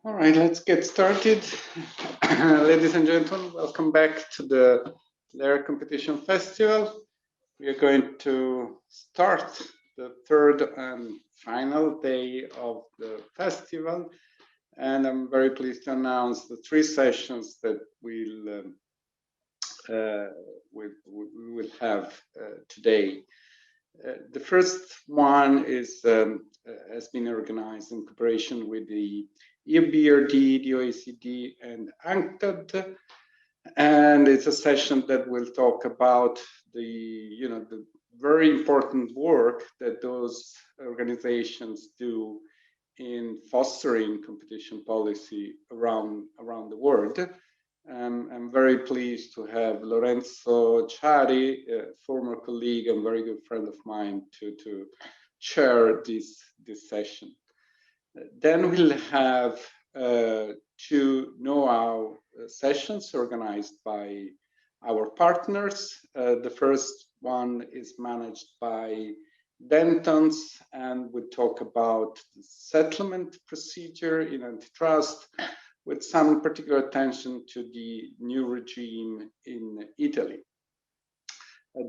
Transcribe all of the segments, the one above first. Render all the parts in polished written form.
All right, let's get started. Ladies and gentlemen, welcome back to the Lear Competition Festival. We are going to start the third and final day of the festival. And I'm very pleased to announce the three sessions that we will have today. The first one is has been organized in cooperation with the EBRD, the OECD and UNCTAD, and it's a session that will talk about the very important work that those organizations do in fostering competition policy around the world. I'm very pleased to have Lorenzo Ciari, a former colleague and very good friend of mine, to chair this session. Then we'll have two know-how sessions organized by our partners. The first one is managed by Dentons, and we talk about the settlement procedure in antitrust, with some particular attention to the new regime in Italy.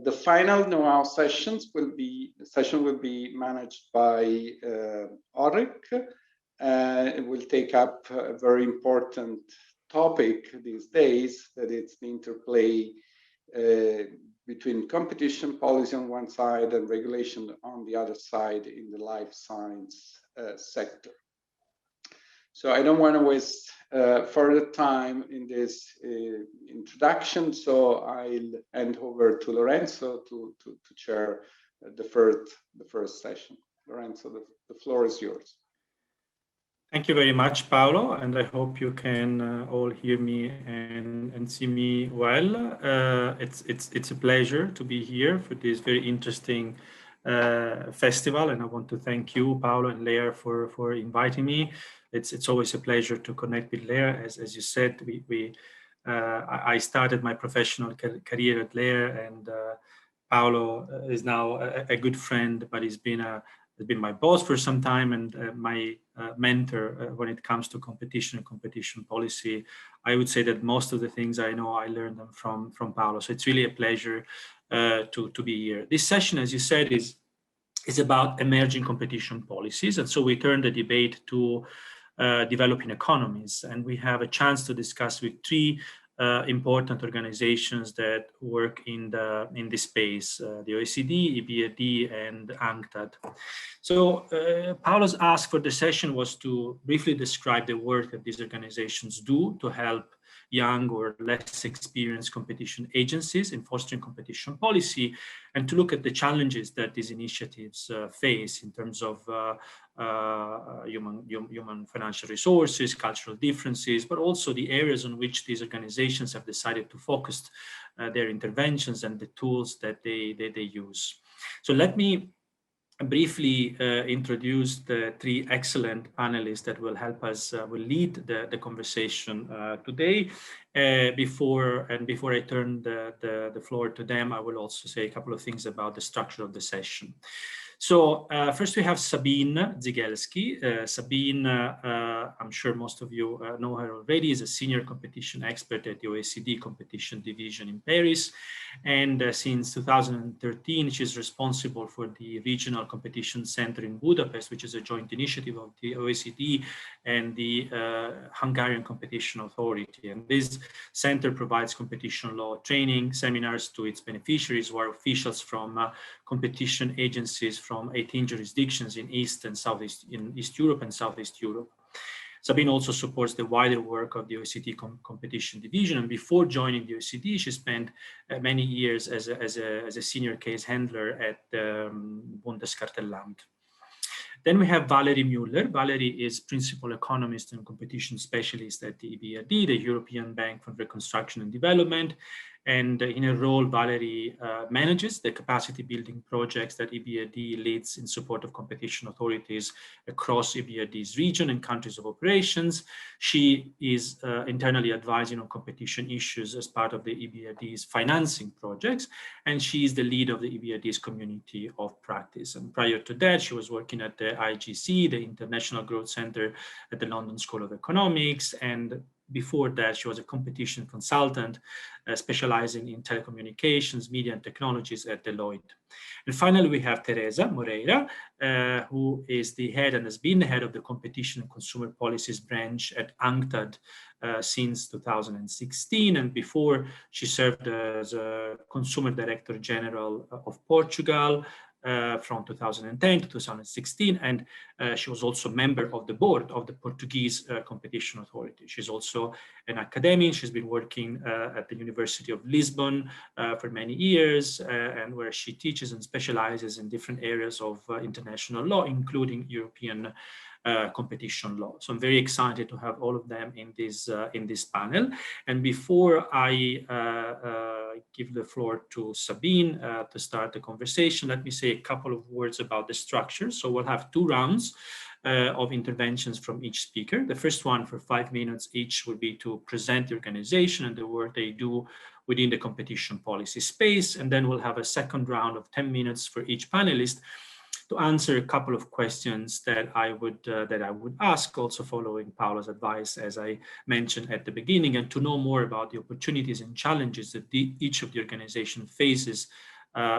The final know-how session will be managed by Ulrich. It will take up a very important topic these days, that it's the interplay between competition policy on one side and regulation on the other side in the life science sector. So I don't want to waste further time in this introduction, so I'll hand over to Lorenzo to chair the first session. Lorenzo, the floor is yours. Thank you very much, Paolo, and I hope you can all hear me and see me well. It's a pleasure to be here for this very interesting festival, and I want to thank you, Paolo and Lear, for inviting me. It's always a pleasure to connect with Lear. As you said, I started my professional career at Lear, and Paolo is now a good friend, but he's been my boss for some time and my mentor when it comes to competition and competition policy. I would say that most of the things I know, I learned them from Paolo. So it's really a pleasure to be here. This session, as you said, is about emerging competition policies. And so we turn the debate to developing economies. And we have a chance to discuss with three important organizations that work in this space, the OECD, EBRD, and UNCTAD. So Paolo's ask for the session was to briefly describe the work that these organizations do to help young or less experienced competition agencies in fostering competition policy, and to look at the challenges that these initiatives face in terms of human financial resources, cultural differences, but also the areas on which these organizations have decided to focus their interventions and the tools that they use. So let me briefly introduce the three excellent panelists that will help us, will lead the conversation today. Before I turn the floor to them, I will also say a couple of things about the structure of the session. So first we have Sabine Zygielski. Sabine, I'm sure most of you know her already, is a senior competition expert at the OECD Competition Division in Paris. And since 2013, she's responsible for the Regional Competition Center in Budapest, which is a joint initiative of the OECD and the Hungarian Competition Authority. And this center provides competition law training seminars to its beneficiaries, who are officials from competition agencies from 18 jurisdictions in East Europe and Southeast Europe. Sabine also supports the wider work of the OECD Competition Division, and before joining the OECD, she spent many years as a senior case handler at the Bundeskartellamt. Then we have Valerie Müller. Valerie is principal economist and competition specialist at the EBRD, the European Bank for Reconstruction and Development, And in her role, Valerie manages the capacity building projects that EBRD leads in support of competition authorities across EBRD's region and countries of operations. She is internally advising on competition issues as part of the EBRD's financing projects, and she is the lead of the EBRD's community of practice. And prior to that, she was working at the IGC, the International Growth Center at the London School of Economics, and before that, she was a competition consultant specializing in telecommunications, media, and technologies at Deloitte. And finally, we have Teresa Moreira, who is the head and has been the head of the Competition and Consumer Policies branch at UNCTAD since 2016. And before, she served as a Consumer Director General of Portugal from 2010 to 2016, and she was also a member of the board of the Portuguese Competition Authority. She's also an academic. She's been working at the University of Lisbon for many years, and where she teaches and specializes in different areas of international law, including European competition law. So I'm very excited to have all of them in this panel. And before I give the floor to Sabine to start the conversation, let me say a couple of words about the structure. So we'll have 2 rounds of interventions from each speaker. The first one for 5 minutes each will be to present the organization and the work they do within the competition policy space. And then we'll have a second round of 10 minutes for each panelist to answer a couple of questions that I would ask, also following Paola's advice, as I mentioned at the beginning, and to know more about the opportunities and challenges that each of the organization faces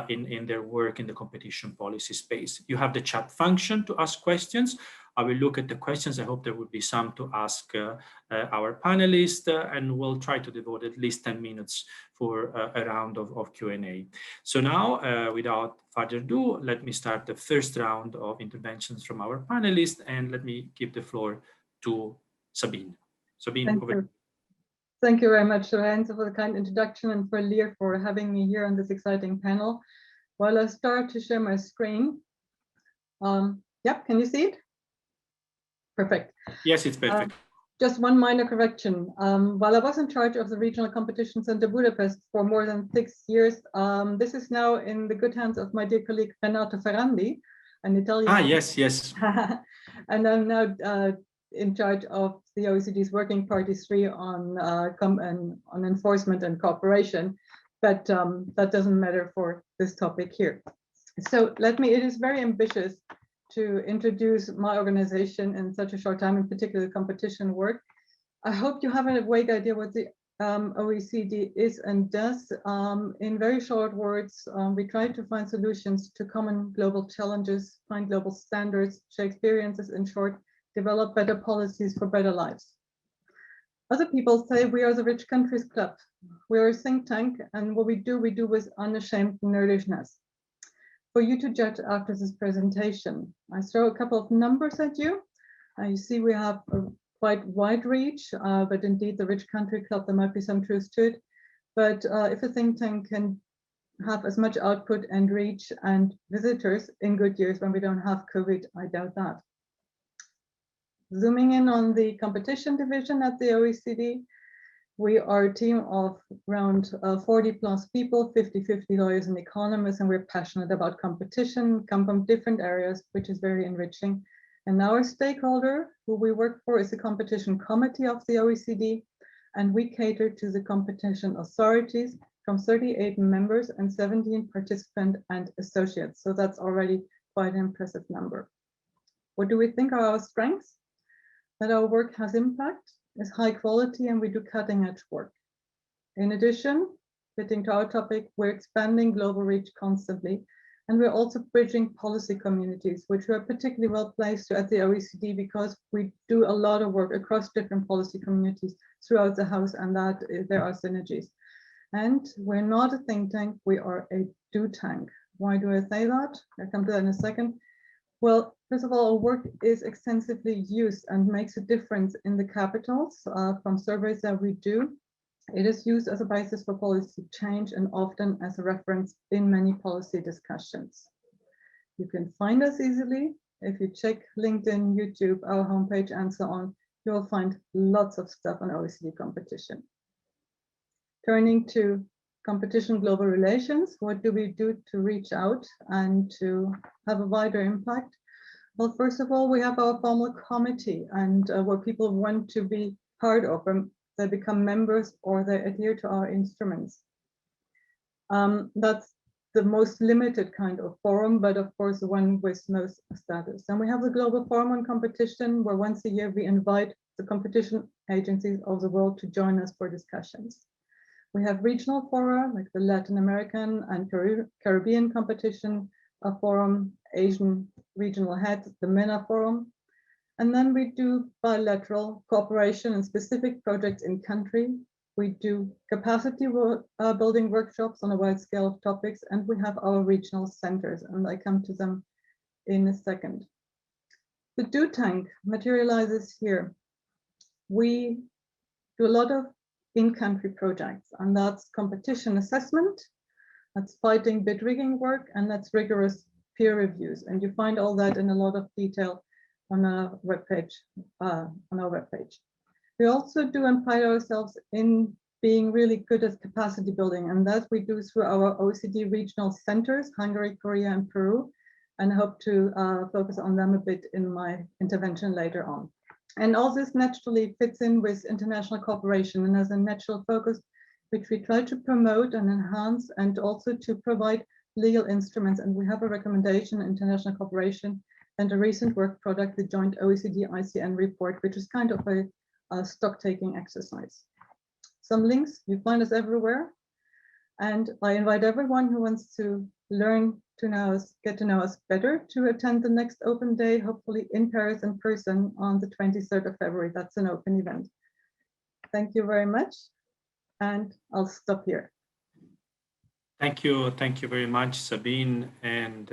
in their work in the competition policy space. You have the chat function to ask questions. I will look at the questions. I hope there will be some to ask our panelists, and we'll try to devote at least 10 minutes for a round of Q&A. So now, without further ado, let me start the first round of interventions from our panelists, and let me give the floor to Sabine. Sabine, over. Thank you very much, Lorenzo, for the kind introduction, and for Lear for having me here on this exciting panel. While I start to share my screen, yep, can you see it? Perfect. Yes, it's perfect. Just one minor correction. While I was in charge of the Regional Competition Center Budapest for more than 6 years, this is now in the good hands of my dear colleague Renato Ferrandi, an Italian. Ah, yes, yes. And I'm now in charge of the OECD's Working Party 3 on enforcement and cooperation, but that doesn't matter for this topic here. So it is very ambitious to introduce my organization in such a short time, in particular competition work. I hope you have a vague idea what the OECD is and does. In very short words, we try to find solutions to common global challenges, find global standards, share experiences, in short, develop better policies for better lives. Other people say we are the Rich Countries Club. We are a think tank, and what we do with unashamed nerdishness. For you to judge after this presentation, I throw a couple of numbers at you. You see we have a quite wide reach, but indeed the Rich Country Club, there might be some truth to it. But if a think tank can have as much output and reach and visitors in good years when we don't have COVID, I doubt that. Zooming in on the competition division at the OECD, we are a team of around 40 plus people, 50-50 lawyers and economists, and we're passionate about competition, come from different areas, which is very enriching. And our stakeholder, who we work for, is the Competition Committee of the OECD, and we cater to the competition authorities from 38 members and 17 participants and associates. So that's already quite an impressive number. What do we think are our strengths? That our work has impact, is high quality, and we do cutting edge work. In addition, fitting to our topic, we're expanding global reach constantly, and we're also bridging policy communities, which we are particularly well placed to at the OECD because we do a lot of work across different policy communities throughout the house, and that there are synergies. And we're not a think tank, we are a do tank. Why do I say that? I'll come to that in a second. Well, first of all, our work is extensively used and makes a difference in the capitals from surveys that we do. It is used as a basis for policy change and often as a reference in many policy discussions. You can find us easily. If you check LinkedIn, YouTube, our homepage, and so on, you will find lots of stuff on OECD competition. Turning to competition global relations. What do we do to reach out and to have a wider impact? Well, first of all, we have our formal committee, and where people want to be part of them, they become members or they adhere to our instruments. That's the most limited kind of forum, but of course the one with most status. And we have the Global Forum on Competition, where once a year we invite the competition agencies of the world to join us for discussions. We have regional fora, like the Latin American and Caribbean Competition Forum, Asian Regional Heads, the MENA Forum. And then we do bilateral cooperation and specific projects in country. We do capacity building workshops on a wide scale of topics, and we have our regional centers, and I come to them in a second. The Do Tank materializes here. We do a lot of in-country projects, and that's competition assessment, that's fighting bid rigging work, and that's rigorous peer reviews. And you find all that in a lot of detail on our webpage. We also do and pride ourselves in being really good at capacity building, and that we do through our OECD regional centers, Hungary, Korea, and Peru, and I hope to focus on them a bit in my intervention later on. And all this naturally fits in with international cooperation and as a natural focus, which we try to promote and enhance, and also to provide legal instruments. And we have a recommendation, international cooperation, and a recent work product, the joint OECD-ICN report, which is kind of a stock-taking exercise. Some links, you find us everywhere. And I invite everyone who wants to learn to know us, get to know us better, to attend the next open day, hopefully in Paris in person on the 23rd of February. That's an open event. Thank you very much. And I'll stop here. Thank you very much, Sabine, and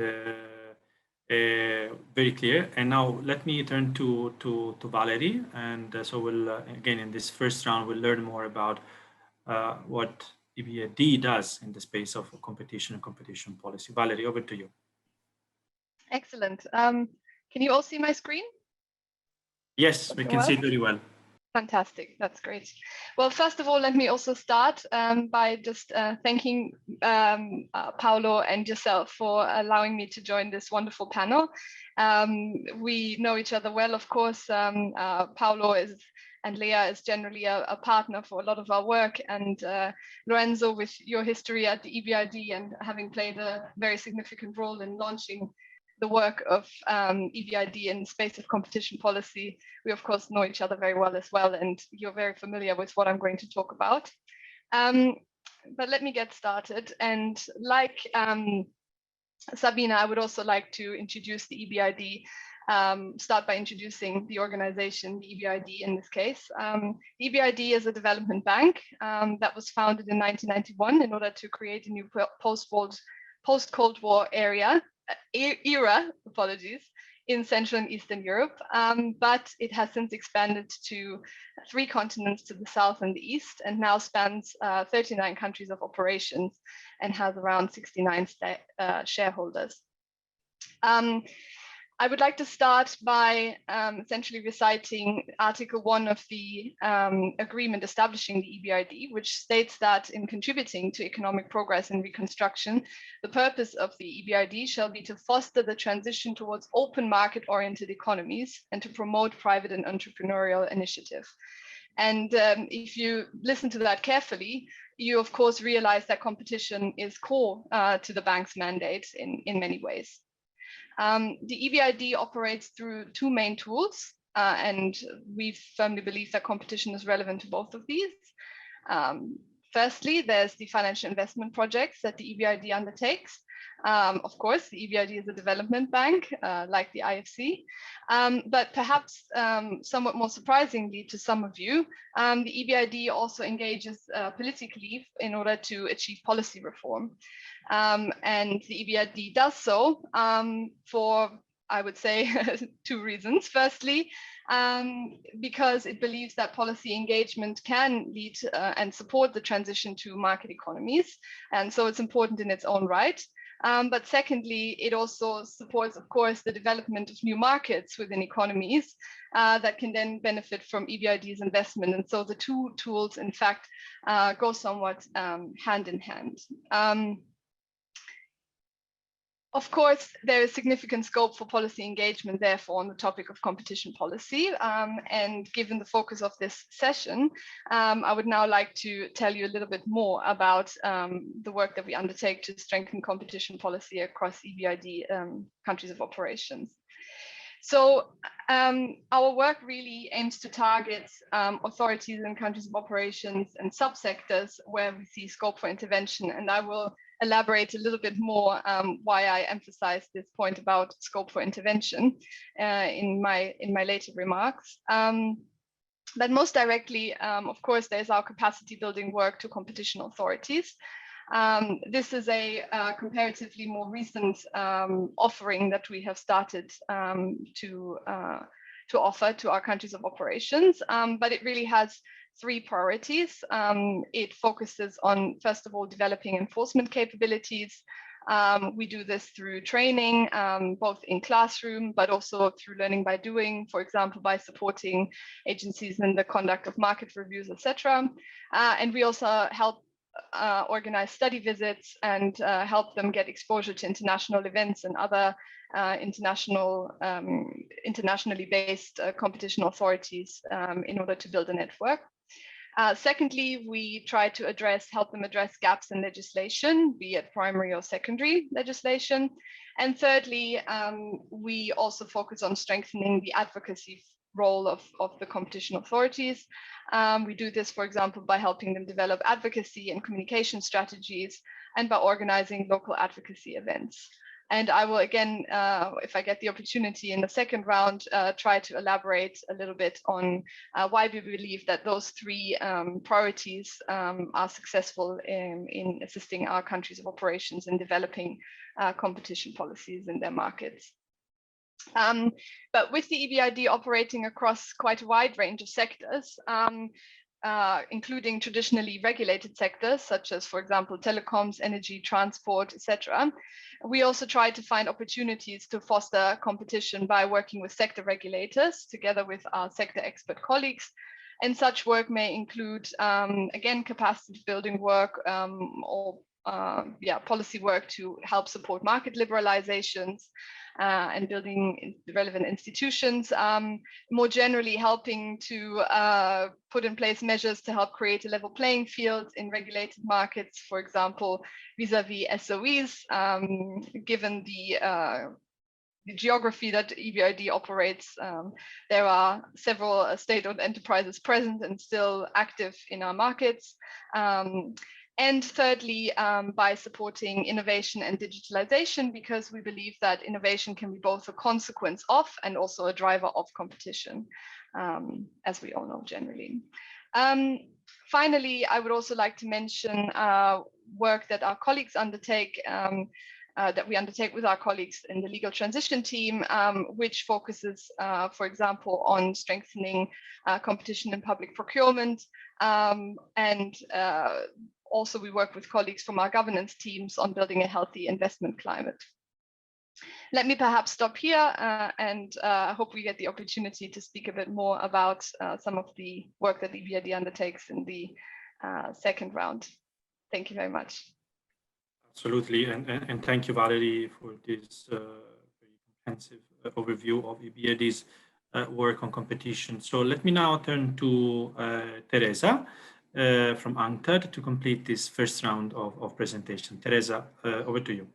very clear. And now let me turn to Valerie, and so we'll again in this first round we'll learn more about what EBRD does in the space of competition and competition policy. Valerie, over to you. Excellent. Can you all see my screen? Yes, we can see it very well. Fantastic, that's great. Well, first of all, let me also start by just thanking Paolo and yourself for allowing me to join this wonderful panel. We know each other well, of course. Paolo and Lear is generally a partner for a lot of our work, and Lorenzo, with your history at the EBRD and having played a very significant role in launching the work of EBRD in the space of competition policy, we of course know each other very well as well, and you're very familiar with what I'm going to talk about. But let me get started. And like Sabina, I would also like to introduce the EBRD, start by introducing the organization, the EBRD in this case. The EBRD is a development bank that was founded in 1991 in order to create a new post-Cold War era, in Central and Eastern Europe, but it has since expanded to 3 continents to the south and the east, and now spans 39 countries of operations and has around 69 shareholders. I would like to start by essentially reciting Article 1 of the agreement establishing the EBRD, which states that in contributing to economic progress and reconstruction, the purpose of the EBRD shall be to foster the transition towards open market-oriented economies and to promote private and entrepreneurial initiative. And if you listen to that carefully, you of course realize that competition is core to the bank's mandate in many ways. The EBRD operates through 2 main tools, and we firmly believe that competition is relevant to both of these. Firstly, there's the financial investment projects that the EBRD undertakes. Of course, the EBRD is a development bank, like the IFC, but perhaps somewhat more surprisingly to some of you, the EBRD also engages politically in order to achieve policy reform. And the EBRD does so for, I would say, 2 reasons. Firstly, because it believes that policy engagement can lead and support the transition to market economies. And so it's important in its own right. But secondly, it also supports, of course, the development of new markets within economies that can then benefit from EBRD's investment. And so the two tools, in fact, go somewhat hand in hand. Of course, there is significant scope for policy engagement, therefore, on the topic of competition policy. And given the focus of this session, I would now like to tell you a little bit more about the work that we undertake to strengthen competition policy across EBRD countries of operations. So our work really aims to target authorities in countries of operations and subsectors where we see scope for intervention. And I will elaborate a little bit more why I emphasize this point about scope for intervention in my later remarks. But most directly, of course, there's our capacity building work to competition authorities. This is a comparatively more recent offering that we have started to offer to our countries of operations, but it really has three priorities. It focuses on, first of all, developing enforcement capabilities. We do this through training, both in classroom, but also through learning by doing, for example, by supporting agencies in the conduct of market reviews, etc. And we also help organize study visits and help them get exposure to international events and other internationally based competition authorities in order to build a network. Secondly, we try to help them address gaps in legislation, be it primary or secondary legislation. And thirdly, we also focus on strengthening the advocacy role of the competition authorities. We do this, for example, by helping them develop advocacy and communication strategies and by organizing local advocacy events. And I will again, if I get the opportunity in the second round, try to elaborate a little bit on why we believe that those three priorities are successful in assisting our countries of operations in developing competition policies in their markets. But with the EBRD operating across quite a wide range of sectors, including traditionally regulated sectors, such as, for example, telecoms, energy, transport, etc. We also try to find opportunities to foster competition by working with sector regulators, together with our sector expert colleagues. And such work may include, again, capacity building work or policy work to help support market liberalizations and building relevant institutions, more generally helping to put in place measures to help create a level playing field in regulated markets, for example, vis-a-vis SOEs, given the geography that EBRD operates. There are several state-owned enterprises present and still active in our markets. And thirdly, by supporting innovation and digitalization, because we believe that innovation can be both a consequence of and also a driver of competition, as we all know generally. Finally, I would also like to mention work that our colleagues undertake, that we undertake with our colleagues in the legal transition team, which focuses, for example, on strengthening competition in public procurement, and also, we work with colleagues from our governance teams on building a healthy investment climate. Let me perhaps stop here and I hope we get the opportunity to speak a bit more about some of the work that EBRD undertakes in the second round. Thank you very much. Absolutely, and thank you, Valerie, for this very comprehensive overview of EBRD's work on competition. So let me now turn to Teresa from UNCTAD to complete this first round of presentation. Teresa, over to you.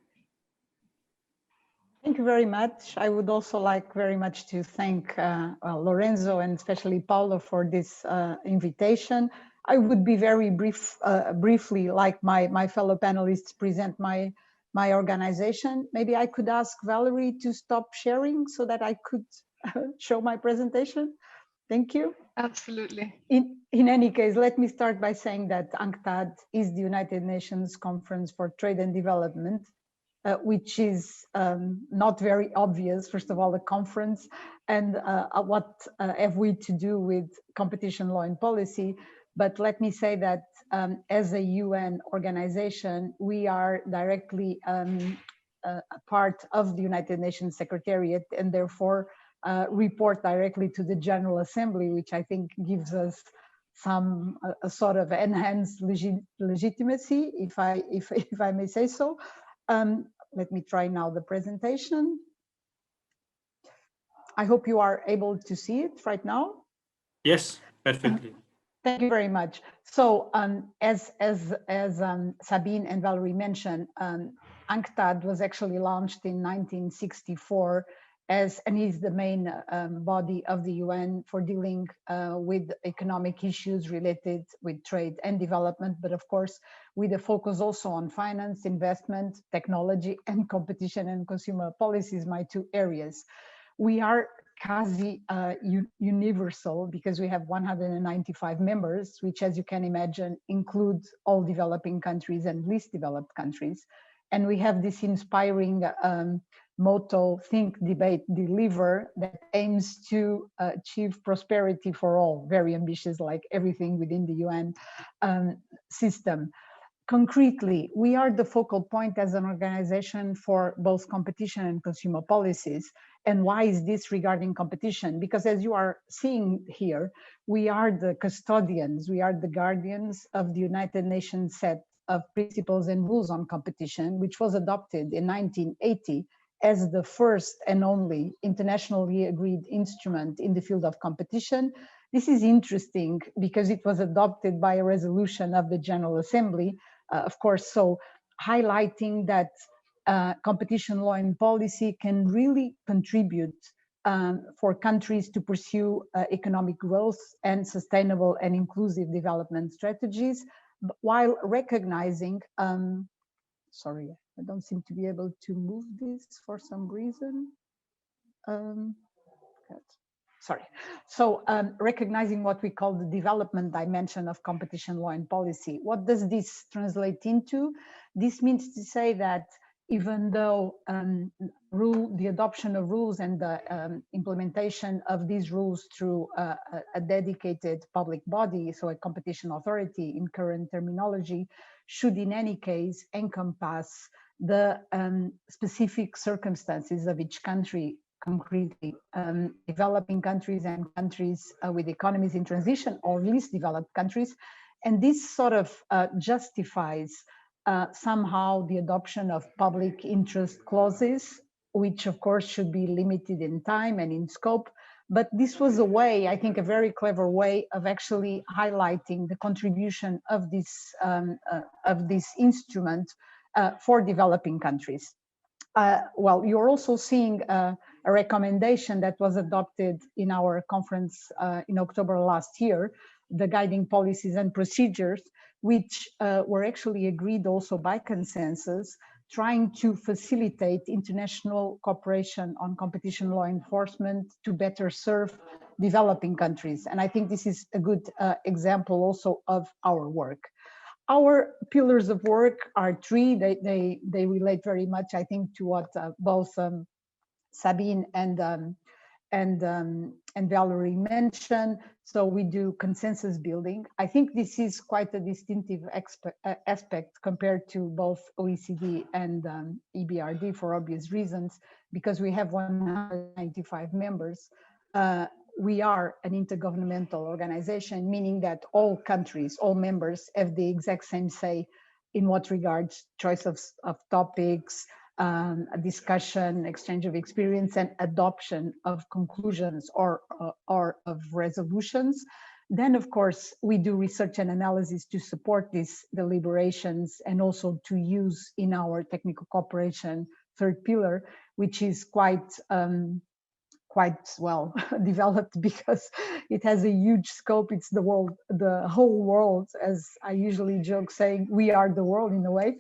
Thank you very much. I would also like very much to thank Lorenzo and especially Paulo for this invitation. I would be very briefly, like my fellow panelists, present my organization. Maybe I could ask Valerie to stop sharing so that I could show my presentation. Thank you. Absolutely. In any case, let me start by saying that UNCTAD is the United Nations Conference for Trade and Development, which is not very obvious, first of all, a conference, and what have we to do with competition law and policy. But let me say that as a UN organization, we are directly a part of the United Nations Secretariat, and therefore report directly to the General Assembly, which I think gives us some a sort of enhanced legitimacy, if I may say so. Let me try now the presentation. I hope you are able to see it right now. Yes, perfectly. Thank you very much. So as Sabine and Valerie mentioned, UNCTAD was actually launched in 1964 and is the main body of the UN for dealing with economic issues related with trade and development, but of course with a focus also on finance, investment, technology, and competition and consumer policies, my two areas. We are quasi universal because we have 195 members, which, as you can imagine, includes all developing countries and least developed countries. And we have this inspiring motto, think, debate, deliver, that aims to achieve prosperity for all. Very ambitious, like everything within the UN system. Concretely, we are the focal point as an organization for both competition and consumer policies. And why is this regarding competition? Because as you are seeing here, we are the custodians, we are the guardians of the United Nations set of principles and rules on competition, which was adopted in 1980 as the first and only internationally agreed instrument in the field of competition. This is interesting because it was adopted by a resolution of the General Assembly, of course, so highlighting that competition law and policy can really contribute for countries to pursue economic growth and sustainable and inclusive development strategies, while recognizing, sorry, I don't seem to be able to move this for some reason. Sorry. So recognizing what we call the development dimension of competition law and policy. What does this translate into? This means to say that even though the adoption of rules and the implementation of these rules through a dedicated public body, so a competition authority in current terminology, should in any case encompass the specific circumstances of each country, concretely developing countries and countries with economies in transition or least developed countries. And this sort of justifies somehow the adoption of public interest clauses, which of course should be limited in time and in scope. But this was a way, I think a very clever way of actually highlighting the contribution of this instrument for developing countries. Well, you're also seeing a recommendation that was adopted in our conference in October last year, the guiding policies and procedures, which were actually agreed also by consensus, trying to facilitate international cooperation on competition law enforcement to better serve developing countries. And I think this is a good example also of our work. Our pillars of work are three. They relate very much, I think, to what both Sabine and Valerie mentioned. So we do consensus building. I think this is quite a distinctive aspect compared to both OECD and EBRD for obvious reasons, because we have 195 members. We are an intergovernmental organization, meaning that all countries, all members have the exact same say in what regards choice of topics, a discussion, exchange of experience, and adoption of conclusions or of resolutions. Then, of course, we do research and analysis to support these deliberations and also to use in our technical cooperation third pillar, which is quite well developed because it has a huge scope. It's the world, the whole world, as I usually joke, saying we are the world in a way.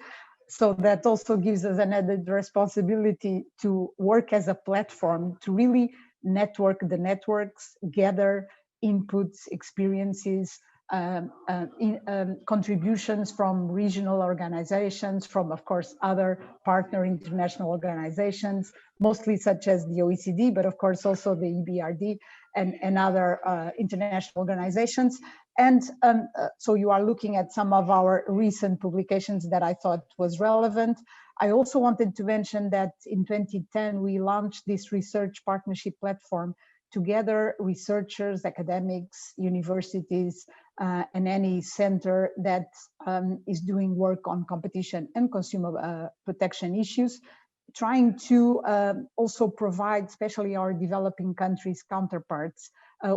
So that also gives us an added responsibility to work as a platform to really network the networks, gather inputs, experiences, contributions from regional organizations, from, of course, other partner international organizations, mostly such as the OECD, but of course also the EBRD and other international organizations. And so you are looking at some of our recent publications that I thought was relevant. I also wanted to mention that in 2010, we launched this research partnership platform together, researchers, academics, universities, and any center that is doing work on competition and consumer protection issues, trying to also provide, especially our developing countries counterparts,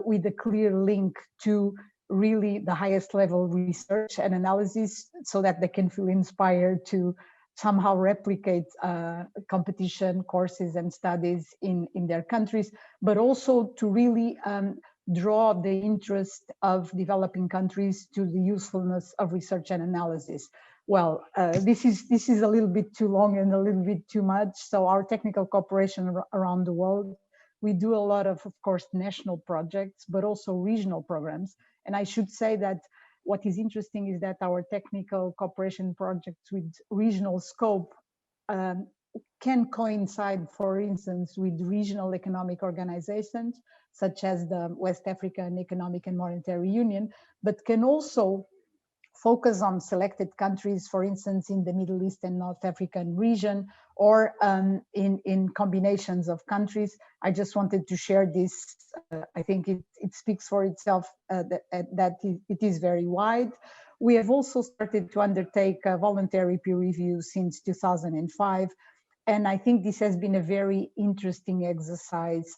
with a clear link to really the highest level research and analysis, so that they can feel inspired to somehow replicate competition courses and studies in their countries, but also to really draw the interest of developing countries to the usefulness of research and analysis. Well, this is a little bit too long and a little bit too much. So our technical cooperation around the world, we do a lot of course, national projects, but also regional programs. And I should say that what is interesting is that our technical cooperation projects with regional scope can coincide, for instance, with regional economic organizations, such as the West African Economic and Monetary Union, but can also focus on selected countries, for instance, in the Middle East and North African region, or in combinations of countries. I just wanted to share this. I think it speaks for itself that it is very wide. We have also started to undertake voluntary peer review since 2005. And I think this has been a very interesting exercise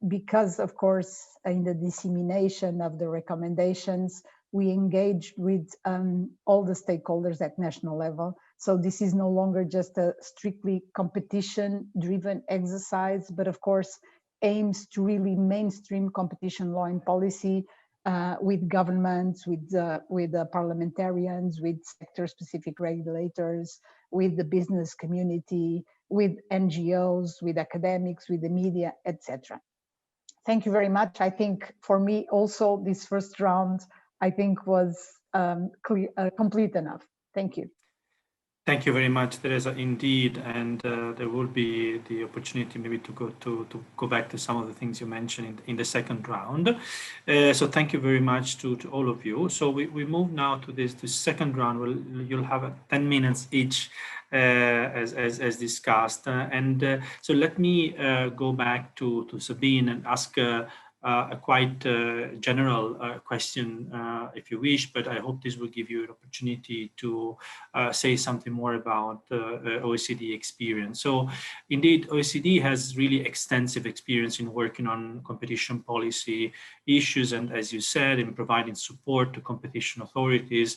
because, of course, in the dissemination of the recommendations, we engaged with all the stakeholders at national level. So this is no longer just a strictly competition-driven exercise, but of course aims to really mainstream competition law and policy with governments, with the parliamentarians, with sector-specific regulators, with the business community, with NGOs, with academics, with the media, etc. Thank you very much. I think for me also this first round, I think was complete enough. Thank you. Thank you very much, Teresa, indeed. And there will be the opportunity maybe to go back to some of the things you mentioned in the second round. So thank you very much to all of you. So we move now to this second round. You'll have 10 minutes each as discussed. So let me go back to Sabine and ask a quite general question, if you wish, but I hope this will give you an opportunity to say something more about OECD experience. So indeed, OECD has really extensive experience in working on competition policy issues, and as you said, in providing support to competition authorities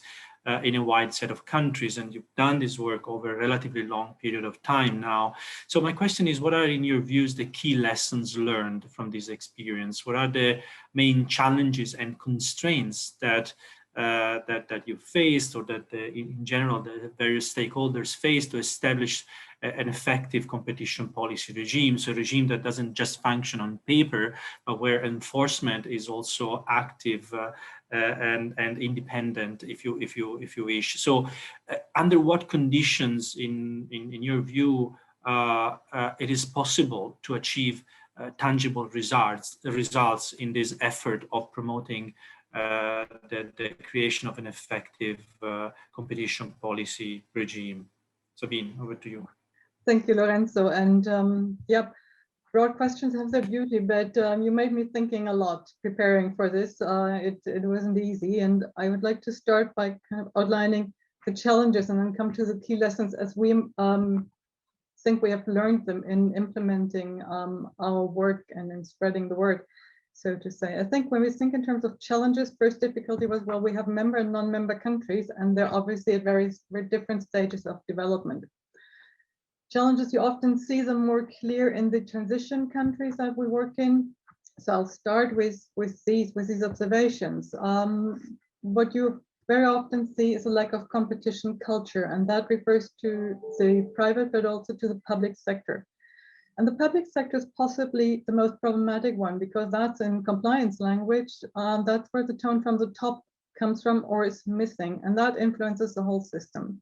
in a wide set of countries, and you've done this work over a relatively long period of time now. So my question is, what are, in your views, the key lessons learned from this experience? What are the main challenges and constraints that you faced, or that in general the various stakeholders face to establish an effective competition policy regime? So a regime that doesn't just function on paper, but where enforcement is also active and independent, if you wish. So under what conditions, in your view, it is possible to achieve tangible results in this effort of promoting the creation of an effective competition policy regime? Sabine, over to you. Thank you, Lorenzo. And yep, broad questions have their beauty, but you made me thinking a lot preparing for this. It wasn't easy, and I would like to start by kind of outlining the challenges and then come to the key lessons as we think we have learned them in implementing our work and in spreading the word, so to say. I think when we think in terms of challenges, first difficulty was, well, we have member and non-member countries, and they're obviously at very different stages of development. Challenges, you often see them more clear in the transition countries that we work in. So I'll start with these observations. What you very often see is a lack of competition culture, and that refers to the private, but also to the public sector. And the public sector is possibly the most problematic one, because that's in compliance language. That's where the tone from the top comes from or is missing, and that influences the whole system.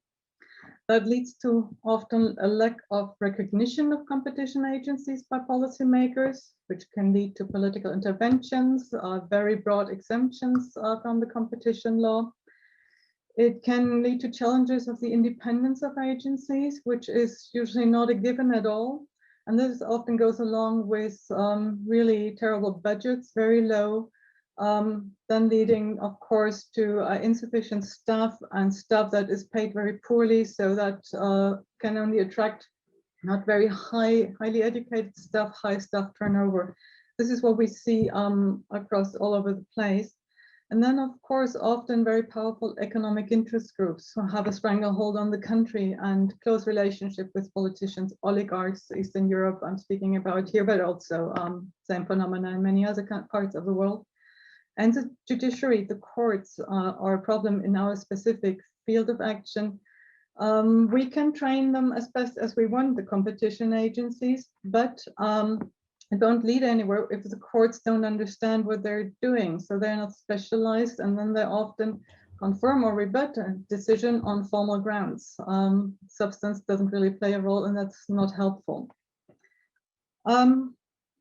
That leads to often a lack of recognition of competition agencies by policymakers, which can lead to political interventions, very broad exemptions from the competition law. It can lead to challenges of the independence of agencies, which is usually not a given at all. And this often goes along with really terrible budgets, very low, then leading, of course, to insufficient staff and staff that is paid very poorly, so that can only attract not very highly educated staff, high staff turnover. This is what we see across all over the place. And then, of course, often very powerful economic interest groups who have a stranglehold on the country and close relationship with politicians, oligarchs, Eastern Europe, I'm speaking about here, but also same phenomena in many other parts of the world. And the judiciary, the courts are a problem in our specific field of action. We can train them as best as we want, the competition agencies, but it don't lead anywhere if the courts don't understand what they're doing. So they're not specialized, and then they often confirm or rebut a decision on formal grounds. Substance doesn't really play a role, and that's not helpful.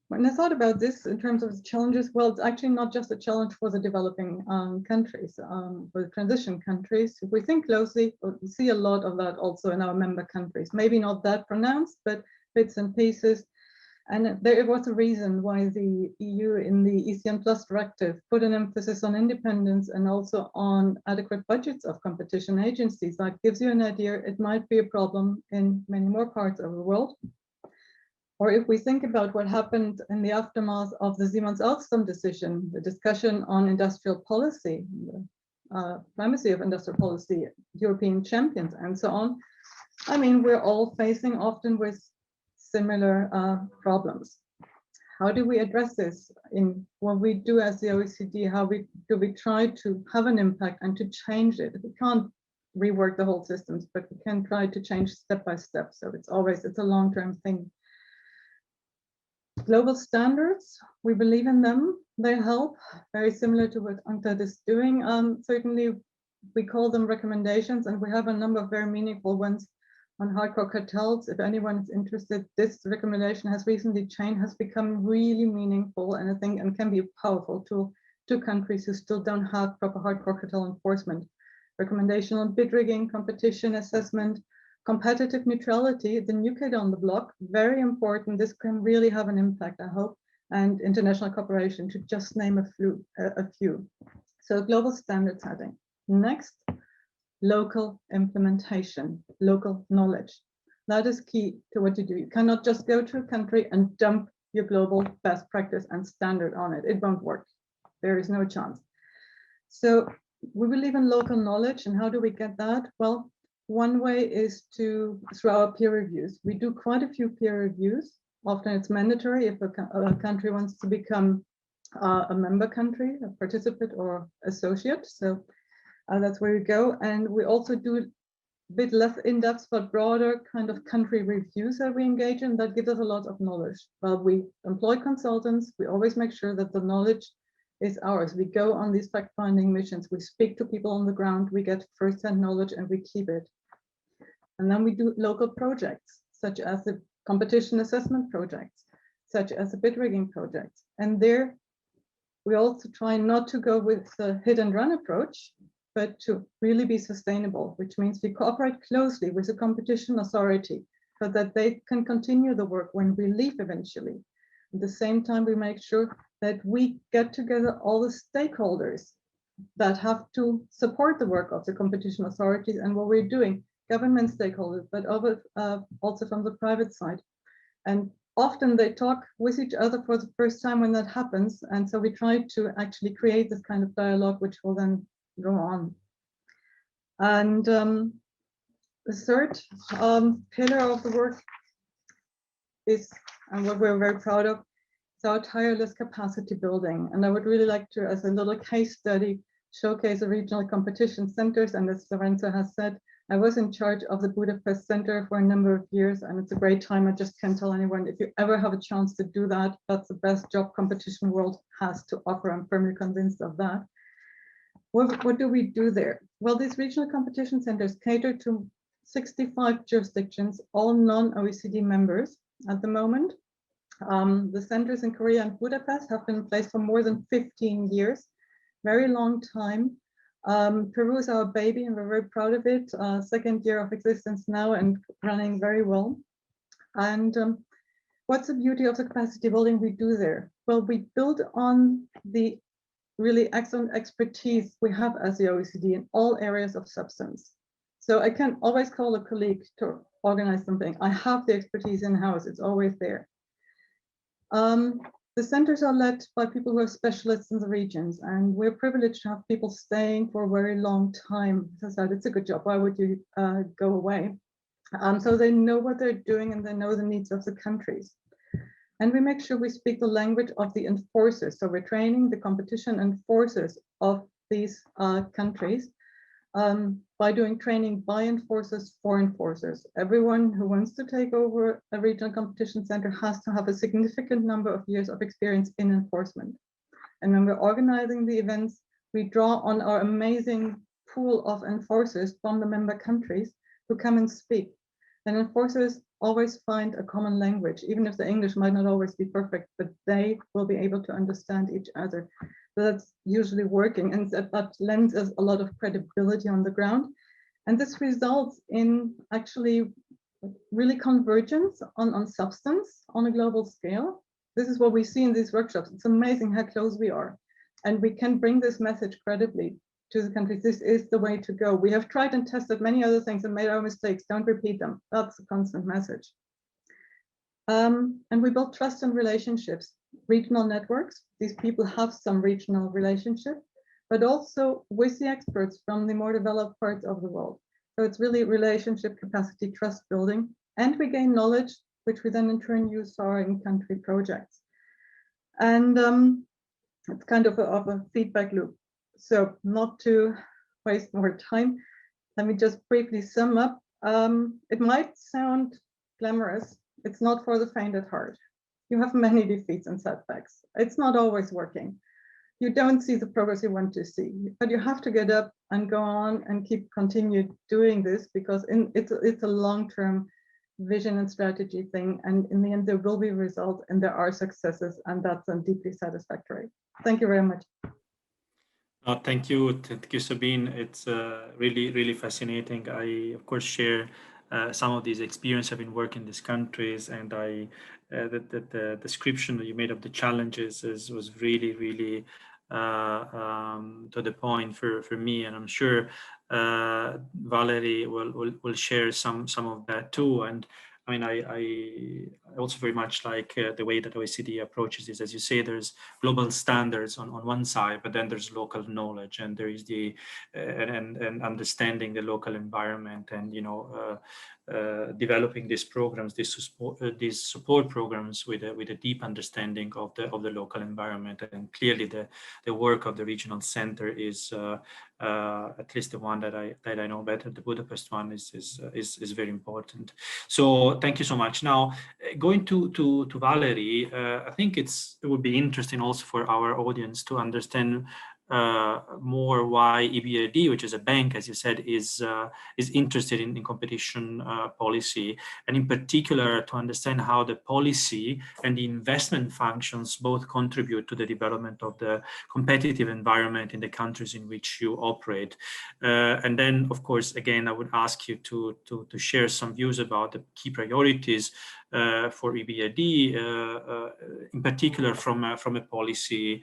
When I thought about this in terms of the challenges, well, it's actually not just a challenge for the developing countries, for the transition countries. If we think closely, we see a lot of that also in our member countries. Maybe not that pronounced, but bits and pieces. And there was a reason why the EU in the ECN Plus directive put an emphasis on independence and also on adequate budgets of competition agencies. That gives you an idea. It might be a problem in many more parts of the world. Or if we think about what happened in the aftermath of the Siemens-Alstom decision, the discussion on industrial policy, the primacy of industrial policy, European champions, and so on. I mean, we're all facing often with similar problems. How do we address this in what we do as the OECD? How do we try to have an impact and to change it? We can't rework the whole systems, but we can try to change step by step. So it's a long-term thing. Global standards, we believe in them. They help, very similar to what UNCTAD is doing. Certainly, we call them recommendations, and we have a number of very meaningful ones on hardcore cartels. If anyone is interested, this recommendation has recently changed, has become really meaningful, and I think and can be a powerful tool to countries who still don't have proper hardcore cartel enforcement. Recommendation on bid rigging, competition assessment, competitive neutrality, the new kid on the block, very important. This can really have an impact, I hope, and international cooperation, to just name a few. So global standard setting. Next, local implementation, local knowledge. That is key to what you do. You cannot just go to a country and dump your global best practice and standard on it. It won't work. There is no chance. So we believe in local knowledge, and how do we get that? Well, one way is through our peer reviews. We do quite a few peer reviews. Often it's mandatory if a country wants to become a member country, a participant or associate. So that's where we go. And we also do a bit less in-depth but broader kind of country reviews that we engage in. That gives us a lot of knowledge. Well, we employ consultants. We always make sure that the knowledge is ours. We go on these fact-finding missions. We speak to people on the ground. We get first-hand knowledge and we keep it. And then we do local projects, such as the competition assessment projects, such as the bid rigging projects. And there, we also try not to go with the hit and run approach, but to really be sustainable, which means we cooperate closely with the competition authority so that they can continue the work when we leave eventually. At the same time, we make sure that we get together all the stakeholders that have to support the work of the competition authorities and what we're doing, government stakeholders, but also from the private side. And often they talk with each other for the first time when that happens. And so we try to actually create this kind of dialogue, which will then go on. And the third pillar of the work is, and what we're very proud of, is our tireless capacity building. And I would really like to, as a little case study, showcase the regional competition centers. And as Lorenzo has said, I was in charge of the Budapest Center for a number of years, and it's a great time. I just can't tell anyone, if you ever have a chance to do that, that's the best job competition world has to offer. I'm firmly convinced of that. What do we do there? Well, these regional competition centers cater to 65 jurisdictions, all non-OECD members at the moment. The centers in Korea and Budapest have been in place for more than 15 years, very long time. Peru is our baby and we're very proud of it. Second year of existence now and running very well. And what's the beauty of the capacity building we do there? Well, we build on the really excellent expertise we have as the OECD in all areas of substance. So I can always call a colleague to organize something. I have the expertise in-house, it's always there. The centers are led by people who are specialists in the regions, and we're privileged to have people staying for a very long time. As I said, it's a good job, why would you go away? So they know what they're doing and they know the needs of the countries. And we make sure we speak the language of the enforcers. So we're training the competition enforcers of these countries by doing training by enforcers for enforcers. Everyone who wants to take over a regional competition center has to have a significant number of years of experience in enforcement. And when we're organizing the events, we draw on our amazing pool of enforcers from the member countries who come and speak. And enforcers always find a common language, even if the English might not always be perfect, but they will be able to understand each other. So that's usually working, and that lends us a lot of credibility on the ground. And this results in actually really convergence on substance on a global scale. This is what we see in these workshops. It's amazing how close we are. And we can bring this message credibly to the countries. This is the way to go. We have tried and tested many other things and made our mistakes. Don't repeat them. That's a constant message. And we build trust and relationships, regional networks. These people have some regional relationship, but also with the experts from the more developed parts of the world. So it's really relationship, capacity, trust building, and we gain knowledge, which we then in turn use for our in-country projects. And it's kind of a feedback loop. So not to waste more time, let me just briefly sum up. It might sound glamorous. It's not for the faint at heart. You have many defeats and setbacks. It's not always working. You don't see the progress you want to see, but you have to get up and go on and continue doing this, because it's a long-term vision and strategy thing. And in the end, there will be results and there are successes, and that's deeply satisfactory. Thank you very much. Thank you, Sabine. It's really, really fascinating. I, of course, share some of these experience. I've been working in these countries, and the description that you made of the challenges was really, really to the point for me, and I'm sure Valerie will share some of that too. And I mean, I also very much like the way that OECD approaches this. As you say, there's global standards on one side, but then there's local knowledge, and there is the and understanding the local environment, and developing these programs, these support programs with a deep understanding of the local environment. And clearly, the work of the regional center is at least the one that I know better. The Budapest one is very important. So thank you so much. Now, going to Valerie, I think it would be interesting also for our audience to understand more why EBRD, which is a bank, as you said, is interested in competition policy, and in particular to understand how the policy and the investment functions both contribute to the development of the competitive environment in the countries in which you operate. And then, of course, again, I would ask you to share some views about the key priorities for EBRD, in particular from a policy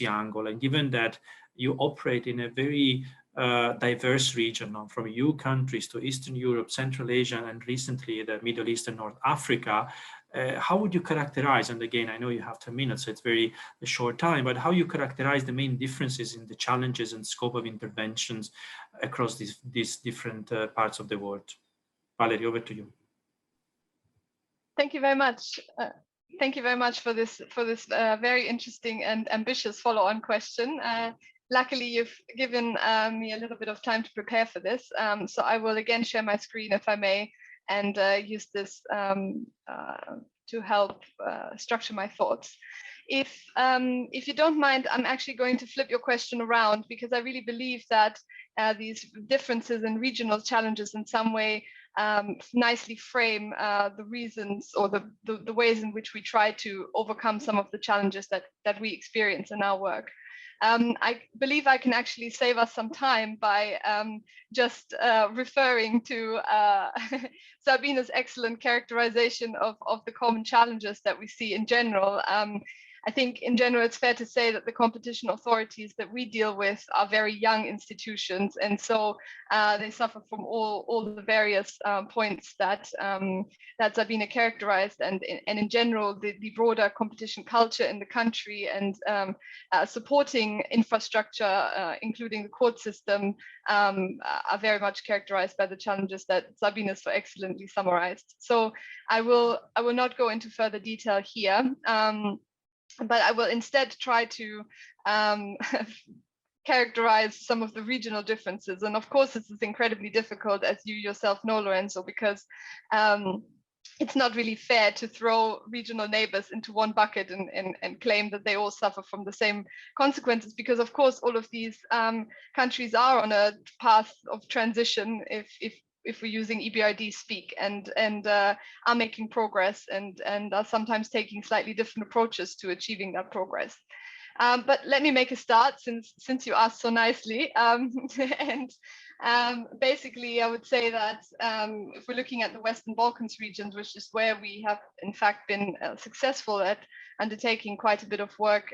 angle. And given that you operate in a very diverse region, from EU countries to Eastern Europe, Central Asia, and recently the Middle East and North Africa, how would you characterize, and again, I know you have 10 minutes, so it's very a short time, but how you characterize the main differences in the challenges and scope of interventions across these different parts of the world? Valerie, over to you. Thank you very much. Thank you very much for this very interesting and ambitious follow-on question. Luckily, you've given me a little bit of time to prepare for this. So I will again share my screen, if I may, and use this to help structure my thoughts. If you don't mind, I'm actually going to flip your question around, because I really believe that these differences in regional challenges in some way nicely frame the reasons or the ways in which we try to overcome some of the challenges that we experience in our work. I believe I can actually save us some time by just referring to Sabina's excellent characterization of the common challenges that we see in general. I think in general, it's fair to say that the competition authorities that we deal with are very young institutions. And so they suffer from all the various points that Sabina characterized. And in general, the broader competition culture in the country and supporting infrastructure, including the court system, are very much characterized by the challenges that Sabina so excellently summarized. So I will not go into further detail here. But I will instead try to characterize some of the regional differences. And of course, this is incredibly difficult, as you yourself know, Lorenzo, because it's not really fair to throw regional neighbors into one bucket and claim that they all suffer from the same consequences, because of course, all of these countries are on a path of transition, if we're using EBRD speak, and are making progress and are sometimes taking slightly different approaches to achieving that progress. But let me make a start since you asked so nicely. Basically, I would say that if we're looking at the Western Balkans regions, which is where we have in fact been successful at undertaking quite a bit of work,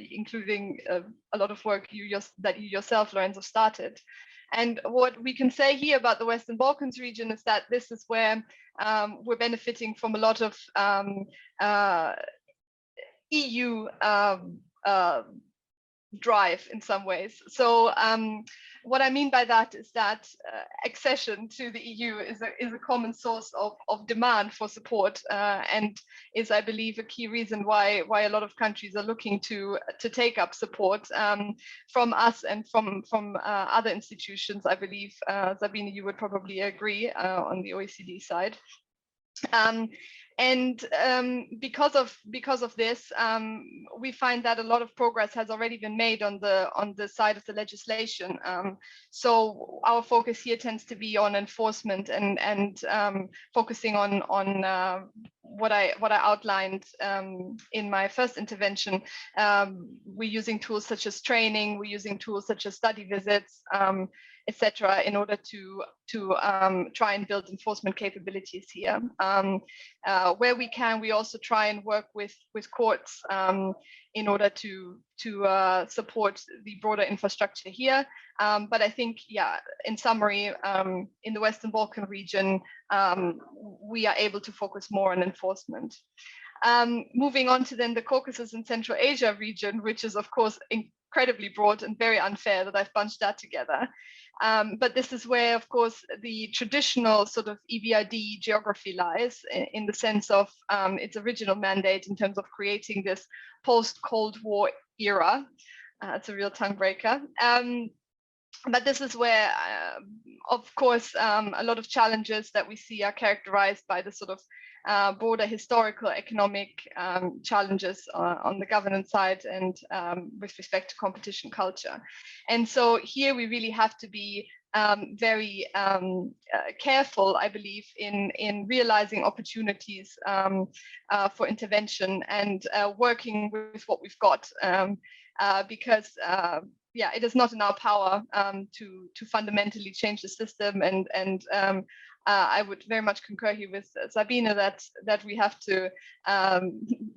including a lot of work that you yourself, Lorenzo, started. And what we can say here about the Western Balkans region is that this is where we're benefiting from a lot of EU drive in some ways. So what I mean by that is that accession to the EU is a common source of demand for support, and is, I believe, a key reason why a lot of countries are looking to take up support from us and from other institutions. I believe, Sabine, you would probably agree on the OECD side. And because of this, we find that a lot of progress has already been made on the side of the legislation. So our focus here tends to be on enforcement and focusing on what I outlined in my first intervention. We're using tools such as training, we're using tools such as study visits, etc., in order to try and build enforcement capabilities here. Where we can, we also try and work with courts in order to support the broader infrastructure here. But I think, yeah, in summary, in the Western Balkan region, we are able to focus more on enforcement. Moving on to then the Caucasus and Central Asia region, which is of course incredibly broad and very unfair that I've bunched that together. But this is where, of course, the traditional sort of EBRD geography lies in the sense of its original mandate in terms of creating this post-Cold War era. It's a real tongue breaker. But this is where, of course, a lot of challenges that we see are characterized by the sort of broader historical economic challenges on the governance side and with respect to competition culture. And so here we really have to be very careful, I believe, in realizing opportunities for intervention and working with what we've got, because yeah, it is not in our power to fundamentally change the system, and I would very much concur here with Sabine that we have to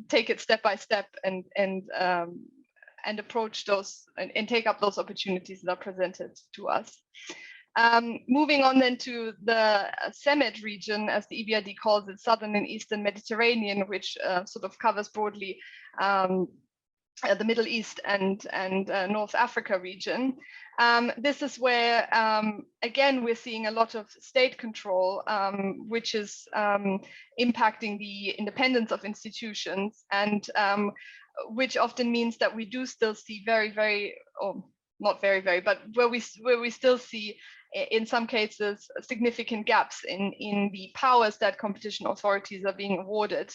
take it step by step and approach those and take up those opportunities that are presented to us. Moving on then to the CEMET region, as the EBRD calls it, Southern and Eastern Mediterranean, which sort of covers broadly the Middle East and North Africa region. This is where, again, we're seeing a lot of state control, which is impacting the independence of institutions, and which often means that we do still see not very, but where we still see, in some cases, significant gaps in the powers that competition authorities are being awarded.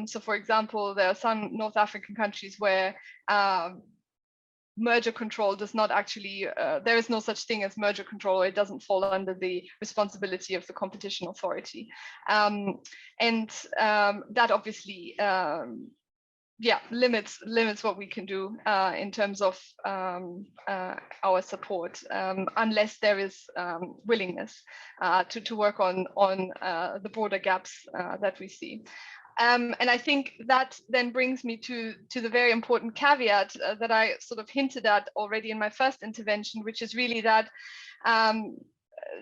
So, for example, there are some North African countries where merger control does not actually, there is no such thing as merger control, or it doesn't fall under the responsibility of the competition authority. That obviously, limits what we can do in terms of our support, unless there is willingness to work on the broader gaps that we see. And I think that then brings me to the very important caveat that I sort of hinted at already in my first intervention, which is really that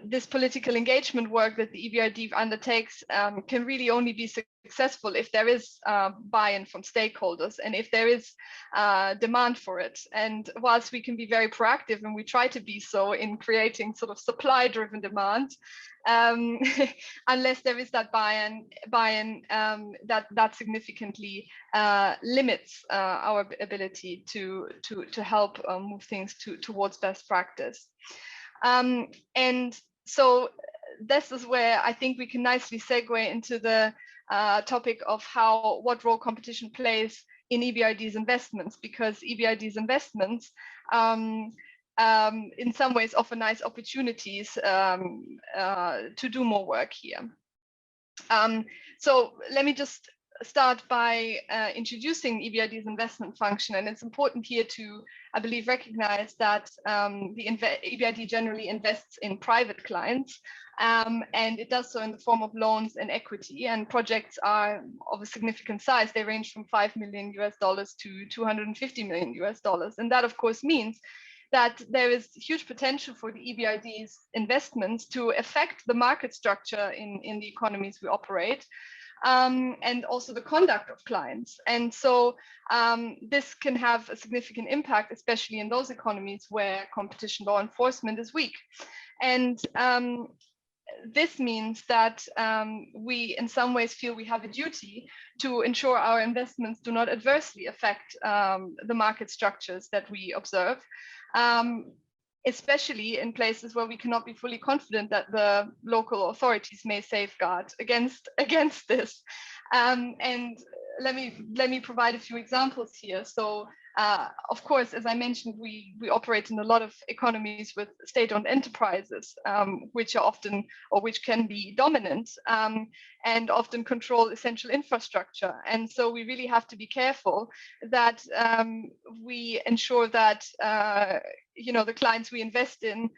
this political engagement work that the EBRD undertakes can really only be successful if there is buy-in from stakeholders and if there is demand for it. And whilst we can be very proactive, and we try to be so in creating sort of supply-driven demand, unless there is that buy-in, that significantly limits our ability to help move things towards best practice. And so this is where I think we can nicely segue into the topic of what role competition plays in EBRD's investments, because EBRD's investments in some ways offer nice opportunities to do more work here. So let me just start by introducing EBRD's investment function. And it's important here to, I believe, recognize that the EBRD generally invests in private clients, and it does so in the form of loans and equity. And projects are of a significant size. They range from $5 million to $250 million. And that, of course, means that there is huge potential for the EBRD's investments to affect the market structure in the economies we operate, and also the conduct of clients. And so this can have a significant impact, especially in those economies where competition law enforcement is weak. And this means that we in some ways feel we have a duty to ensure our investments do not adversely affect the market structures that we observe, especially in places where we cannot be fully confident that the local authorities may safeguard against this. And let me provide a few examples here. So of course, as I mentioned, we operate in a lot of economies with state-owned enterprises, which are often, or which can be dominant, and often control essential infrastructure. And so we really have to be careful that we ensure that the clients we invest in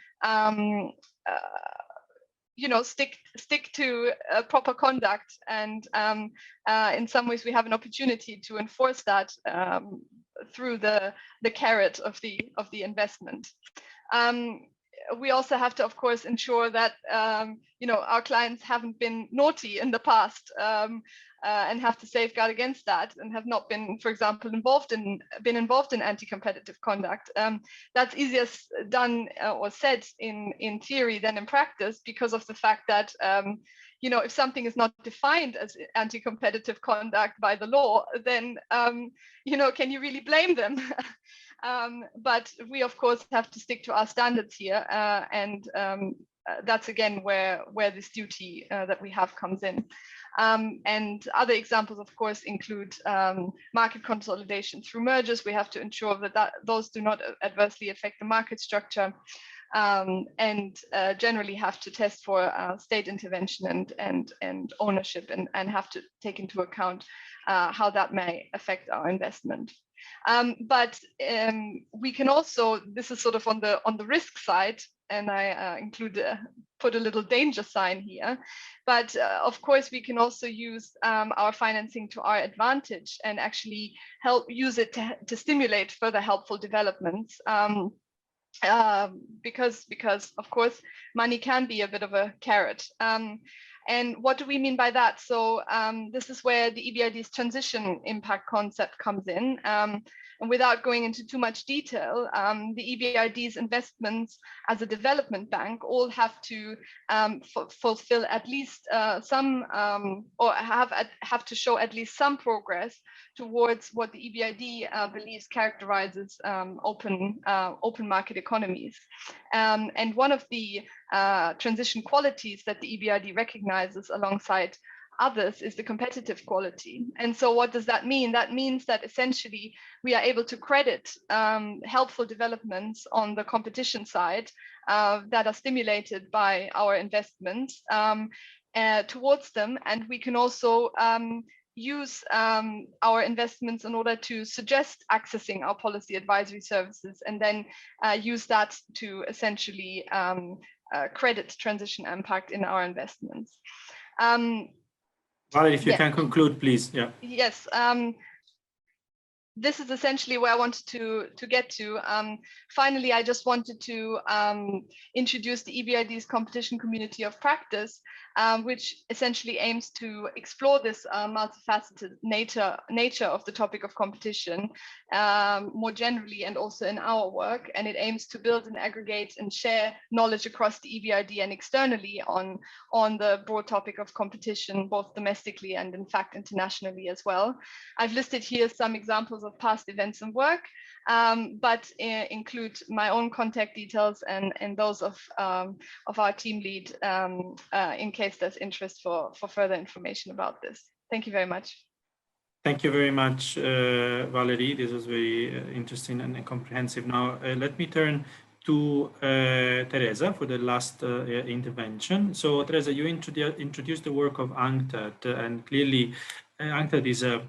stick to proper conduct, and in some ways we have an opportunity to enforce that through the carrot of the investment. We also have to, of course, ensure that our clients haven't been naughty in the past, and have to safeguard against that, and have not been, for example, involved in anti-competitive conduct. That's easier done or said in theory than in practice, because of the fact that if something is not defined as anti-competitive conduct by the law, then can you really blame them? But we, of course, have to stick to our standards here, and that's again where this duty that we have comes in. And other examples, of course, include market consolidation through mergers. We have to ensure that those do not adversely affect the market structure, and generally have to test for state intervention and ownership, and have to take into account how that may affect our investment. But we can also, this is sort of on the risk side, and I put a little danger sign here, but of course we can also use our financing to our advantage, and actually use it to stimulate further helpful developments, because of course money can be a bit of a carrot. And what do we mean by that? So this is where the EBRD's transition impact concept comes in. And without going into too much detail, the EBRD's investments as a development bank all have to fulfill at least some, or have to show at least some progress towards what the EBRD believes characterizes open market economies. And one of the transition qualities that the EBRD recognizes alongside others is the competitive quality. And so what does that mean? That means that essentially we are able to credit helpful developments on the competition side that are stimulated by our investments towards them. And we can also use our investments in order to suggest accessing our policy advisory services, and then use that to essentially credit transition impact in our investments. Valerie, if you can conclude, please. Yeah. Yes. This is essentially where I wanted to get to. Finally, I just wanted to introduce the EBRD's competition community of practice, which essentially aims to explore this multifaceted nature of the topic of competition more generally, and also in our work. And it aims to build and aggregate and share knowledge across the EBRD and externally on the broad topic of competition, both domestically and in fact internationally as well. I've listed here some examples of past events and work, but include my own contact details and those of our team lead in case there's interest for further information about this. Thank you very much. Thank you very much, Valerie. This was very interesting and comprehensive. Now, let me turn to Teresa for the last intervention. So, Teresa, you introduced the work of UNCTAD, and clearly UNCTAD is a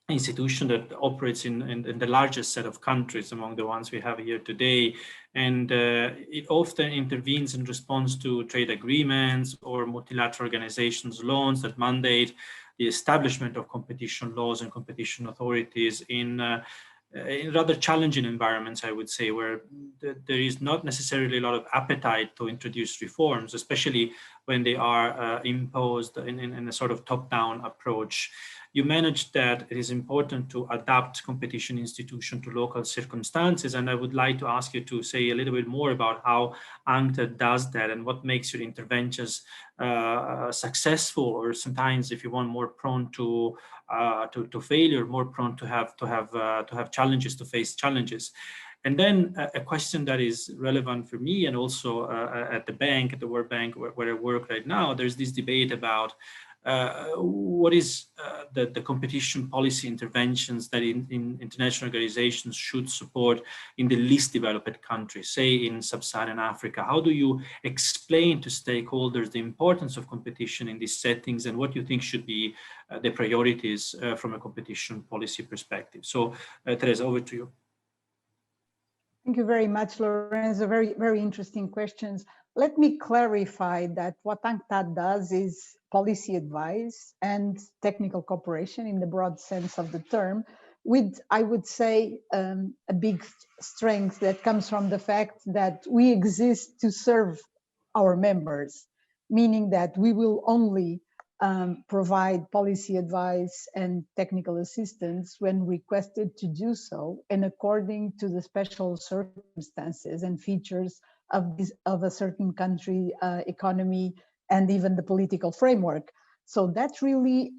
institution that operates in the largest set of countries among the ones we have here today. And it often intervenes in response to trade agreements or multilateral organizations' loans that mandate the establishment of competition laws and competition authorities in rather challenging environments, I would say, where there is not necessarily a lot of appetite to introduce reforms, especially when they are imposed in a sort of top-down approach. You managed that it is important to adapt competition institution to local circumstances, and I would like to ask you to say a little bit more about how UNCTAD does that and what makes your interventions successful, or sometimes, if you want, more prone to failure, more prone to have challenges, to face challenges. And then a question that is relevant for me, and also at the bank, at the World Bank, where I work right now, there's this debate about what is the competition policy interventions that in international organizations should support in the least developed countries, say in sub-Saharan Africa. How do you explain to stakeholders the importance of competition in these settings, and what you think should be the priorities from a competition policy perspective? So, Teresa, over to you. Thank you very much, Lorenzo. Very, very interesting questions. Let me clarify that what UNCTAD does is policy advice and technical cooperation in the broad sense of the term, with, I would say, a big strength that comes from the fact that we exist to serve our members, meaning that we will only provide policy advice and technical assistance when requested to do so, and according to the special circumstances and features of a certain country, economy, and even the political framework. So that really,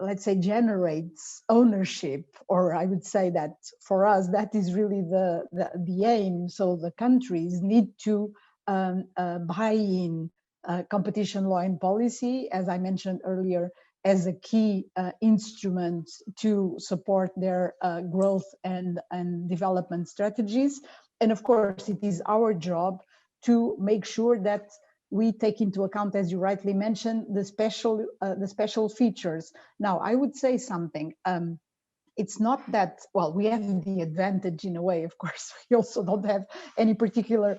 let's say, generates ownership, or I would say that for us, that is really the aim. So the countries need to buy in competition law and policy, as I mentioned earlier, as a key instrument to support their growth and development strategies. And of course, it is our job to make sure that we take into account, as you rightly mentioned, the special features. Now, I would say something. It's not that, well, we have the advantage in a way, of course. We also don't have any particular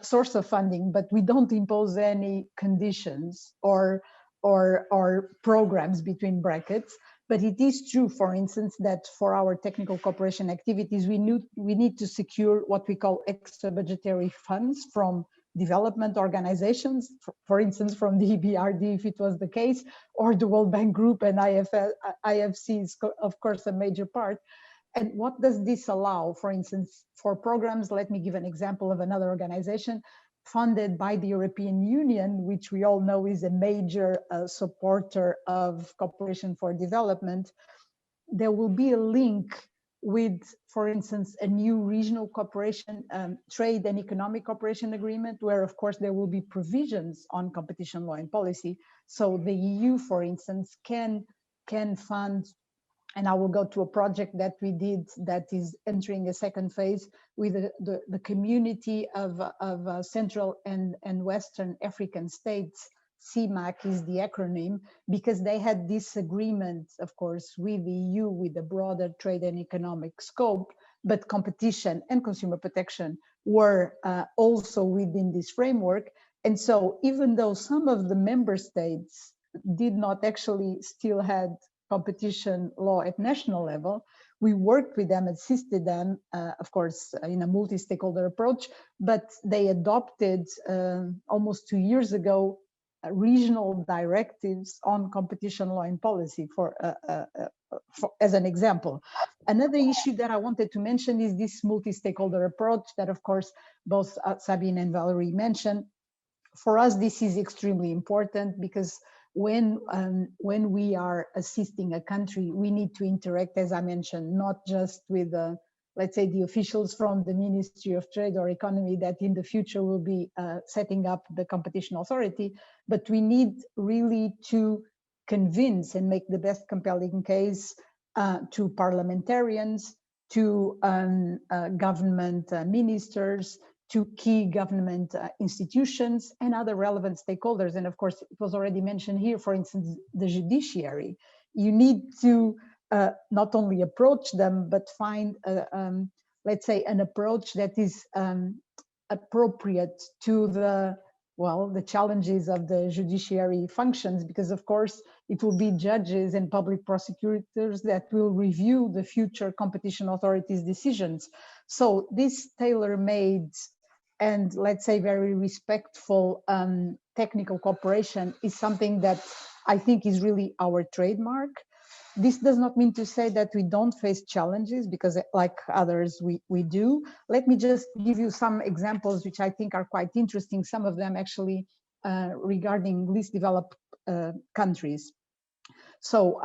source of funding, but we don't impose any conditions or programs between brackets. But it is true, for instance, that for our technical cooperation activities, we need to secure what we call extra budgetary funds from development organizations, for instance, from the EBRD, if it was the case, or the World Bank Group, and IFC is, of course, a major part. And what does this allow? For instance, for programs, let me give an example of another organization funded by the European Union, which we all know is a major supporter of cooperation for development. There will be a link with, for instance, a new regional cooperation, trade and economic cooperation agreement, where of course there will be provisions on competition law and policy. So the EU, for instance, can fund, and I will go to a project that we did that is entering a second phase with the community of Central and Western African states. CMAC is the acronym, because they had this agreement, of course, with the EU with a broader trade and economic scope, but competition and consumer protection were also within this framework. And so even though some of the member states did not actually still had competition law at national level, we worked with them, assisted them, of course, in a multi-stakeholder approach, but they adopted almost 2 years ago regional directives on competition law and policy, as an example. Another issue that I wanted to mention is this multi-stakeholder approach that, of course, both Sabine and Valerie mentioned. For us, this is extremely important, because when we are assisting a country, we need to interact, as I mentioned, not just with let's say the officials from the Ministry of Trade or Economy that in the future will be setting up the competition authority, but we need really to convince and make the best compelling case to parliamentarians, to government ministers, to key government institutions and other relevant stakeholders. And of course, it was already mentioned here, for instance, the judiciary. You need to not only approach them, but find, let's say, an approach that is appropriate to the challenges of the judiciary functions, because of course it will be judges and public prosecutors that will review the future competition authorities' decisions. So this tailor-made and, let's say, very respectful technical cooperation is something that I think is really our trademark. This does not mean to say that we don't face challenges, because like others, we do. Let me just give you some examples which I think are quite interesting, some of them actually regarding least developed countries. So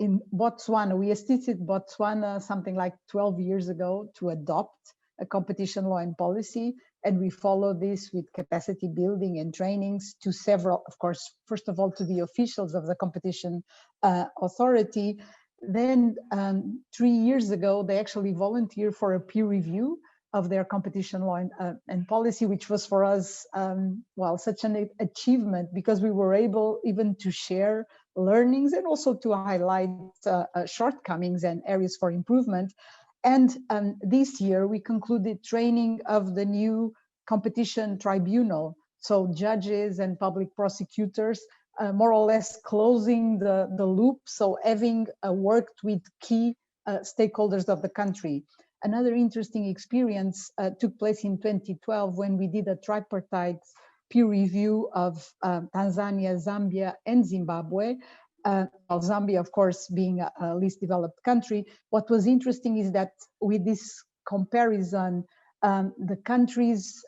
in Botswana, we assisted Botswana something like 12 years ago to adopt a competition law and policy. And we follow this with capacity building and trainings to several, of course, first of all, to the officials of the competition authority. Then 3 years ago, they actually volunteered for a peer review of their competition law and policy, which was for us, such an achievement, because we were able even to share learnings and also to highlight shortcomings and areas for improvement. And this year we concluded training of the new competition tribunal. So judges and public prosecutors, more or less closing the loop. So having worked with key stakeholders of the country. Another interesting experience took place in 2012 when we did a tripartite peer review of Tanzania, Zambia, and Zimbabwe. Zambia, of course, being a least developed country. What was interesting is that with this comparison, the country's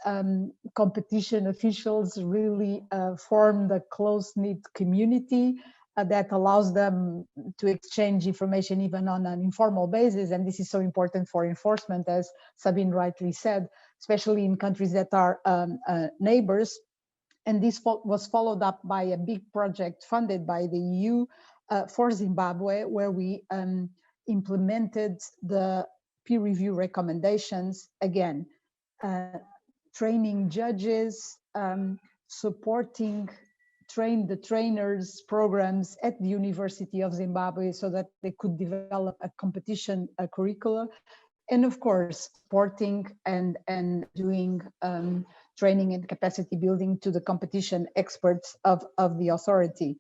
competition officials really formed a close-knit community that allows them to exchange information even on an informal basis. And this is so important for enforcement, as Sabine rightly said, especially in countries that are neighbors. And this was followed up by a big project funded by the EU for Zimbabwe, where we implemented the peer review recommendations, again, training judges, supporting the trainers programs at the University of Zimbabwe so that they could develop a competition curricula. And of course, supporting and doing training and capacity building to the competition experts of the authority.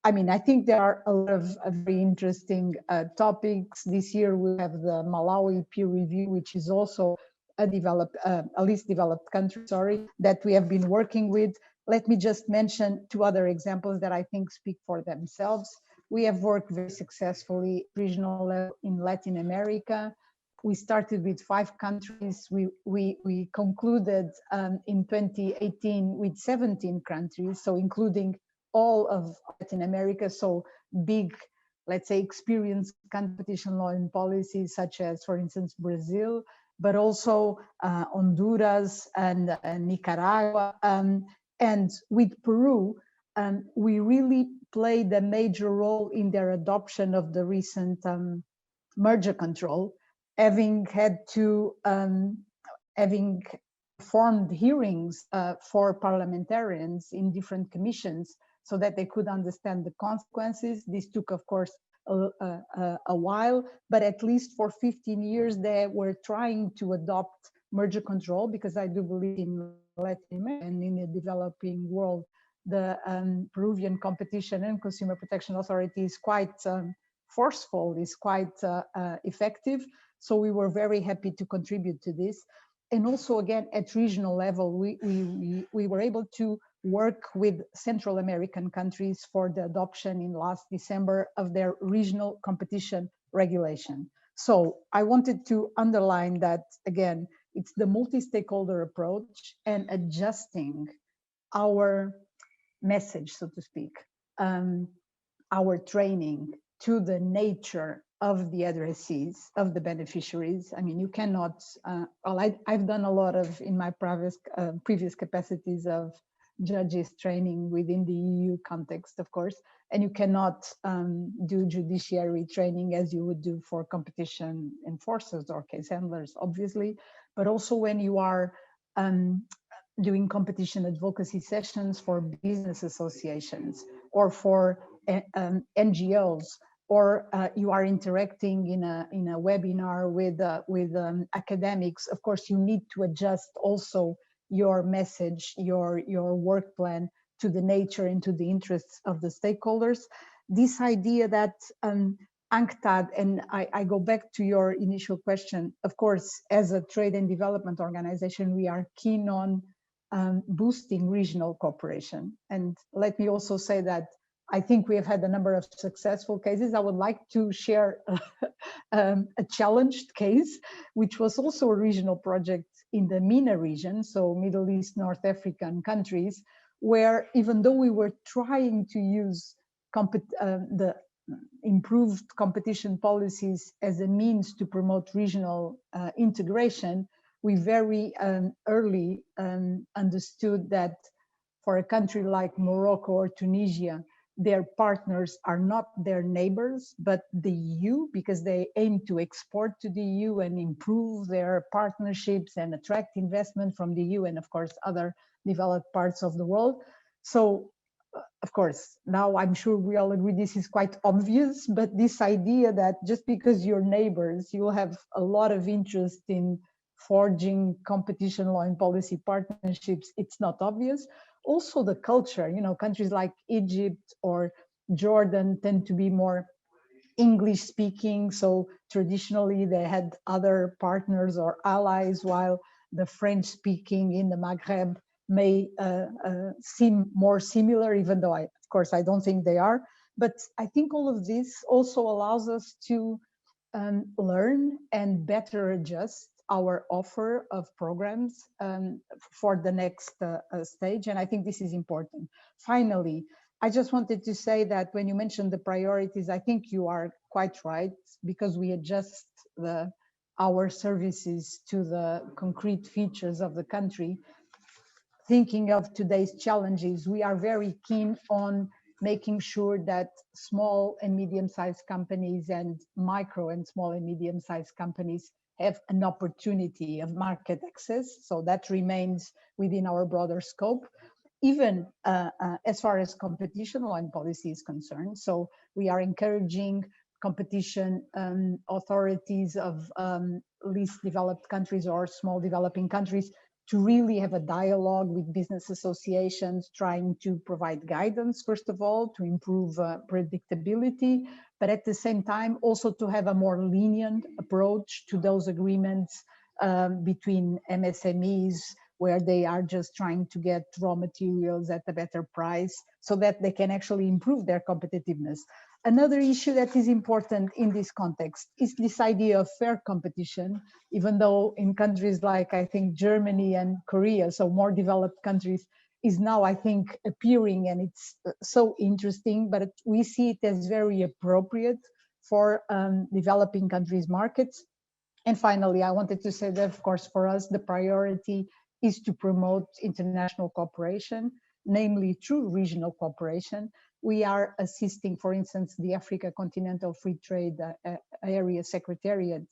I mean, I think there are a lot of very interesting topics. This year we have the Malawi peer review, which is also a least developed country, that we have been working with. Let me just mention two other examples that I think speak for themselves. We have worked very successfully regional level in Latin America. We started with 5 countries. We concluded in 2018 with 17 countries, so including all of Latin America, so big let's say, experienced competition law and policies, such as, for instance, Brazil, but also Honduras and Nicaragua. And with Peru, we really played a major role in their adoption of the recent merger control, having had to, having formed hearings for parliamentarians in different commissions so that they could understand the consequences. This took, of course, a while, but at least for 15 years, they were trying to adopt merger control, because I do believe in Latin America and in the developing world, the Peruvian Competition and Consumer Protection Authority is quite forceful, is quite effective. So we were very happy to contribute to this. And also, again, at regional level, we were able to work with Central American countries for the adoption in last December of their regional competition regulation. So I wanted to underline that, again, it's the multi-stakeholder approach and adjusting our message, so to speak, our training to the nature of the addressees, of the beneficiaries. I mean, you cannot, well, I've done a lot of, in my previous capacities of judges training within the EU context, of course, and you cannot do judiciary training as you would do for competition enforcers or case handlers, obviously, but also when you are doing competition advocacy sessions for business associations or for NGOs, or you are interacting in a webinar with academics. Of course, you need to adjust also your message, your work plan to the nature and to the interests of the stakeholders. This idea that UNCTAD, and I go back to your initial question, of course, as a trade and development organization, we are keen on boosting regional cooperation. And let me also say that I think we have had a number of successful cases. I would like to share a challenged case, which was also a regional project in the MENA region, so Middle East, North African countries, where even though we were trying to use the improved competition policies as a means to promote regional integration, we very early understood that for a country like Morocco or Tunisia, their partners are not their neighbors, but the EU, because they aim to export to the EU and improve their partnerships and attract investment from the EU and, of course, other developed parts of the world. So, of course, now I'm sure we all agree this is quite obvious, but this idea that just because you're neighbors, you'll have a lot of interest in forging competition law and policy partnerships, it's not obvious. Also the culture, you know, countries like Egypt or Jordan tend to be more English speaking. So traditionally they had other partners or allies, while the French speaking in the Maghreb may seem more similar, even though of course, I don't think they are. But I think all of this also allows us to learn and better adjust our offer of programs for the next stage. And I think this is important. Finally, I just wanted to say that when you mentioned the priorities, I think you are quite right, because we adjust our services to the concrete features of the country. Thinking of today's challenges, we are very keen on making sure that small and medium-sized companies and micro and small and medium-sized companies have an opportunity of market access. So that remains within our broader scope, even as far as competition law and policy is concerned. So we are encouraging competition authorities of least developed countries or small developing countries to really have a dialogue with business associations, trying to provide guidance, first of all, to improve predictability, but at the same time also to have a more lenient approach to those agreements between MSMEs, where they are just trying to get raw materials at a better price so that they can actually improve their competitiveness. Another issue that is important in this context is this idea of fair competition, even though in countries like, I think, Germany and Korea, so more developed countries, is now, I think, appearing, and it's so interesting, but we see it as very appropriate for developing countries' markets. And finally, I wanted to say that, of course, for us, the priority is to promote international cooperation, namely through regional cooperation. We are assisting, for instance, the Africa Continental Free Trade Area Secretariat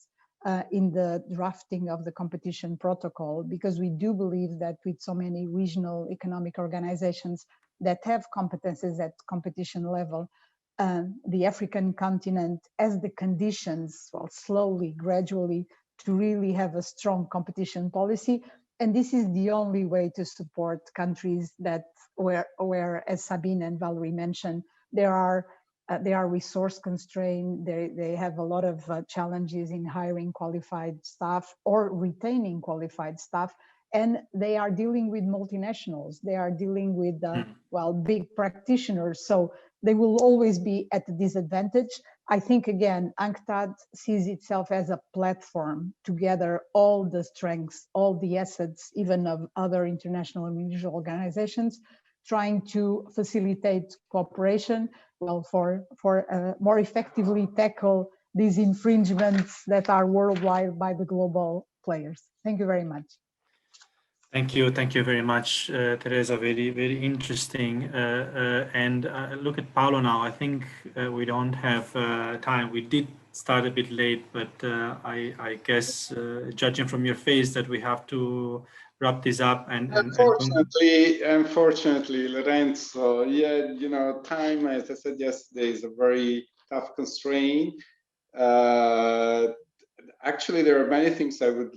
in the drafting of the competition protocol, because we do believe that with so many regional economic organizations that have competences at competition level, the African continent has the conditions, well, slowly, gradually, to really have a strong competition policy. And this is the only way to support countries that where as Sabine and Valerie mentioned, they are resource constrained. They have a lot of challenges in hiring qualified staff or retaining qualified staff. And they are dealing with multinationals. They are dealing with, well, big practitioners. So they will always be at a disadvantage. I think, again, UNCTAD sees itself as a platform to gather all the strengths, all the assets, even of other international and regional organizations, trying to facilitate cooperation, well, for more effectively tackle these infringements that are worldwide by the global players. Thank you very much. Thank you very much, Teresa. Very interesting. And look at Paolo now. I think we don't have time. We did start a bit late, but I guess, judging from your face, that we have to wrap this up. And unfortunately, Lorenzo, yeah, you know, time, as I said yesterday, is a very tough constraint. Actually, there are many things I would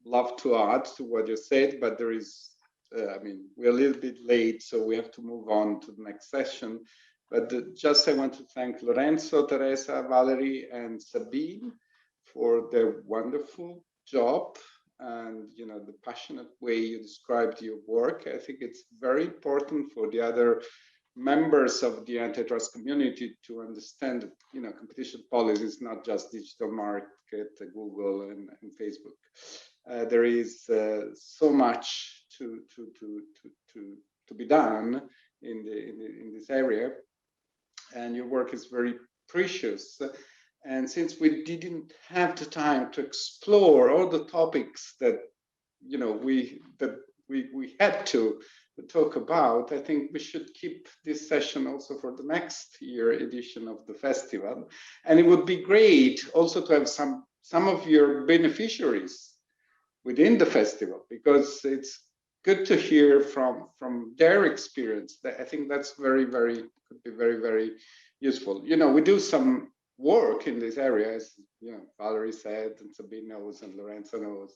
love to add to what you said, but there is, I mean, we're a little bit late, so we have to move on to the next session. But just I want to thank Lorenzo, Teresa, Valerie, and Sabine for their wonderful job and, you know, the passionate way you described your work. I think it's very important for the other members of the antitrust community to understand that, you know, competition policy is not just digital market, Google and Facebook. There is so much to be done in this area, and your work is very precious. And since we didn't have the time to explore all the topics that, you know, we had to talk about, I think we should keep this session also for the next year edition of the festival. And it would be great also to have some of your beneficiaries within the festival, because it's good to hear from their experience. I think that's could be very useful. You know, we do some work in this area, as you know, Valerie said, and Sabine knows, and Lorenzo knows.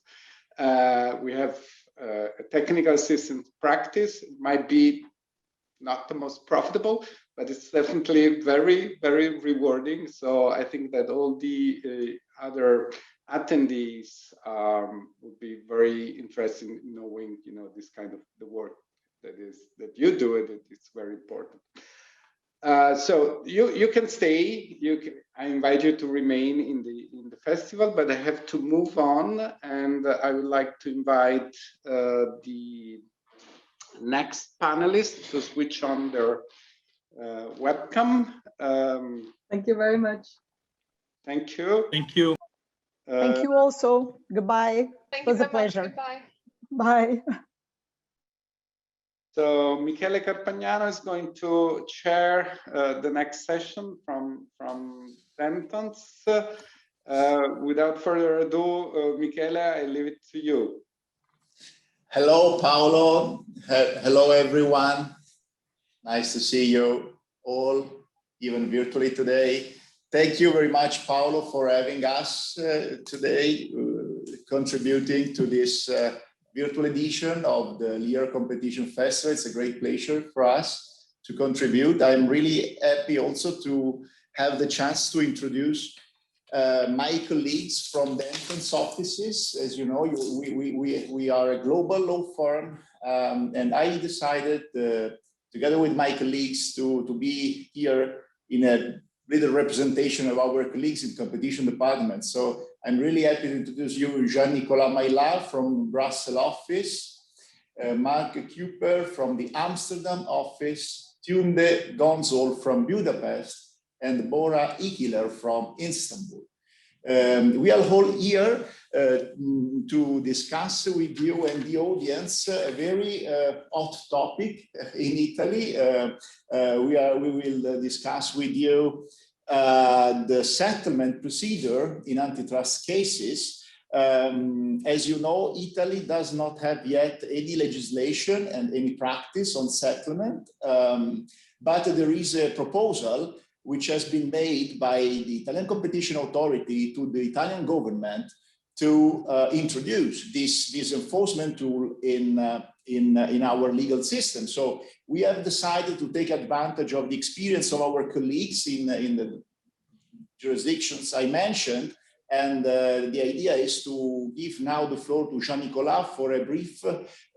We have a technical assistant practice. It might be not the most profitable, but it's definitely very rewarding. So I think that all the other attendees would be very interested in knowing, you know, this kind of the work that you do, and it's very important. So you can stay. I invite you to remain in the festival, but I have to move on, and I would like to invite the next panelists to switch on their webcam. Thank you very much. Thank you. Thank you. Thank you also. Goodbye. Thank it was you a pleasure. much. Goodbye. Bye. So Michele Carpagnano is going to chair the next session from Dentons. Without further ado, Michele, I leave it to you. Hello, Paolo. Hello, everyone. Nice to see you all, even virtually today. Thank you very much, Paolo, for having us today, contributing to this virtual edition of the Lear Competition Festival. It's a great pleasure for us to contribute. I'm really happy also to have the chance to introduce my colleagues from Denton's offices. As you know, we are a global law firm, and I decided, together with my colleagues, to be here in a little representation of our colleagues in competition department. So I'm really happy to introduce you Jean-Nicolas Maillard from Brussels office, Mark Kuper from the Amsterdam office, Tunde Gonzol from Budapest, and Bora Ikiler from Istanbul. We are all here to discuss with you and the audience a very hot topic in Italy. We will discuss with you the settlement procedure in antitrust cases. As you know, Italy does not have yet any legislation and any practice on settlement, but there is a proposal which has been made by the Italian Competition Authority to the Italian government to introduce this enforcement tool in our legal system. So we have decided to take advantage of the experience of our colleagues in the jurisdictions I mentioned. And the idea is to give now the floor to Jean-Nicolas for a brief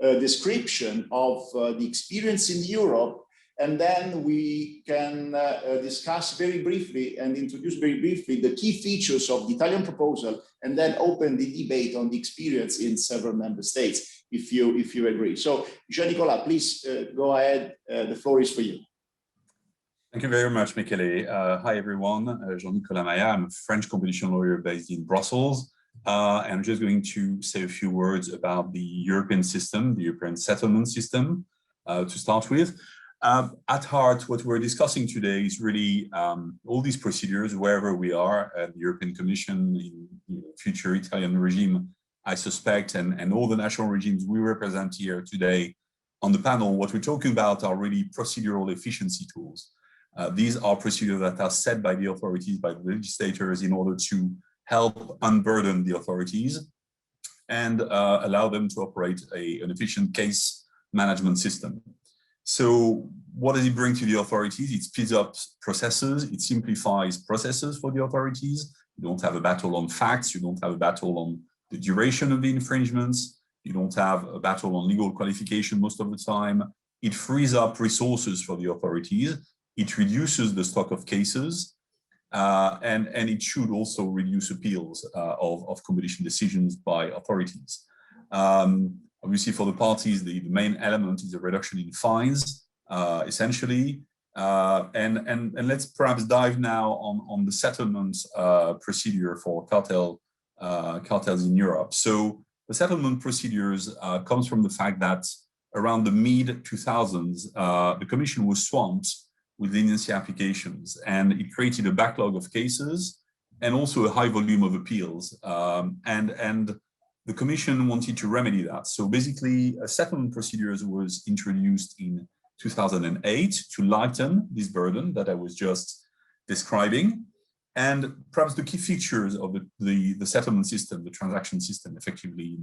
description of the experience in Europe. And then we can discuss very briefly and introduce very briefly the key features of the Italian proposal, and then open the debate on the experience in several member states, if you agree. So, Jean-Nicolas, please go ahead. The floor is for you. Thank you very much, Michele. Hi, everyone. Jean-Nicolas Maya. I'm a French competition lawyer based in Brussels. And I'm just going to say a few words about the European system, the European settlement system, to start with. At heart, what we're discussing today is really all these procedures, wherever we are at the European Commission, in the future Italian regime, I suspect, and all the national regimes we represent here today on the panel. What we're talking about are really procedural efficiency tools. These are procedures that are set by the authorities, by the legislators, in order to help unburden the authorities and allow them to operate an efficient case management system. So what does it bring to the authorities? It speeds up processes, it simplifies processes for the authorities. You don't have a battle on facts, you don't have a battle on the duration of the infringements, you don't have a battle on legal qualification most of the time. It frees up resources for the authorities, it reduces the stock of cases, and it should also reduce appeals of competition decisions by authorities. Obviously, for the parties, the main element is a reduction in fines, essentially. And let's perhaps dive now on the settlement procedure for cartels in Europe. So the settlement procedures comes from the fact that around the mid-2000s, the Commission was swamped with leniency applications, and it created a backlog of cases and also a high volume of appeals. And the Commission wanted to remedy that. So basically, a settlement procedures was introduced in 2008 to lighten this burden that I was just describing. And perhaps the key features of the settlement system, the transaction system, effectively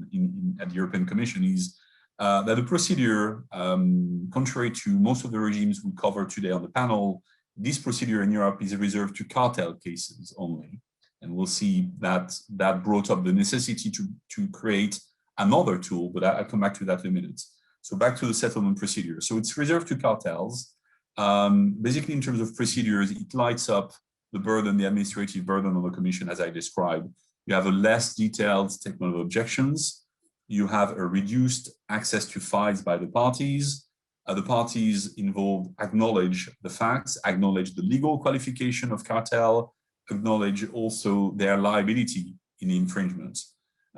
at the European Commission, is that the procedure, contrary to most of the regimes we cover today on the panel, this procedure in Europe is reserved to cartel cases only. And we'll see that brought up the necessity to create another tool, but I'll come back to that in a minute. So back to the settlement procedure. So it's reserved to cartels. Basically, in terms of procedures, it lights up the burden, the administrative burden on the Commission, as I described. You have a less detailed statement of objections. You have a reduced access to files by the parties. The parties involved acknowledge the facts, acknowledge the legal qualification of cartel, acknowledge also their liability in infringements.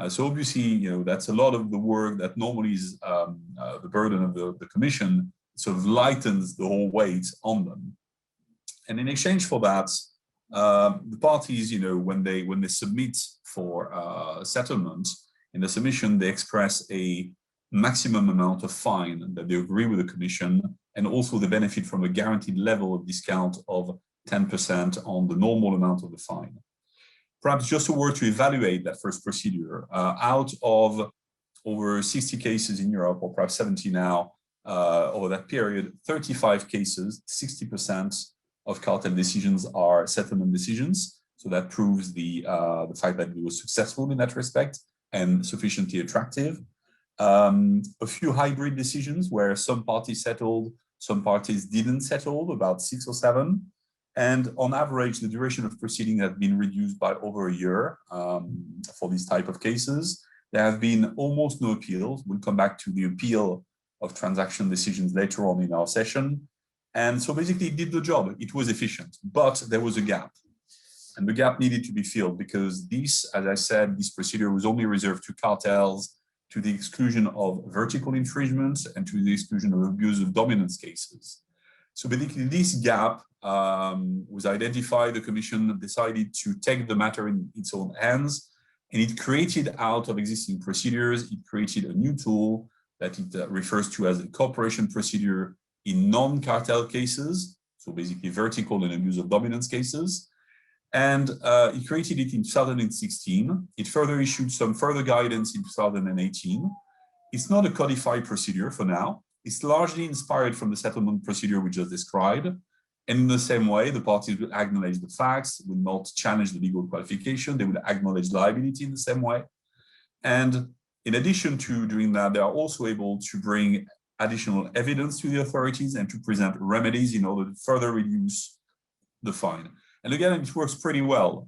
So obviously, that's a lot of the work that normally is the burden of the Commission, sort of lightens the whole weight on them. And in exchange for that, the parties, when they submit for settlement, in the submission, they express a maximum amount of fine that they agree with the Commission, and also they benefit from a guaranteed level of discount of 10% on the normal amount of the fine. Perhaps just a word to evaluate that first procedure. Out of over 60 cases in Europe, or perhaps 70 now, over that period, 35 cases, 60% of cartel decisions are settlement decisions. So that proves the fact that it was successful in that respect and sufficiently attractive. A few hybrid decisions where some parties settled, some parties didn't settle, about 6 or 7. And on average, the duration of proceeding has been reduced by over a year for these type of cases. There have been almost no appeals. We'll come back to the appeal of transaction decisions later on in our session. And so basically it did the job. It was efficient, but there was a gap. And the gap needed to be filled because this, as I said, this procedure was only reserved to cartels, to the exclusion of vertical infringements, and to the exclusion of abuse of dominance cases. So basically this gap was identified. The Commission decided to take the matter in its own hands, and it created out of existing procedures, it created a new tool that it refers to as a cooperation procedure in non-cartel cases, so basically vertical and abuse of dominance cases. And it created it in 2016. It further issued some further guidance in 2018. It's not a codified procedure for now. It's largely inspired from the settlement procedure we just described. And in the same way, the parties will acknowledge the facts, will not challenge the legal qualification. They will acknowledge liability in the same way. And in addition to doing that, they are also able to bring additional evidence to the authorities and to present remedies in order to further reduce the fine. And again, it works pretty well.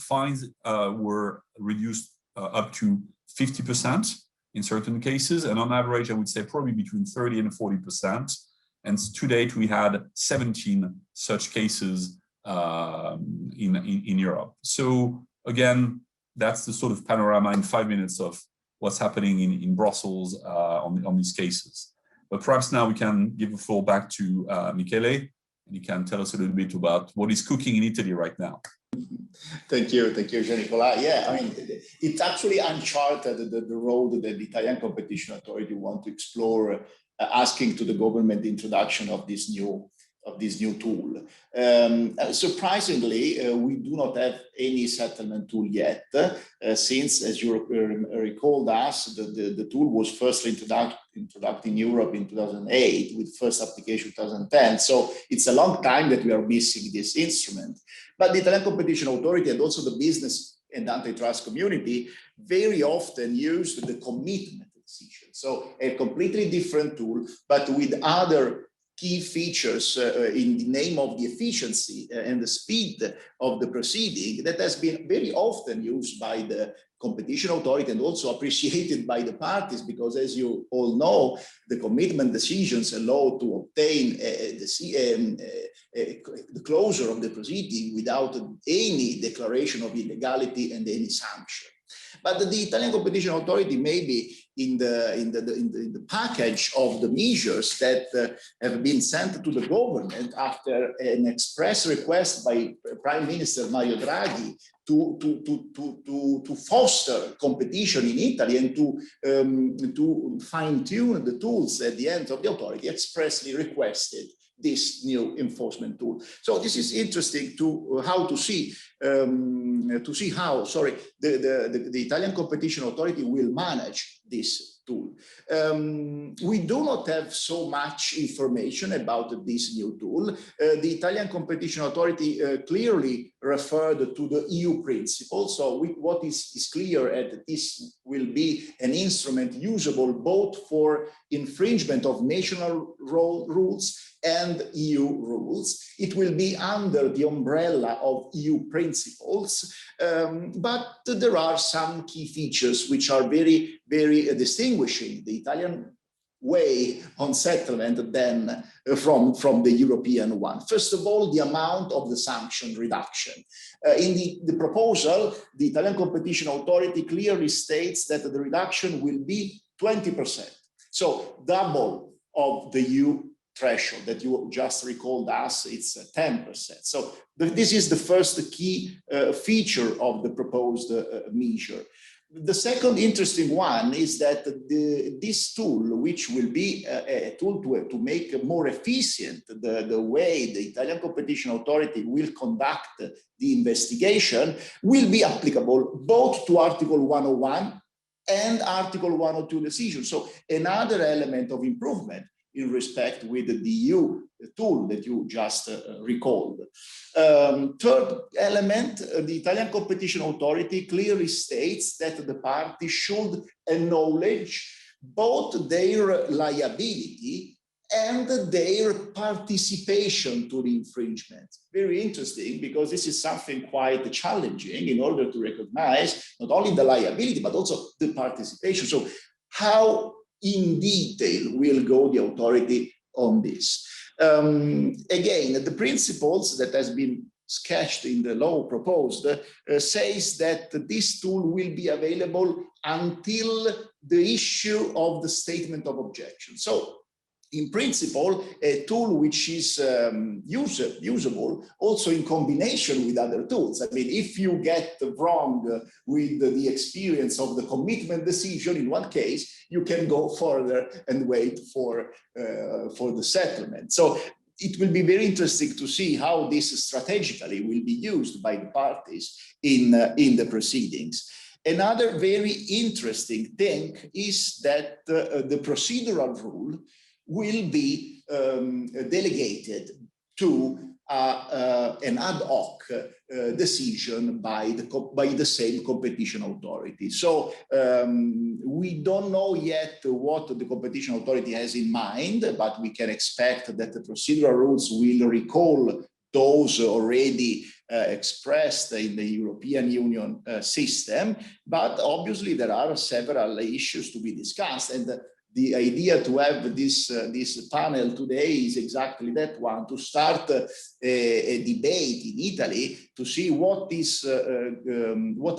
Fines were reduced up to 50% in certain cases. And on average, I would say probably between 30 and 40%. And to date, we had 17 such cases in Europe. So again, that's the sort of panorama in 5 minutes of what's happening in Brussels on these cases. But perhaps now we can give the floor back to Michele. And you can tell us a little bit about what is cooking in Italy right now. Thank you, Jean-Nicolas. Yeah, I mean, it's actually uncharted the road that the Italian Competition Authority want to explore, asking to the government the introduction of this new tool. Surprisingly, we do not have any settlement tool yet, since, as you recalled us, the tool was first introduced in Europe in 2008 with first application 2010. So it's a long time that we are missing this instrument. But the Italian Competition Authority and also the business and antitrust community very often use the commitment decision. So a completely different tool, but with other key features in the name of the efficiency and the speed of the proceeding that has been very often used by the competition authority and also appreciated by the parties, because as you all know, the commitment decisions allow to obtain the closure of the proceeding without any declaration of illegality and any sanction. But the Italian Competition Authority maybe in the package of the measures that have been sent to the government after an express request by Prime Minister Mario Draghi to foster competition in Italy and to fine-tune the tools at the end of the authority, expressly requested this new enforcement tool. So this is interesting to see how the Italian Competition Authority will manage this tool. We do not have so much information about this new tool. The Italian Competition Authority clearly referred to the EU principle. So what is clear that this will be an instrument usable both for infringement of national rules and EU rules. It will be under the umbrella of EU principles, but there are some key features which are very, very distinguishing the Italian way on settlement than from the European one. First of all, the amount of the sanction reduction. In the proposal, the Italian Competition Authority clearly states that the reduction will be 20%. So double of the EU threshold that you just recalled us, it's 10%. So this is the first key feature of the proposed measure. The second interesting one is that this tool, which will be a tool to make more efficient the way the Italian Competition Authority will conduct the investigation, will be applicable both to Article 101 and Article 102 decision. So another element of improvement in respect with the EU tool that you just recalled. Third element, the Italian Competition Authority clearly states that the party should acknowledge both their liability and their participation to the infringement. Very interesting, because this is something quite challenging in order to recognize not only the liability, but also the participation. So how in detail will go the authority on this. Again, the principles that has been sketched in the law proposed says that this tool will be available until the issue of the statement of objection. So in principle, a tool which is usable also in combination with other tools. I mean, if you get wrong with the experience of the commitment decision in one case, you can go further and wait for the settlement. So it will be very interesting to see how this strategically will be used by the parties in the proceedings. Another very interesting thing is that the procedural rule will be delegated to an ad hoc decision by the same competition authority. So we don't know yet what the competition authority has in mind, but we can expect that the procedural rules will recall those already expressed in the European Union system. But obviously there are several issues to be discussed, and the idea to have this panel today is exactly that one, to start a debate in Italy to see what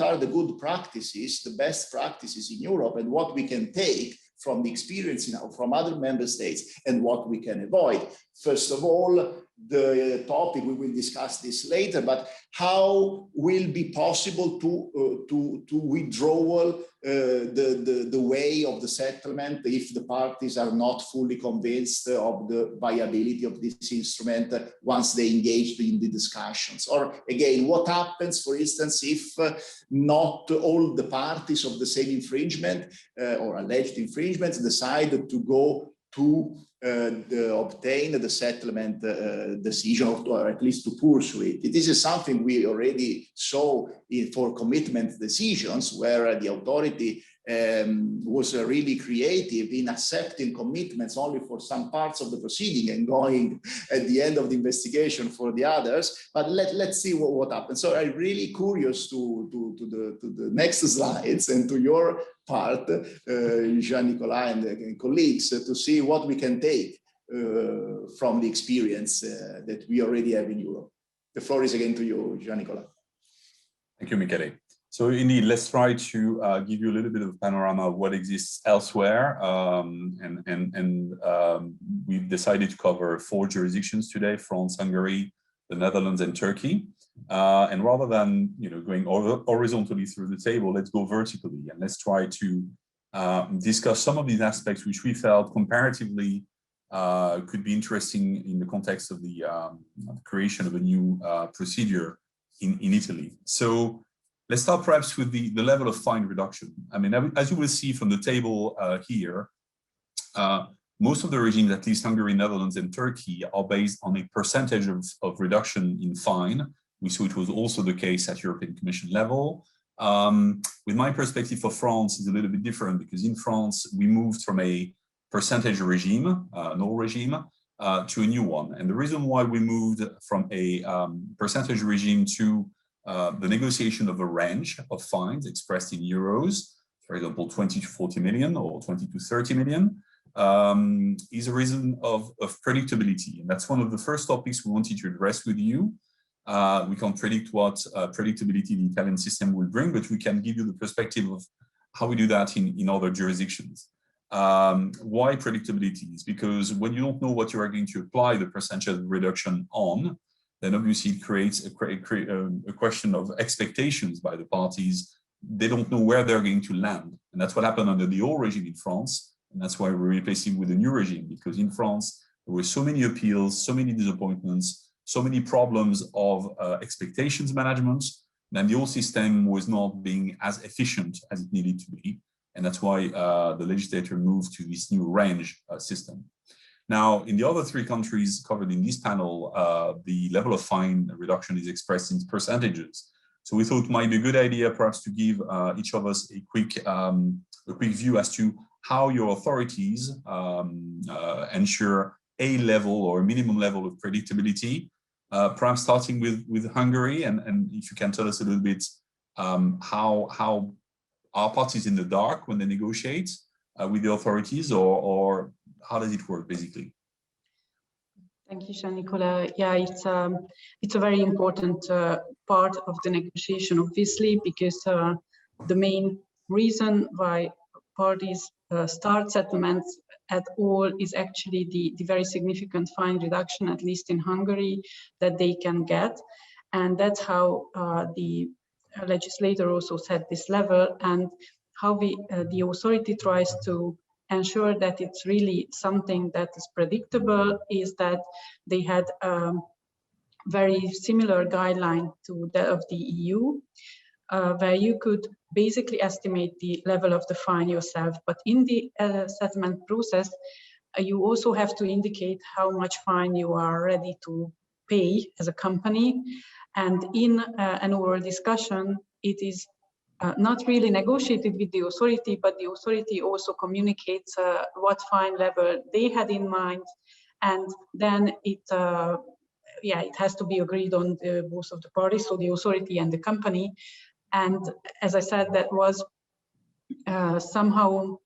are the good practices, the best practices in Europe, and what we can take from the experience from other member states and what we can avoid. First of all, the topic, we will discuss this later, but how will be possible to withdraw the way of the settlement if the parties are not fully convinced of the viability of this instrument once they engaged in the discussions? Or again, what happens, for instance, if not all the parties of the same infringement or alleged infringement decide to go to obtain the settlement decision, or at least to pursue it. This is something we already saw for commitment decisions, where the authority was really creative in accepting commitments only for some parts of the proceeding and going at the end of the investigation for the others. But let's see what happens. So I'm really curious to the next slides and to your part, Jean-Nicolas and colleagues, to see what we can take from the experience that we already have in Europe. The floor is again to you, Jean-Nicolas. Thank you, Michele. So indeed, let's try to give you a little bit of a panorama of what exists elsewhere. We've decided to cover 4 jurisdictions today: France, Hungary, the Netherlands, and Turkey. And rather than going horizontally through the table, let's go vertically and let's try to discuss some of these aspects which we felt comparatively could be interesting in the context of the creation of a new procedure in Italy. So let's start perhaps with the level of fine reduction. I mean, as you will see from the table here, most of the regimes, at least Hungary, Netherlands, and Turkey, are based on a percentage of reduction in fine. We saw it was also the case at European Commission level. With my perspective for France, it's a little bit different, because in France, we moved from a percentage regime, no regime, to a new one. And the reason why we moved from a percentage regime to the negotiation of a range of fines expressed in euros, for example, 20 to 40 million or 20 to 30 million, is a reason of predictability. And that's one of the first topics we wanted to address with you. We can't predict what predictability the Italian system will bring, but we can give you the perspective of how we do that in other jurisdictions. Why predictability? Is because when you don't know what you are going to apply the percentage reduction on, then obviously it creates a question of expectations by the parties. They don't know where they're going to land. And that's what happened under the old regime in France. And that's why we're replacing with a new regime, because in France, there were so many appeals, so many disappointments, so many problems of expectations management, then the old system was not being as efficient as it needed to be. And that's why the legislator moved to this new range system. Now, in the other 3 countries covered in this panel, the level of fine reduction is expressed in percentages. So we thought it might be a good idea perhaps to give each of us a quick view as to how your authorities ensure a level or a minimum level of predictability, perhaps starting with Hungary, and if you can tell us a little bit how are parties in the dark when they negotiate, with the authorities, or how does it work basically? Thank you, Jean-Nicolas. Yeah, it's a very important part of the negotiation, obviously, because the main reason why parties start settlements at all is actually the very significant fine reduction, at least in Hungary, that they can get. And that's how the legislator also set this level, and how the authority tries to ensure that it's really something that is predictable is that they had a very similar guideline to that of the EU, where you could basically estimate the level of the fine yourself. But in the settlement process, you also have to indicate how much fine you are ready to pay as a company. And in an oral discussion, it is not really negotiated with the authority, but the authority also communicates what fine level they had in mind, and then it has to be agreed on both of the parties, so the authority and the company. And as I said, that was somehow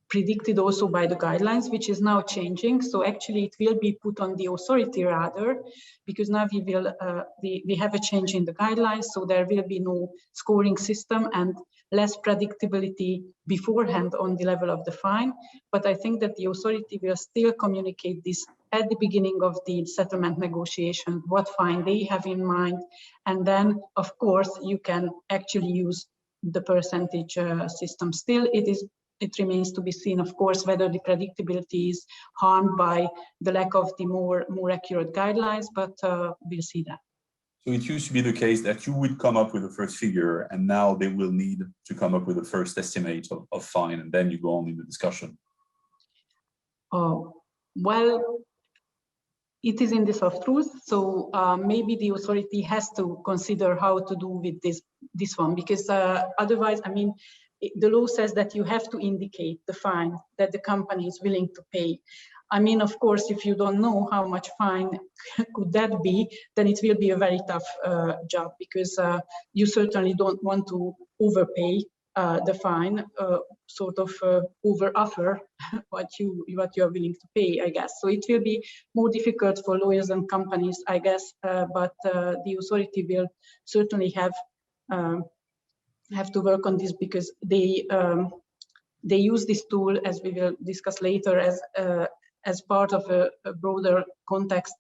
predicted also by the guidelines, which is now changing. So actually it will be put on the authority rather, because now we have a change in the guidelines, so there will be no scoring system and less predictability beforehand on the level of the fine. But I think that the authority will still communicate this at the beginning of the settlement negotiation, what fine they have in mind. And then, of course, you can actually use the percentage system. Still, it remains to be seen, of course, whether the predictability is harmed by the lack of the more accurate guidelines, but we'll see that. So it used to be the case that you would come up with the first figure, and now they will need to come up with the first estimate of fine, and then you go on in the discussion. Well, it is in the soft rules, so maybe the authority has to consider how to do with this one, because otherwise, I mean, the law says that you have to indicate the fine that the company is willing to pay. I mean, of course, if you don't know how much fine could that be, then it will be a very tough job, because you certainly don't want to overpay the fine, sort of over offer what you are willing to pay, I guess. So it will be more difficult for lawyers and companies, I guess, but the authority will certainly have to work on this, because they use this tool, as we will discuss later, as part of a broader context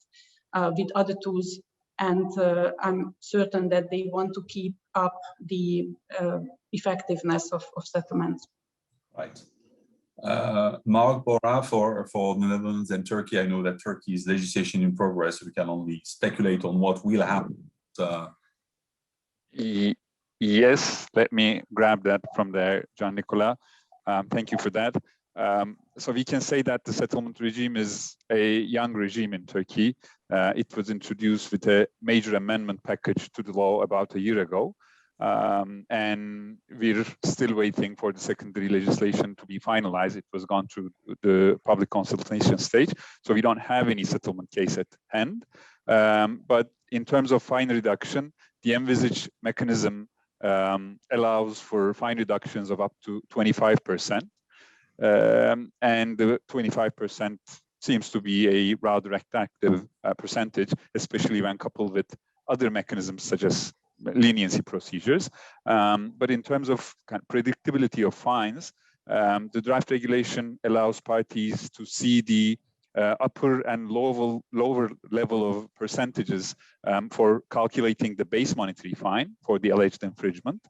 with other tools. And I'm certain that they want to keep up the effectiveness of settlements. Right. Mark Bora for the Netherlands and Turkey. I know that Turkey is legislation in progress, so we can only speculate on what will happen. Yes, let me grab that from there, Jean-Nicolas. Thank you for that. So we can say that the settlement regime is a young regime in Turkey. It was introduced with a major amendment package to the law about a year ago. And we're still waiting for the secondary legislation to be finalized. It was gone through the public consultation stage, so we don't have any settlement case at hand. But in terms of fine reduction, the envisaged mechanism allows for fine reductions of up to 25%. And the 25% seems to be a rather attractive percentage, especially when coupled with other mechanisms such as leniency procedures. But in terms of kind of predictability of fines, the draft regulation allows parties to see the upper and lower level of percentages for calculating the base monetary fine for the alleged infringement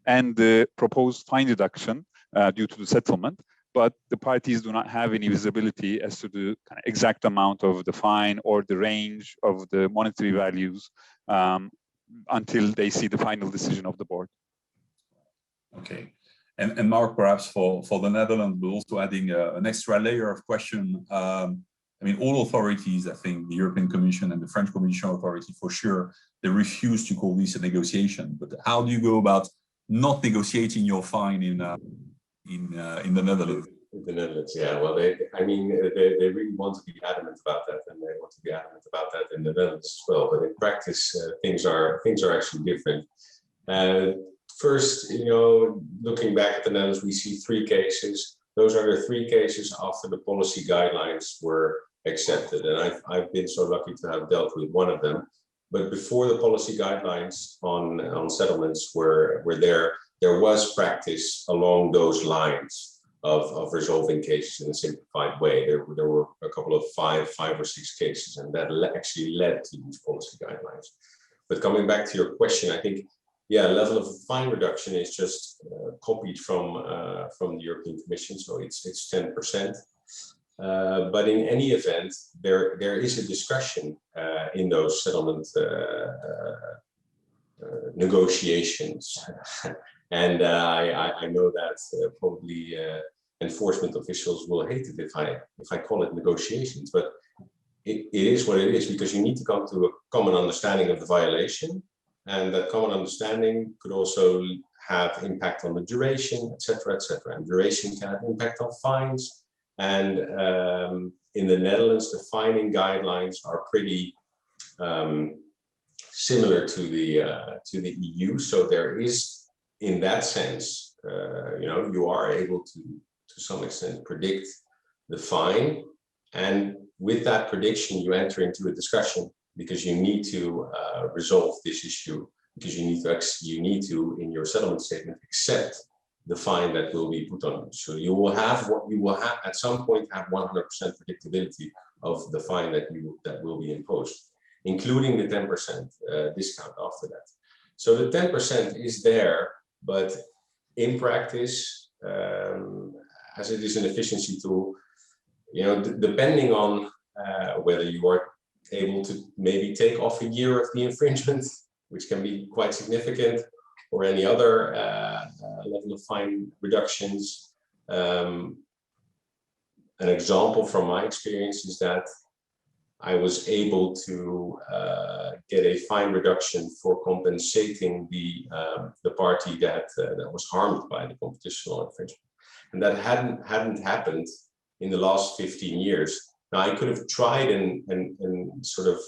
and the proposed fine reduction due to the settlement. But the parties do not have any visibility as to the kind of exact amount of the fine or the range of the monetary values until they see the final decision of the board. Okay. And Mark, perhaps for the Netherlands, but also adding an extra layer of question. I mean, all authorities, I think the European Commission and the French Competition Authority for sure, they refuse to call this a negotiation. But how do you go about not negotiating your fine in the Netherlands? In the Netherlands, yeah. Well, they really want to be adamant about that, and they want to be adamant about that in the Netherlands as well. But in practice, things are actually different. first, looking back at the Netherlands, we see 3 cases. Those are the 3 cases after the policy guidelines were accepted. And I've been so lucky to have dealt with one of them. But before the policy guidelines on settlements were there was practice along those lines of resolving cases in a simplified way. There were a couple of five or six cases, and that actually led to these policy guidelines. But coming back to your question, I think, yeah, level of fine reduction is just copied from the European Commission, so it's 10%. But in any event, there is a discussion in those settlement negotiations, and I know that probably enforcement officials will hate it if I call it negotiations, but it is what it is, because you need to come to a common understanding of the violation, and that common understanding could also have impact on the duration, etc., etc. And duration can have impact on fines. And in the Netherlands, the fining guidelines are pretty similar to the EU. So there is, in that sense, you are able to some extent predict the fine, and with that prediction, you enter into a discussion, because you need to resolve this issue, because you need to in your settlement statement accept the fine that will be put on you. So you will have at some point have 100% predictability of the fine that will be imposed, including the 10% discount after that. So the 10% is there, but in practice, as it is an efficiency tool, depending on whether you are able to maybe take off a year of the infringement, which can be quite significant, or any other level of fine reductions. An example from my experience is that I was able to get a fine reduction for compensating the party that was harmed by the competition law infringement, and that hadn't happened in the last 15 years. Now, I could have tried and sort of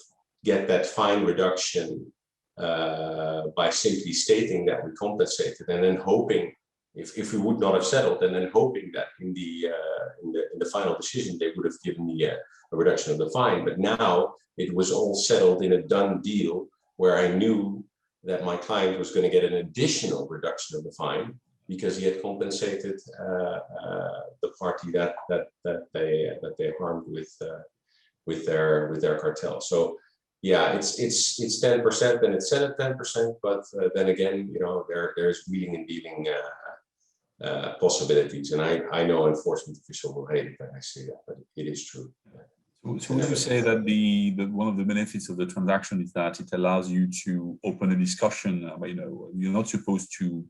get that fine reduction by simply stating that we compensated, and then hoping, if we would not have settled, and then hoping that in the final decision they would have given me a reduction of the fine. But now it was all settled in a done deal, where I knew that my client was going to get an additional reduction of the fine because he had compensated the party that they harmed with their cartel. So yeah, it's 10%, and it's set at 10%, but then again, there's wheeling and dealing possibilities, and I know enforcement official will hate it when I say that, but it is true. So would you say that the one of the benefits of the transaction is that it allows you to open a discussion? You're not supposed to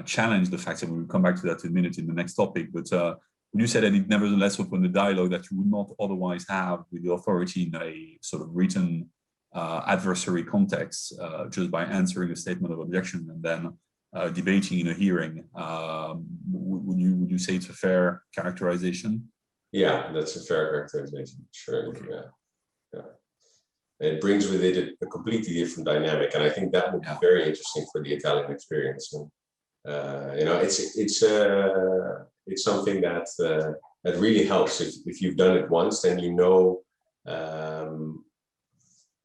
challenge the facts, and we'll come back to that in a minute in the next topic, but would you say that it nevertheless opened a dialogue that you would not otherwise have with the authority in a sort of written adversary context, just by answering a statement of objection and then debating in a hearing? Would you say it's a fair characterization? Yeah, that's a fair characterization. Sure. Okay. Yeah. It brings with it a completely different dynamic, and I think that would be very interesting for the Italian experience. And it's something that really helps if you've done it once, then you know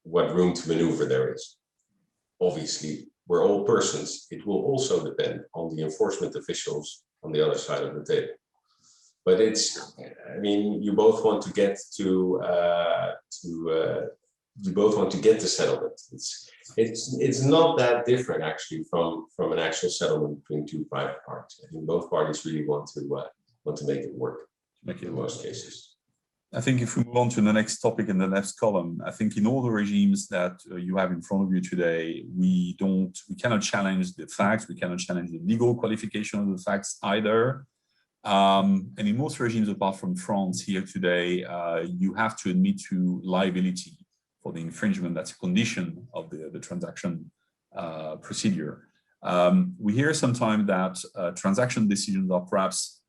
what room to maneuver there is. Obviously, we're all persons. It will also depend on the enforcement officials on the other side of the table. But you both want to get the settlement. It's not that different actually from an actual settlement between two private parties. I think both parties really want to make it work in most cases. I think if we move on to the next topic in the next column, I think in all the regimes that you have in front of you today, we cannot challenge the facts, we cannot challenge the legal qualification of the facts either. And in most regimes, apart from France here today, you have to admit to liability for the infringement. That's a condition of the transaction procedure. We hear sometimes that transaction decisions are perhaps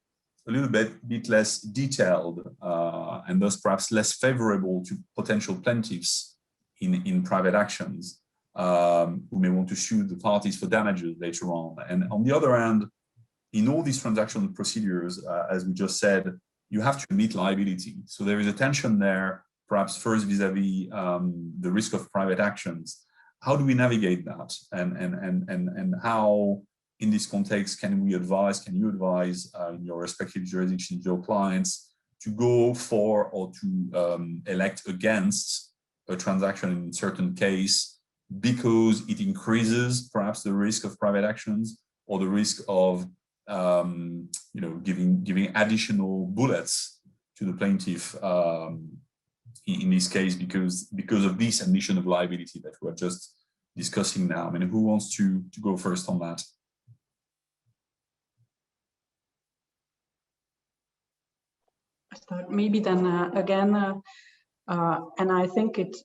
a little bit less detailed and thus perhaps less favorable to potential plaintiffs in private actions. who may want to sue the parties for damages later on. And on the other hand, in all these transactional procedures, as we just said, you have to admit liability. So there is a tension there, perhaps first vis-a-vis the risk of private actions. How do we navigate that? And how, in this context, can you advise in your respective jurisdictions, your clients, to go for or to elect against a transaction in a certain case because it increases perhaps the risk of private actions or the risk of giving additional bullets to the plaintiff in this case because of this admission of liability that we're just discussing now. I mean, who wants to go first on that? Maybe then again, and I think it's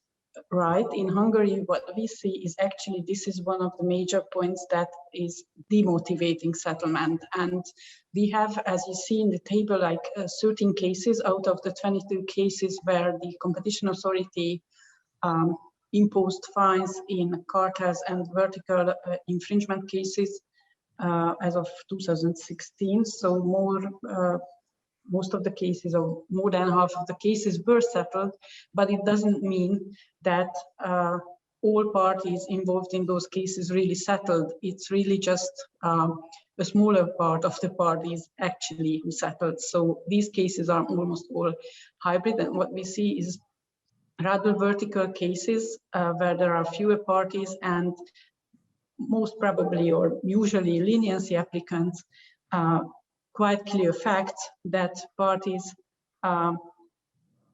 right. In Hungary, what we see is actually this is one of the major points that is demotivating settlement. And we have, as you see in the table, like 13 cases out of the 22 cases where the competition authority imposed fines in cartels and vertical infringement cases as of 2016. So most of the cases, or more than half of the cases, were settled, but it doesn't mean that all parties involved in those cases really settled. It's really just a smaller part of the parties actually who settled. So these cases are almost all hybrid, and what we see is rather vertical cases where there are fewer parties and most probably or usually leniency applicants, quite clear fact that parties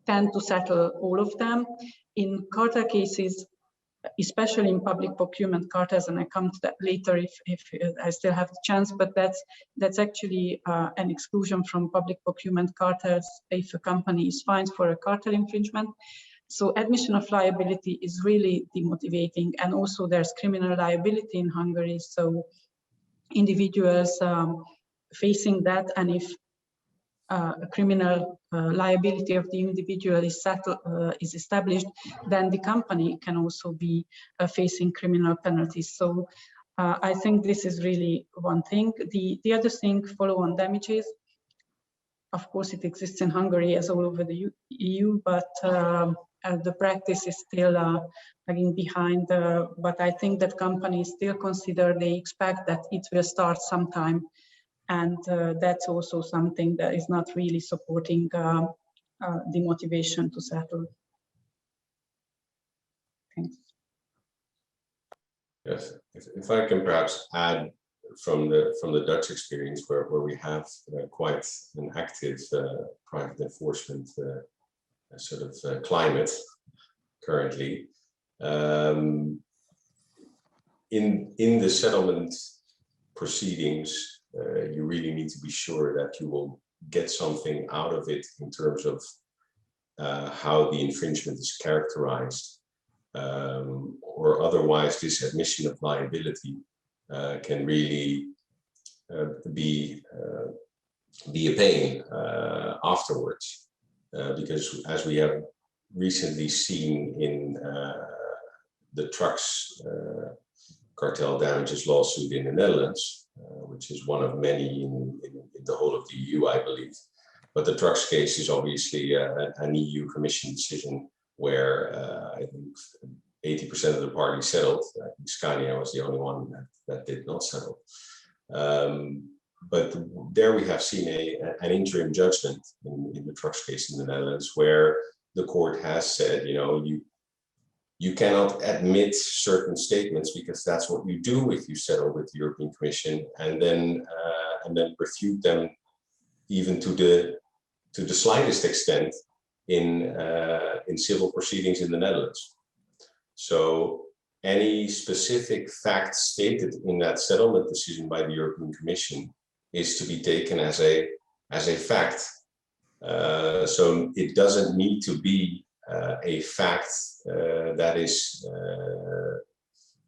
tend to settle all of them. In cartel cases, especially in public procurement cartels, and I come to that later if I still have the chance, but that's actually an exclusion from public procurement cartels if a company is fined for a cartel infringement. So admission of liability is really demotivating, and also there's criminal liability in Hungary. So individuals facing that, and if a criminal liability of the individual is established, then the company can also be facing criminal penalties. So I think this is really one thing. The other thing, follow-on damages. Of course, it exists in Hungary as all over the EU, but the practice is still lagging behind. But I think that companies still consider, they expect that it will start sometime. And that's also something that is not really supporting the motivation to settle. Thanks. Yes, if I can perhaps add from the Dutch experience, where we have quite an active private enforcement sort of climate currently. In the settlement proceedings, you really need to be sure that you will get something out of it in terms of how the infringement is characterized, or otherwise this admission of liability can really be a pain afterwards, because as we have recently seen in the trucks cartel damages lawsuit in the Netherlands, which is one of many in the whole of the EU, I believe. But the trucks case is obviously an EU Commission decision where I think 80% of the parties settled. I think Scania was the only one that did not settle. But there we have seen an interim judgment in the trucks case in the Netherlands, where the court has said, you know, you cannot admit certain statements because that's what you do if you settle with the European Commission, and then refute them even to the slightest extent in civil proceedings in the Netherlands. So any specific fact stated in that settlement decision by the European Commission is to be taken as a fact. So it doesn't need to be a fact that is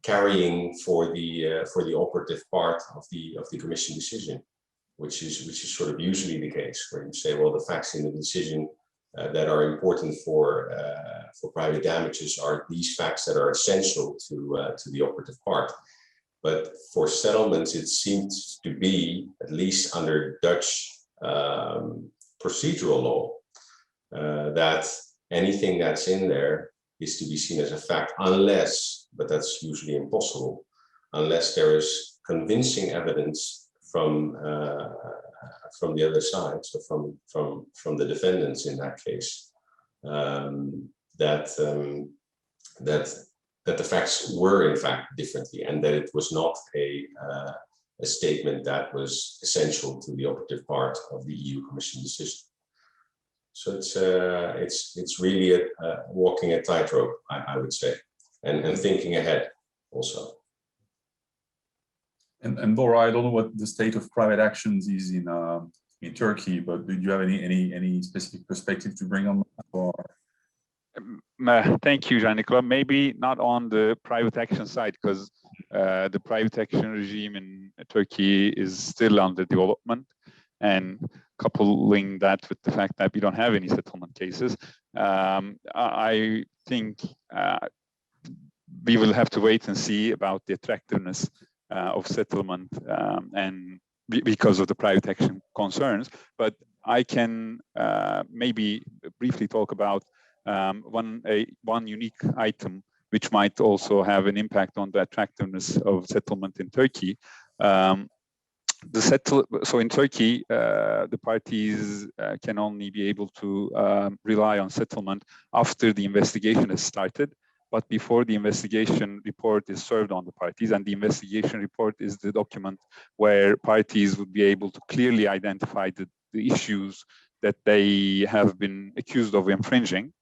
carrying for the operative part of the Commission decision, which is sort of usually the case, where you say, well, the facts in the decision that are important for private damages are these facts that are essential to the operative part. But for settlements, it seems to be, at least under Dutch procedural law, that anything that's in there is to be seen as a fact, unless, but that's usually impossible, unless there is convincing evidence from the other side, so from the defendants in that case, that the facts were in fact differently, and that it was not a statement that was essential to the operative part of the EU Commission decision. So it's really walking a tightrope, I would say, and thinking ahead also. And Laura, I don't know what the state of private actions is in Turkey, but do you have any specific perspective to bring on that? Or? Thank you, Jean-Nicolas. Maybe not on the private action side, because the private action regime in Turkey is still under development, and coupling that with the fact that we don't have any settlement cases, I think we will have to wait and see about the attractiveness of settlement and because of the private action concerns. But I can maybe briefly talk about one unique item which might also have an impact on the attractiveness of settlement in Turkey. So in Turkey, the parties can only be able to rely on settlement after the investigation has started, but before the investigation report is served on the parties. And the investigation report is the document where parties would be able to clearly identify the issues that they have been accused of infringing.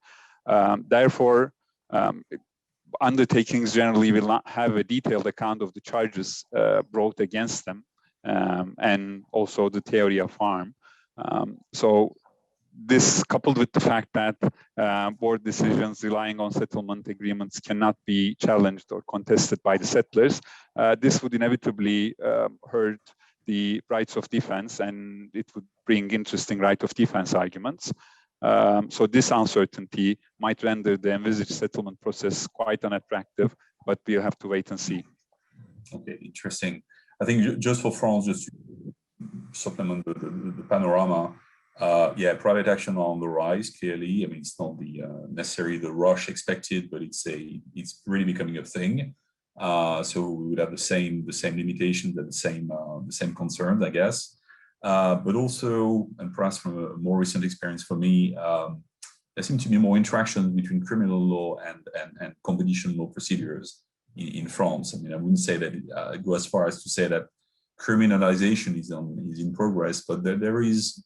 Therefore, undertakings generally will not have a detailed account of the charges brought against them, and also the theory of harm. So this, coupled with the fact that board decisions relying on settlement agreements cannot be challenged or contested by the settlers, this would inevitably hurt the rights of defense, and it would bring interesting right of defense arguments. So this uncertainty might render the envisaged settlement process quite unattractive, but we'll have to wait and see. Okay, interesting. I think just for France, just to supplement the panorama, yeah, private action on the rise, clearly. I mean, it's not the necessarily the rush expected, but it's really becoming a thing. So we would have the same limitations and the same concerns, I guess. But also, and perhaps from a more recent experience for me, there seem to be more interaction between criminal law and competition law procedures in France. I mean, I wouldn't say that go as far as to say that criminalization is in progress, but there is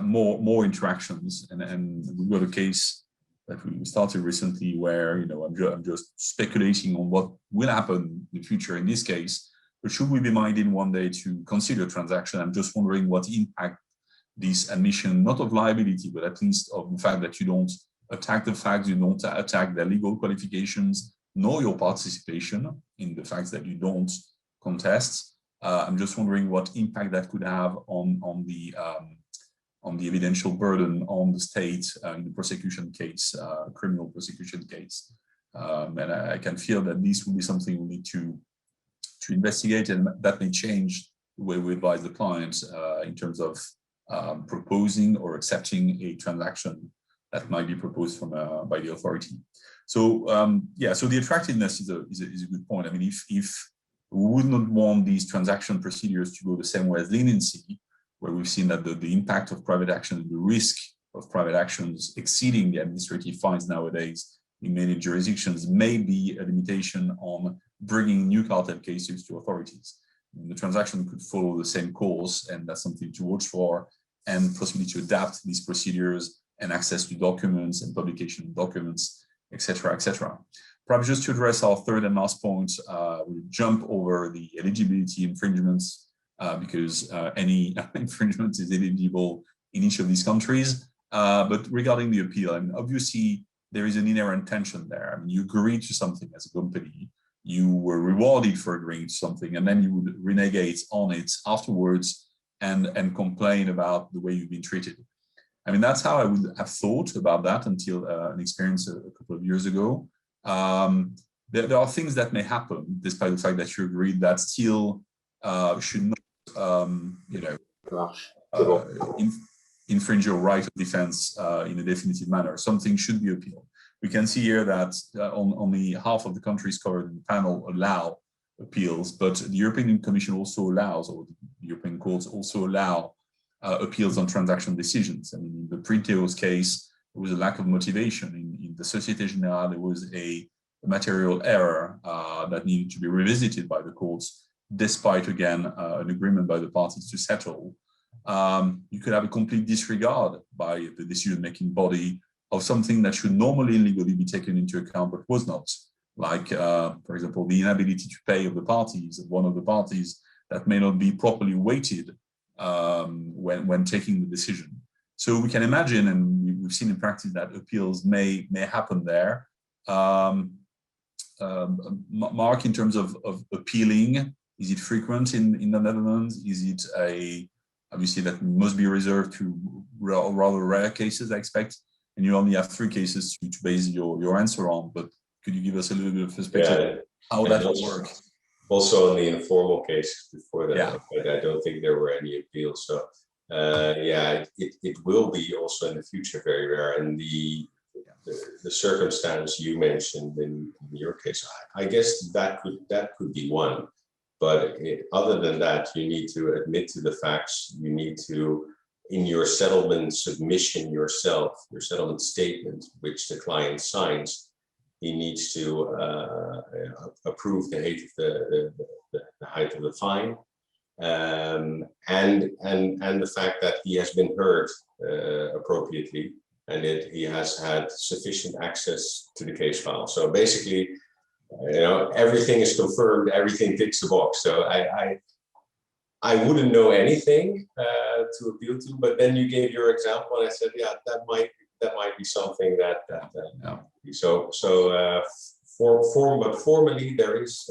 more interactions, and we've got a case that we started recently where, you know, I'm just speculating on what will happen in the future in this case. But should we be minded one day to consider a transaction? I'm just wondering what impact this admission, not of liability, but at least of the fact that you don't attack the facts, you don't attack their legal qualifications, nor your participation in the facts that you don't contest. I'm just wondering what impact that could have on the evidential burden on the state in the prosecution case, criminal prosecution case. And I can feel that this will be something we need to investigate, and that may change the way we advise the clients in terms of proposing or accepting a transaction that might be proposed by the authority. So yeah, so the attractiveness is a good point. I mean, if we would not want these transaction procedures to go the same way as leniency, where we've seen that the impact of private action and the risk of private actions exceeding the administrative fines nowadays in many jurisdictions may be a limitation on bringing new cartel cases to authorities. And the transaction could follow the same course, and that's something to watch for, and possibly to adapt these procedures and access to documents and publication of documents, etc., etc. Perhaps just to address our third and last point, we'll jump over the eligibility infringements because any infringement is eligible in each of these countries. But regarding the appeal, I mean, obviously there is an inherent tension there. I mean, you agreed to something as a company, you were rewarded for agreeing to something, and then you would renegade on it afterwards and complain about the way you've been treated. I mean, that's how I would have thought about that until an experience a couple of years ago. There are things that may happen, despite the fact that you agreed that still should not, infringe your right of defense in a definitive manner. Something should be appealed. We can see here that only half of the countries covered in the panel allow appeals, but the European Commission also allows, or the European courts also allow appeals on transaction decisions. I mean, in the Priteos case, there was a lack of motivation. In the Société Générale, there was a material error that needed to be revisited by the courts, despite, again, an agreement by the parties to settle. You could have a complete disregard by the decision-making body of something that should normally legally be taken into account, but was not. Like, for example, the inability to pay of the parties, one of the parties, that may not be properly weighted when taking the decision. So we can imagine, and we've seen in practice, that appeals may happen there. Mark, in terms of appealing, is it frequent in the Netherlands? Is it obviously that must be reserved to rather rare cases, I expect, and you only have 3 cases to base your answer on, but could you give us a little bit of perspective how that will work? Also, in the informal cases before that, I don't think there were any appeals. So, it will be also in the future very rare. And the circumstance you mentioned in your case, I guess that could be one. But other than that, you need to admit to the facts. You need to, in your settlement submission yourself, your settlement statement, which the client signs, he needs to approve the height of the fine, and the fact that he has been heard appropriately, and that he has had sufficient access to the case file. So basically, everything is confirmed, everything ticks the box. So I wouldn't know anything to appeal to, but then you gave your example, and I said, yeah, that might be something that but formally there is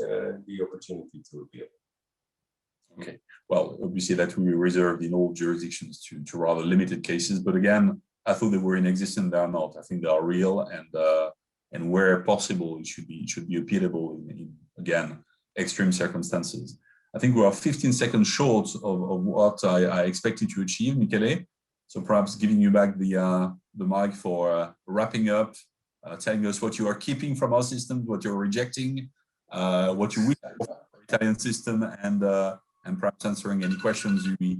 the opportunity to appeal. Okay. Well, obviously that will be reserved in all jurisdictions to rather limited cases, but again, I thought they were in existence. They are not. I think they are real, and where possible, it should be appealable in again, extreme circumstances. I think we are 15 seconds short of what I expected to achieve, Michele. So perhaps giving you back the mic for wrapping up, telling us what you are keeping from our system, what you're rejecting, what you wish for our Italian system, and perhaps answering any questions you may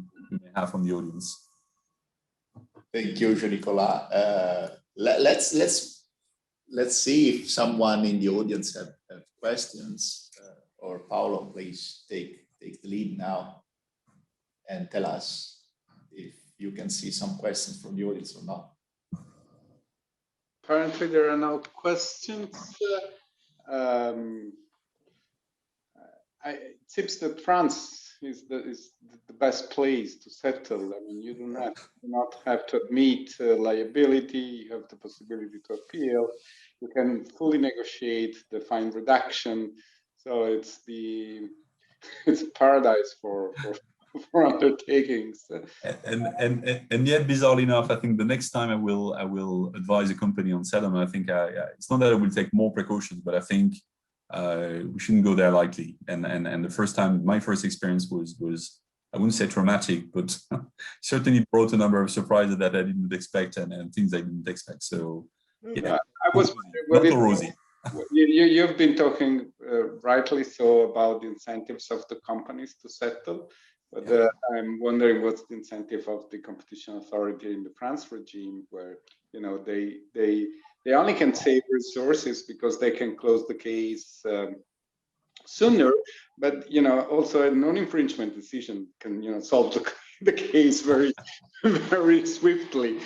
have from the audience. Thank you, Jean-Nicolas. Let's see if someone in the audience have questions, or Paolo, please take the lead now and tell us if you can see some questions from the audience or not. Apparently there are no questions. It seems that France is the best place to settle. I mean, you do not have to admit liability. You have the possibility to appeal. You can fully negotiate the fine reduction. So it's a paradise for undertakings. And yet, bizarrely enough, I think the next time I will advise a company on settlement, I think it's not that I will take more precautions, but I think we shouldn't go there lightly. And the first time, my first experience was I wouldn't say traumatic, but certainly brought a number of surprises that I didn't expect and things I didn't expect. So yeah, I was not rosy. You've been talking rightly so about the incentives of the companies to settle, but I'm wondering what's the incentive of the competition authority in the France regime, where they only can save resources because they can close the case sooner, but also a non-infringement decision can solve the case very very swiftly.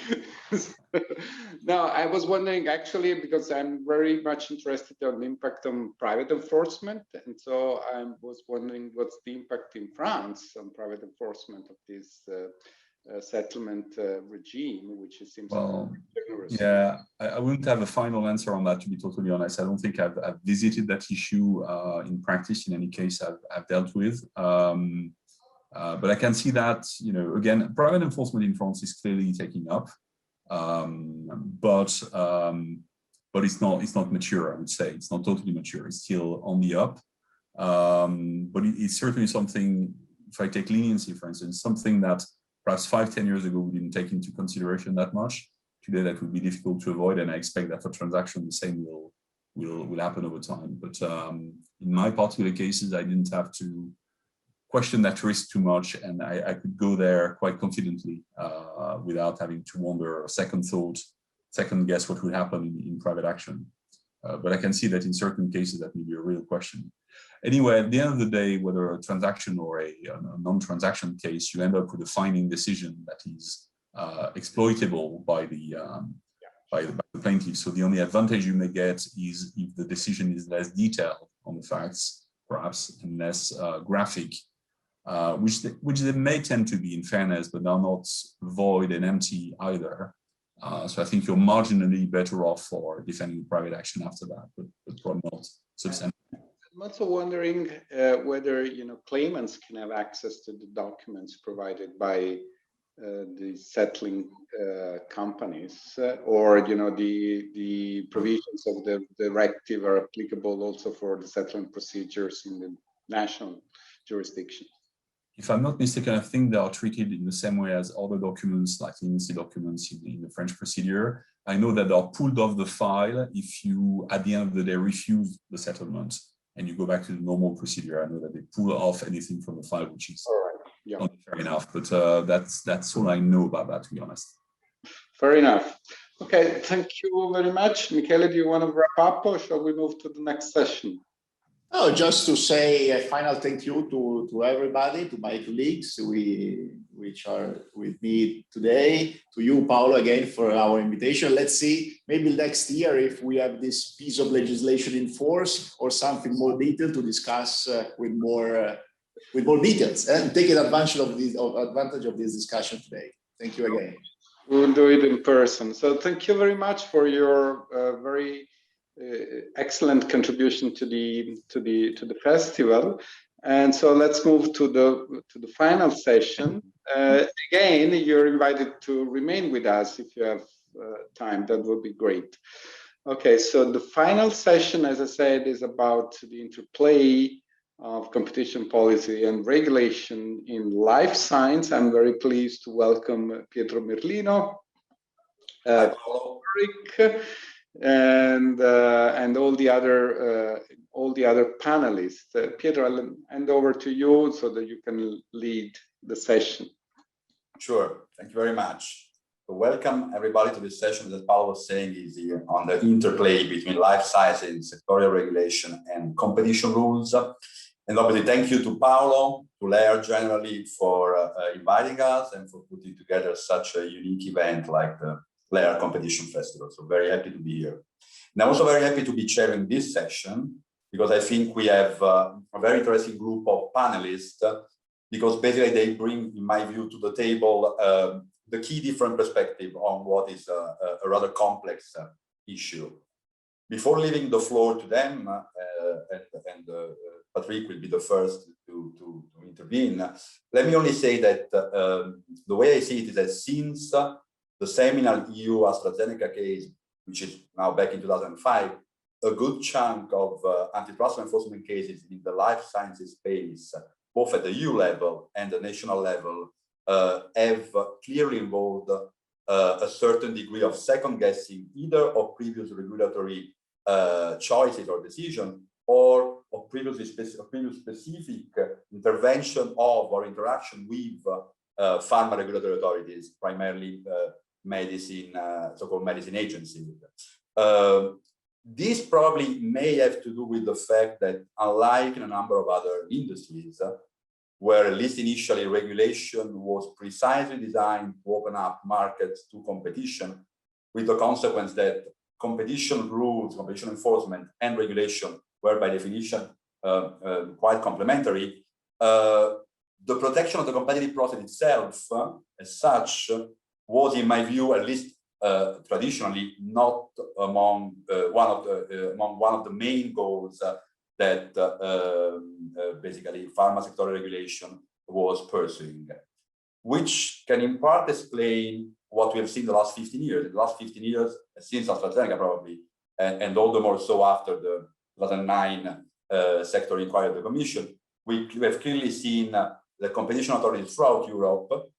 Now I was wondering, actually, because I'm very much interested in the impact on private enforcement, and so I was wondering what's the impact in France on private enforcement of this settlement regime, which seems generous. Yeah, I wouldn't have a final answer on that, to be totally honest. I don't think I've visited that issue in practice in any case I've dealt with. But I can see that, again, private enforcement in France is clearly taking up. but it's not mature. I would say it's not totally mature. It's still on the up, but it's certainly something. If I take leniency, for instance, something that perhaps 5-10 years ago we didn't take into consideration that much. Today, that would be difficult to avoid, and I expect that for transaction the same will happen over time. But in my particular cases, I didn't have to question that risk too much, and I could go there quite confidently without having to wonder or second guess what would happen in private action. But I can see that in certain cases that may be a real question. Anyway, at the end of the day, whether a transaction or a non-transaction case, you end up with a finding decision that is exploitable by the plaintiff. So the only advantage you may get is if the decision is less detailed on the facts, perhaps, and less graphic, which they may tend to be, in fairness, but are not void and empty either. So I think you're marginally better off for defending private action after that, but probably not substantially. I'm also wondering whether claimants can have access to the documents provided by the settling companies, or the provisions of the directive are applicable also for the settlement procedures in the national jurisdiction. If I'm not mistaken, I think they are treated in the same way as other documents, like leniency documents in the French procedure. I know that they are pulled off the file if you, at the end of the day, refuse the settlement and you go back to the normal procedure. I know that they pull off anything from the file, which is not fair enough. But that's all I know about that, to be honest. Fair enough. Okay, thank you very much. Michele, do you want to wrap up, or shall we move to the next session? Oh, just to say a final thank you to everybody, to my colleagues which are with me today, to you, Paolo, again for our invitation. Let's see, maybe next year if we have this piece of legislation in force or something more detailed to discuss with more details, and taking advantage of this discussion today. Thank you again. We'll do it in person. So thank you very much for your very excellent contribution to the festival. And so let's move to the final session. Again, you're invited to remain with us if you have time. That would be great. Okay, so the final session, as I said, is about the interplay of competition policy and regulation in life science. I'm very pleased to welcome Pietro Merlino, Rick, and all the other panelists. Pietro, I'll hand over to you so that you can lead the session. Sure, thank you very much. So welcome everybody to this session. As Paolo was saying, is on the interplay between life sciences, sectorial regulation, and competition rules. And obviously, thank you to Paolo, to Lear generally for inviting us and for putting together such a unique event like the Lear Competition Festival. So very happy to be here. And I'm also very happy to be chairing this session because I think we have a very interesting group of panelists because basically they bring, in my view, to the table the key different perspective on what is a rather complex issue. Before leaving the floor to them, and Patrick will be the first to intervene, let me only say that the way I see it is that since the seminal EU AstraZeneca case, which is now back in 2005, a good chunk of antitrust enforcement cases in the life sciences space, both at the EU level and the national level, have clearly involved a certain degree of second guessing, either of previous regulatory choices or decisions, or of previous specific intervention of or interaction with pharma regulatory authorities, primarily medicine, so-called medicine agencies. This probably may have to do with the fact that, unlike in a number of other industries, where at least initially regulation was precisely designed to open up markets to competition, with the consequence that competition rules, competition enforcement, and regulation were by definition quite complementary, the protection of the competitive process itself, as such, was, in my view, at least traditionally, not among one of the main goals that basically pharma sector regulation was pursuing. which can in part explain what we have seen the last 15 years. The last 15 years, since AstraZeneca probably, and all the more so after the 2009 sector inquiry of the Commission, we have clearly seen the competition authorities throughout Europe,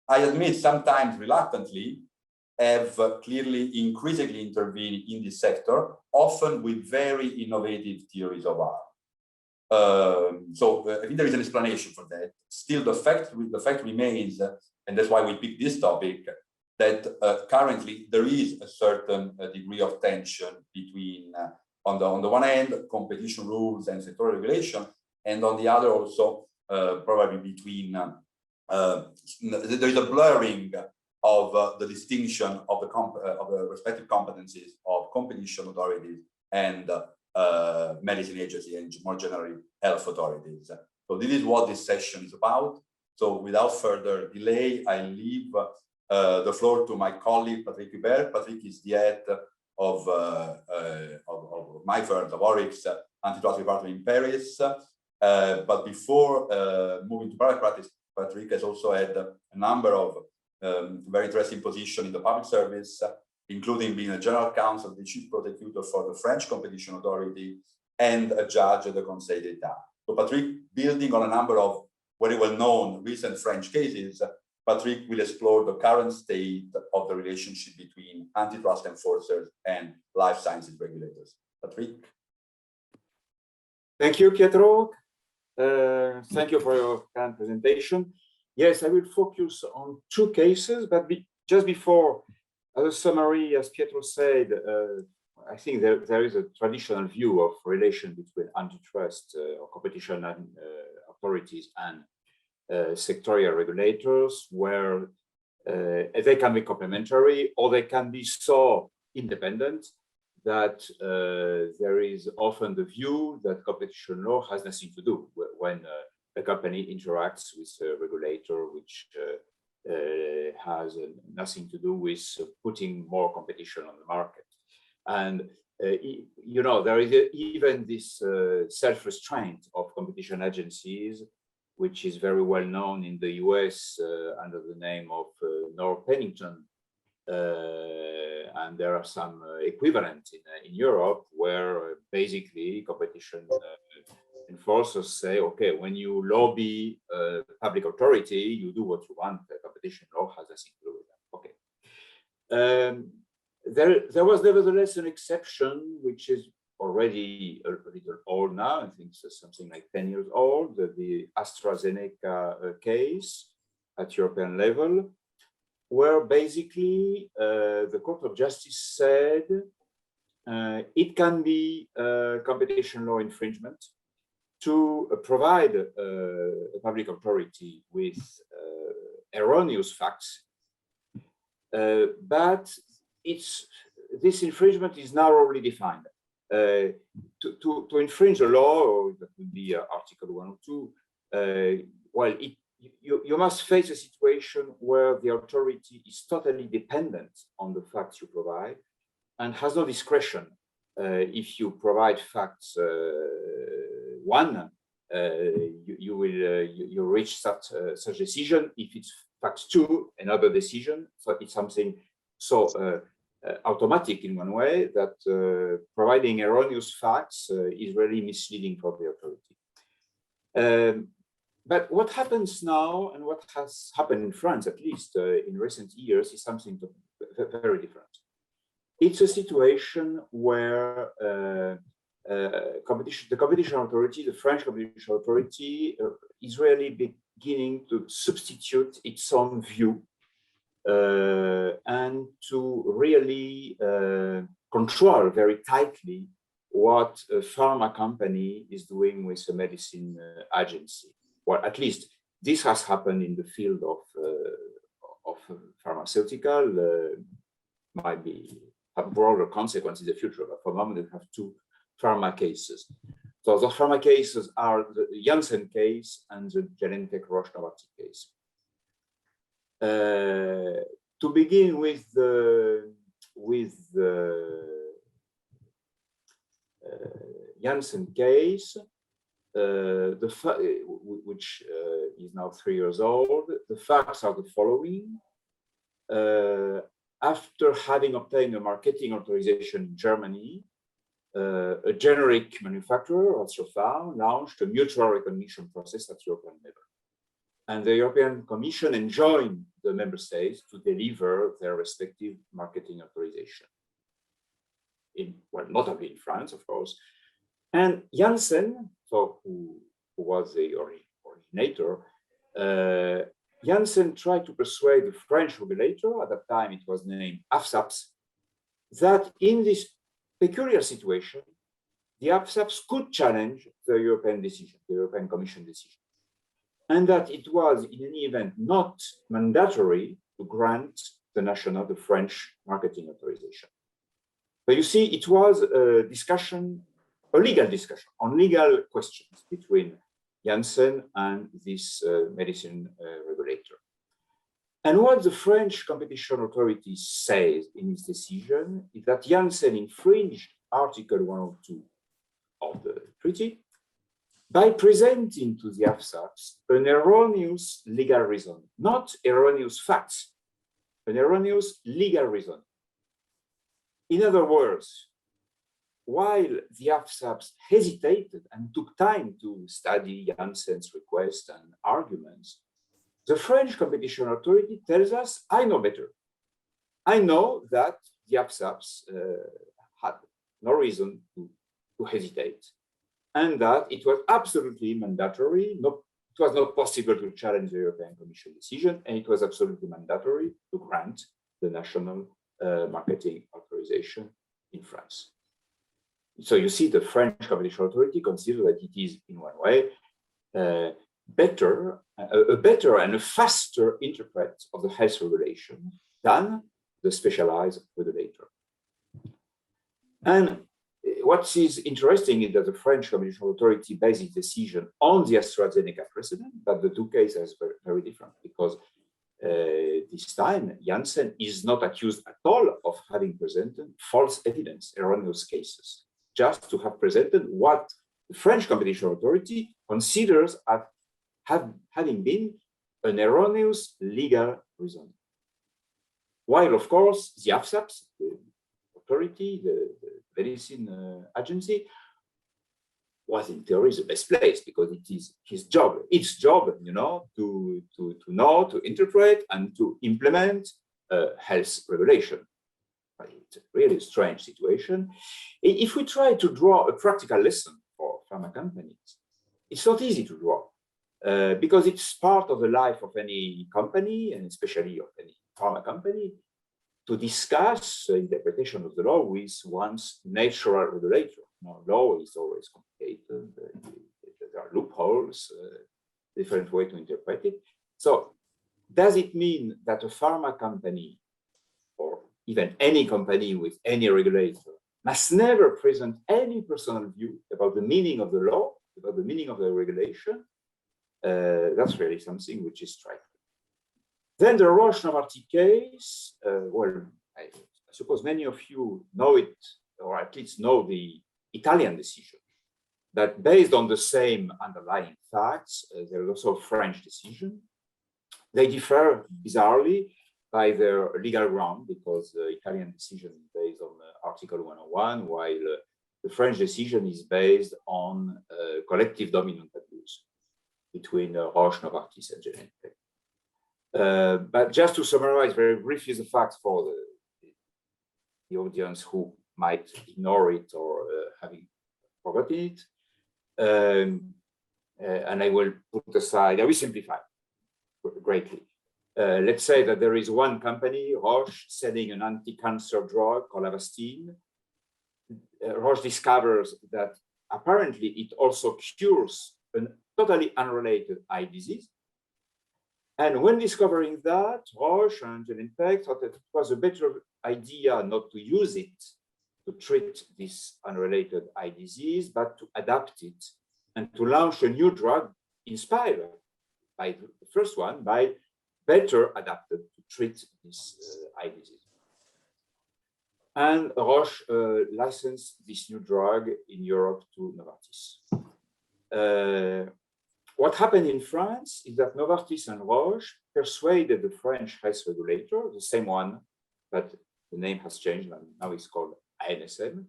I admit sometimes reluctantly, have clearly increasingly intervened in this sector, often with very innovative theories of harm. I think there is an explanation for that. Still, the fact remains, and that's why we picked this topic, that currently there is a certain degree of tension between, on the one hand, competition rules and sectoral regulation, and on the other also probably between, there is a blurring of the distinction of the respective competencies of competition authorities and medicine agency and more generally health authorities. So this is what this session is about. So without further delay, I leave the floor to my colleague Patrick Hubert. Patrick is the head of my firm, of Oryx antitrust department in Paris. But before moving to private practice, Patrick has also had a number of very interesting positions in the public service, including being a general counsel, the chief prosecutor for the French Competition Authority, and a judge at the Conseil d'État. So Patrick, building on a number of very well-known recent French cases, Patrick will explore the current state of the relationship between antitrust enforcers and life sciences regulators. Patrick. Thank you, Pietro. Thank you for your kind presentation. Yes, I will focus on two cases, but just before, as a summary, as Pietro said, I think there is a traditional view of relation between antitrust or competition and, authorities and sectorial regulators, where they can be complementary or they can be so independent that there is often the view that competition law has nothing to do when a company interacts with a regulator which has nothing to do with putting more competition on the market. And you know, there is even this self-restraint of competition agencies, which is very well known in the US under the name of North Pennington. And there are some equivalent in Europe where basically competition enforcers say, okay, when you lobby a public authority, you do what you want. The competition law has nothing to do with that. Okay. There was nevertheless an exception, which is already a little old now. I think it's something like 10 years old, the AstraZeneca case at European level, where basically the Court of Justice said it can be competition law infringement to provide a public authority with erroneous facts, but this infringement is narrowly defined. To infringe a law, or that would be Article 1 or 2, well, you must face a situation where the authority is totally dependent on the facts you provide and has no discretion. If you provide facts one, you reach such decision. If it's facts two, another decision. So it's something so automatic in one way that providing erroneous facts is really misleading for the authority. But what happens now, and what has happened in France, at least in recent years, is something very different. It's a situation where the competition authority, the French competition authority, is really beginning to substitute its own view and to really control very tightly what a pharma company is doing with a medicine agency. Well, at least this has happened in the field of pharmaceutical, might have broader consequences in the future, but for the moment we have two pharma cases. So the pharma cases are the Janssen case and the Genentech Roche Novartis case. To begin with the Janssen case, which is now 3 years old. The facts are the following. After having obtained a marketing authorization in Germany, a generic manufacturer, Rotherfarm, launched a mutual recognition process at European level. And the European Commission enjoined the member states to deliver their respective marketing authorization. Well, notably in France, of course. And Janssen, so who was the originator, Janssen tried to persuade the French regulator, at that time it was named AFSAPS, that in this peculiar situation, the AFSAPS could challenge the European decision, the European Commission decision, and that it was in any event not mandatory to grant the French marketing authorization. So you see, it was a discussion, a legal discussion on legal questions between Janssen and this medicine regulator. And what the French competition authority says in its decision is that Janssen infringed Article 102 of the treaty by presenting to the AFSAPS an erroneous legal reason, not erroneous facts, an erroneous legal reason. In other words, while the AFSAPS hesitated and took time to study Janssen's request and arguments, the French competition authority tells us, I know better. I know that the AFSAPS had no reason to hesitate, and that it was absolutely mandatory. It was not possible to challenge the European Commission decision, and it was absolutely mandatory to grant the national marketing authorization in France. So you see, the French competition authority considers that it is, in one way, a better and a faster interpret of the health regulation than the specialized regulator. And what is interesting is that the French competition authority based its decision on the AstraZeneca precedent, but the two cases are very different, because this time Janssen is not accused at all of having presented false evidence, erroneous cases, just to have presented what the French competition authority considers as having been an erroneous legal reason. While, of course, the AFSAPS, the authority, the medicine agency, was in theory the best place, because it is its job, to know, to interpret, and to implement health regulation. It's a really strange situation. If we try to draw a practical lesson for pharma companies, it's not easy to draw, because it's part of the life of any company, and especially of any pharma company, to discuss the interpretation of the law with one's natural regulator. Law is always complicated. There are loopholes, different way to interpret it. So does it mean that a pharma company, or even any company with any regulator, must never present any personal view about the meaning of the law, about the meaning of the regulation? That's really something which is striking. Then the Roche-Novartis case, well, I suppose many of you know it, or at least know the Italian decision, that based on the same underlying facts, there is also a French decision. They differ bizarrely by their legal ground, because the Italian decision is based on Article 101, while the French decision is based on collective dominant abuse between Roche, Novartis, and Genentech. But just to summarize very briefly the facts for the audience who might ignore it or having forgotten it, and I will put aside, I will simplify greatly. Let's say that there is one company, Roche, selling an anti-cancer drug called Avastin. Roche discovers that apparently it also cures a totally unrelated eye disease. And when discovering that, Roche and Genentech thought that it was a better idea not to use it to treat this unrelated eye disease, but to adapt it and to launch a new drug inspired by the first one, by better adapted to treat this eye disease. And Roche licensed this new drug in Europe to Novartis. what happened in France is that Novartis and Roche persuaded the French health regulator, the same one, but the name has changed and now it's called ANSM,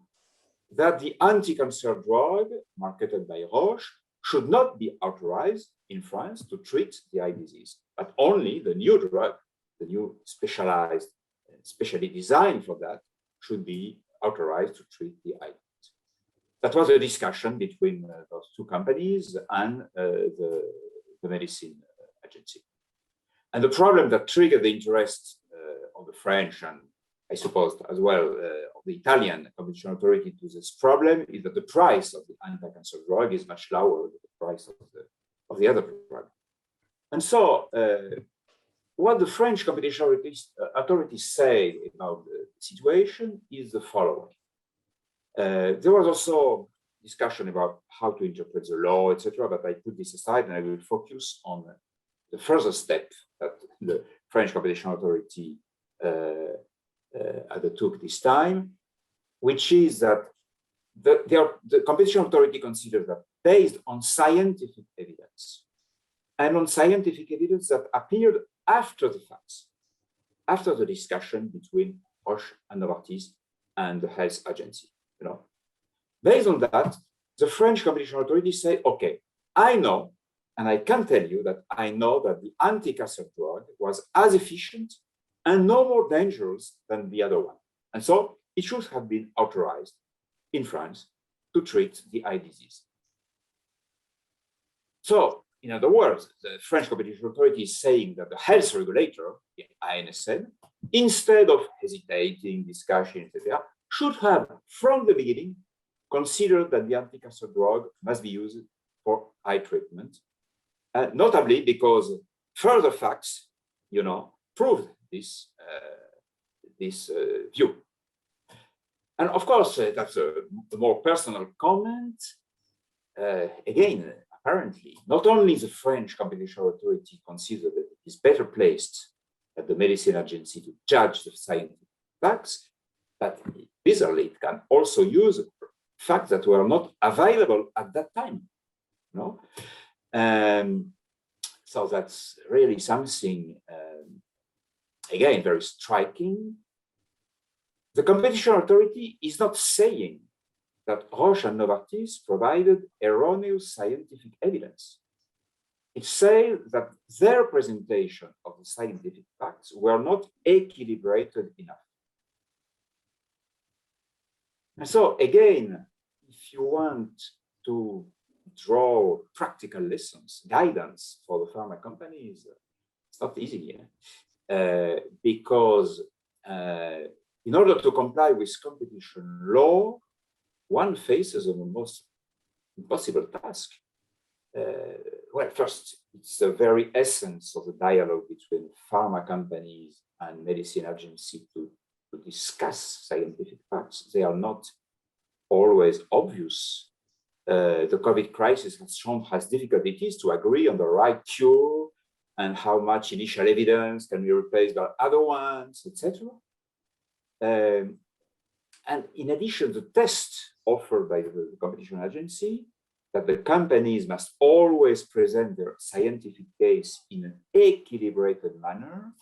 that the anti-cancer drug marketed by Roche should not be authorized in France to treat the eye disease, but only the new drug, the new specially designed for that, should be authorized to treat the eye disease. That was a discussion between those two companies and the medicine agency. And the problem that triggered the interest of the French and I suppose as well of the Italian competition authority to this problem is that the price of the anti-cancer drug is much lower than the price of the other drug. And so what the French competition authorities say about the situation is the following. There was also discussion about how to interpret the law, etc., but I put this aside and I will focus on the further step that the French competition authority undertook this time, which is that the competition authority considers that based on scientific evidence and on scientific evidence that appeared after the facts, after the discussion between Roche and Novartis and the health agency. Based on that, the French competition authority say, okay, I know, and I can tell you that I know that the anti-cancer drug was as efficient and no more dangerous than the other one. And so it should have been authorized in France to treat the eye disease. So, in other words, the French competition authority is saying that the health regulator, the ANSM, instead of hesitating, discussion, etc., should have, from the beginning, considered that the anti-cancer drug must be used for eye treatment, notably because further facts, proved this view. And of course, that's a more personal comment. Again, apparently, not only the French competition authority considered that it is better placed at the medicine agency to judge the scientific facts, but bizarrely, it can also use facts that were not available at that time. So that's really something, again, very striking. The competition authority is not saying that Roche and Novartis provided erroneous scientific evidence. It says that their presentation of the scientific facts were not equilibrated enough. And so again, if you want to draw practical lessons, guidance for the pharma companies, it's not easy, because in order to comply with competition law, one faces an almost impossible task. Well, first, it's the very essence of the dialogue between pharma companies and medicine agency to discuss scientific facts. They are not always obvious. The COVID crisis has shown how difficult it is to agree on the right cure and how much initial evidence can be replaced by other ones, etc. And in addition, the test offered by the competition agency that the companies must always present their scientific case in an equilibrated manner,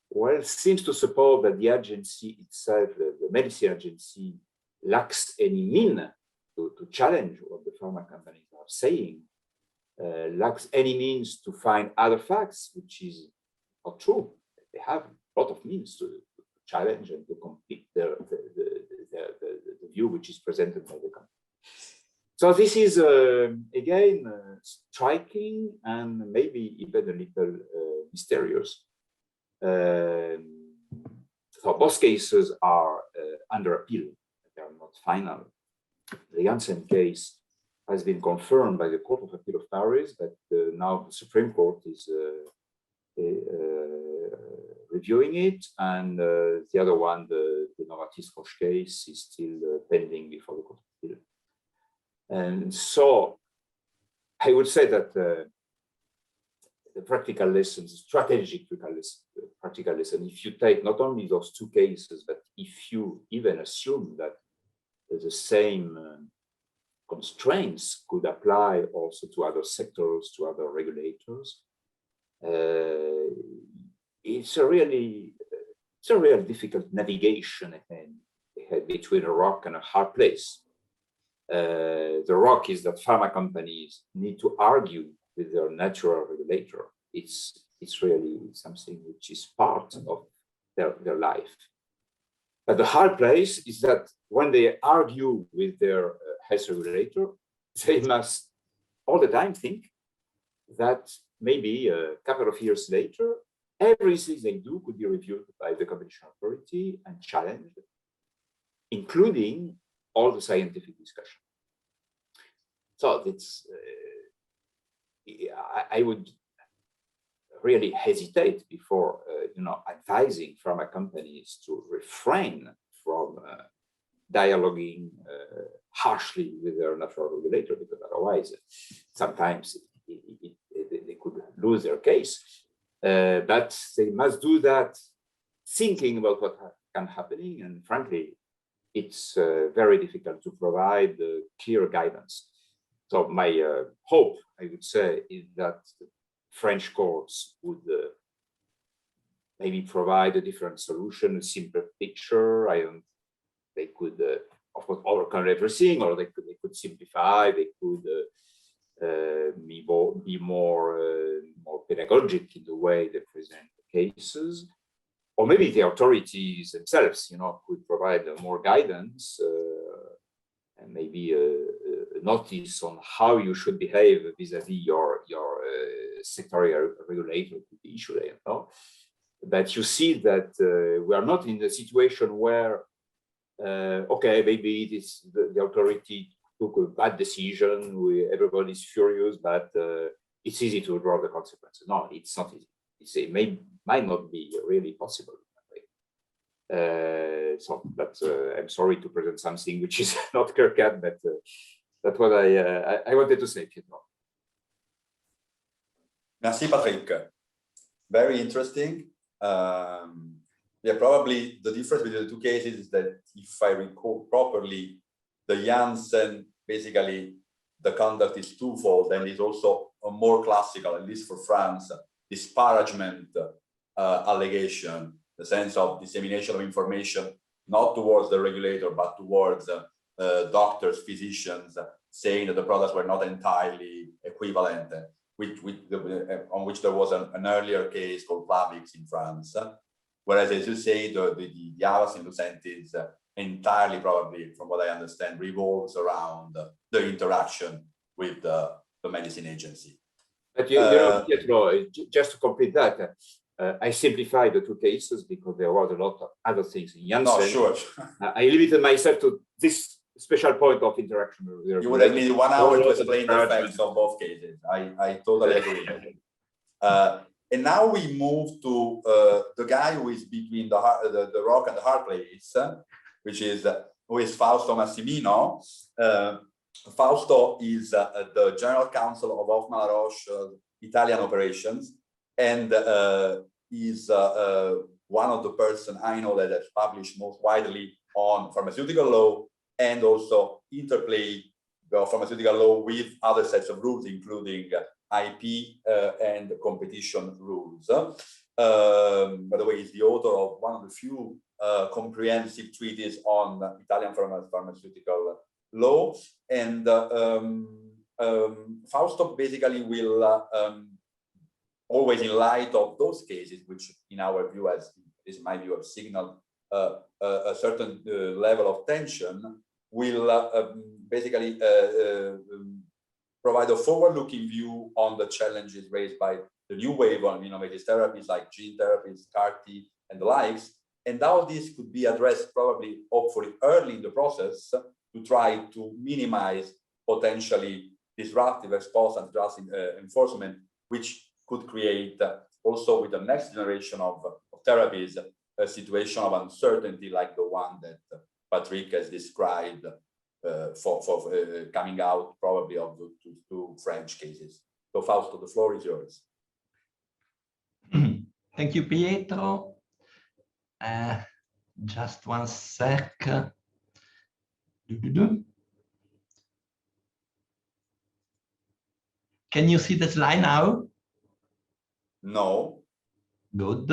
well, seems to support that the agency itself, the medicine agency, lacks any mean to challenge what the pharma companies are saying, lacks any means to find other facts, which is not true. They have a lot of means to challenge and to complete the view which is presented by the company. So this is, again, striking and maybe even a little mysterious. So both cases are under appeal. They are not final. The Janssen case has been confirmed by the Court of Appeal of Paris, but now the Supreme Court is reviewing it, and the other one, the Novartis-Roche case, is still pending before the Court of Appeal. And so I would say that the practical lessons, strategic practical lesson, if you take not only those two cases, but if you even assume that the same constraints could apply also to other sectors, to other regulators. It's a real difficult navigation ahead between a rock and a hard place. The rock is that pharma companies need to argue with their natural regulator. It's really something which is part of their life. But the hard place is that when they argue with their health regulator, they must all the time think that maybe a couple of years later, everything they do could be reviewed by the competition authority and challenged, including all the scientific discussion. So it's, I would really hesitate before, advising pharma companies to refrain from dialoguing harshly with their natural regulator, because otherwise, sometimes they could lose their case. But they must do that thinking about what can happen, and frankly, it's very difficult to provide clear guidance. So my hope, I would say, is that the French courts would maybe provide a different solution, a simpler picture. They could, of course, overcome everything, or they could simplify. They could be more pedagogic in the way they present the cases, or maybe the authorities themselves, could provide more guidance and maybe a notice on how you should behave vis-a-vis your sectorial regulator to be issued. But you see that we are not in the situation where, okay, maybe the authority took a bad decision, everybody's furious, but it's easy to draw the consequences. No, it's not easy. It might not be really possible. But I'm sorry to present something which is not clear-cut, but that's what I wanted to say, Pietro. Merci, Patrick. Very interesting. Yeah, probably the difference between the two cases is that, if I recall properly, the Janssen, basically the conduct is twofold, and is also a more classical, at least for France, disparagement allegation, the sense of dissemination of information, not towards the regulator, but towards doctors, physicians, saying that the products were not entirely equivalent, on which there was an earlier case called Plavix in France. Whereas, as you say, the Havas in UNCTAD entirely, probably, from what I understand, revolves around the interaction with the medicine agency. But Pietro, just to complete that, I simplified the two cases because there was a lot of other things in Janssen. No, sure. I limited myself to this special point of interaction. You would have needed 1 hour to explain the facts of both cases. I totally agree. And now we move to the guy who is between the rock and the hard place, who is Fausto Massimino. Fausto is the general counsel of Hoffmann La Roche Italian operations, and is one of the person I know that has published most widely on pharmaceutical law, and also interplay of pharmaceutical law with other sets of rules, including IP and competition rules. By the way, he's the author of one of the few comprehensive treatises on Italian pharmaceutical law. And Fausto basically will, always in light of those cases, which in our view, is my view, have signaled a certain level of tension, will basically provide a forward-looking view on the challenges raised by the new wave of innovative therapies like gene therapies, CAR-T, and the likes, and how this could be addressed probably, hopefully, early in the process to try to minimize potentially disruptive ex-post antitrust enforcement, which could create also with the next generation of therapies a situation of uncertainty like the one that Patrick has described for coming out probably of the two French cases. So Fausto, the floor is yours. Thank you, Pietro. Just one sec. Can you see the slide now? No. Good.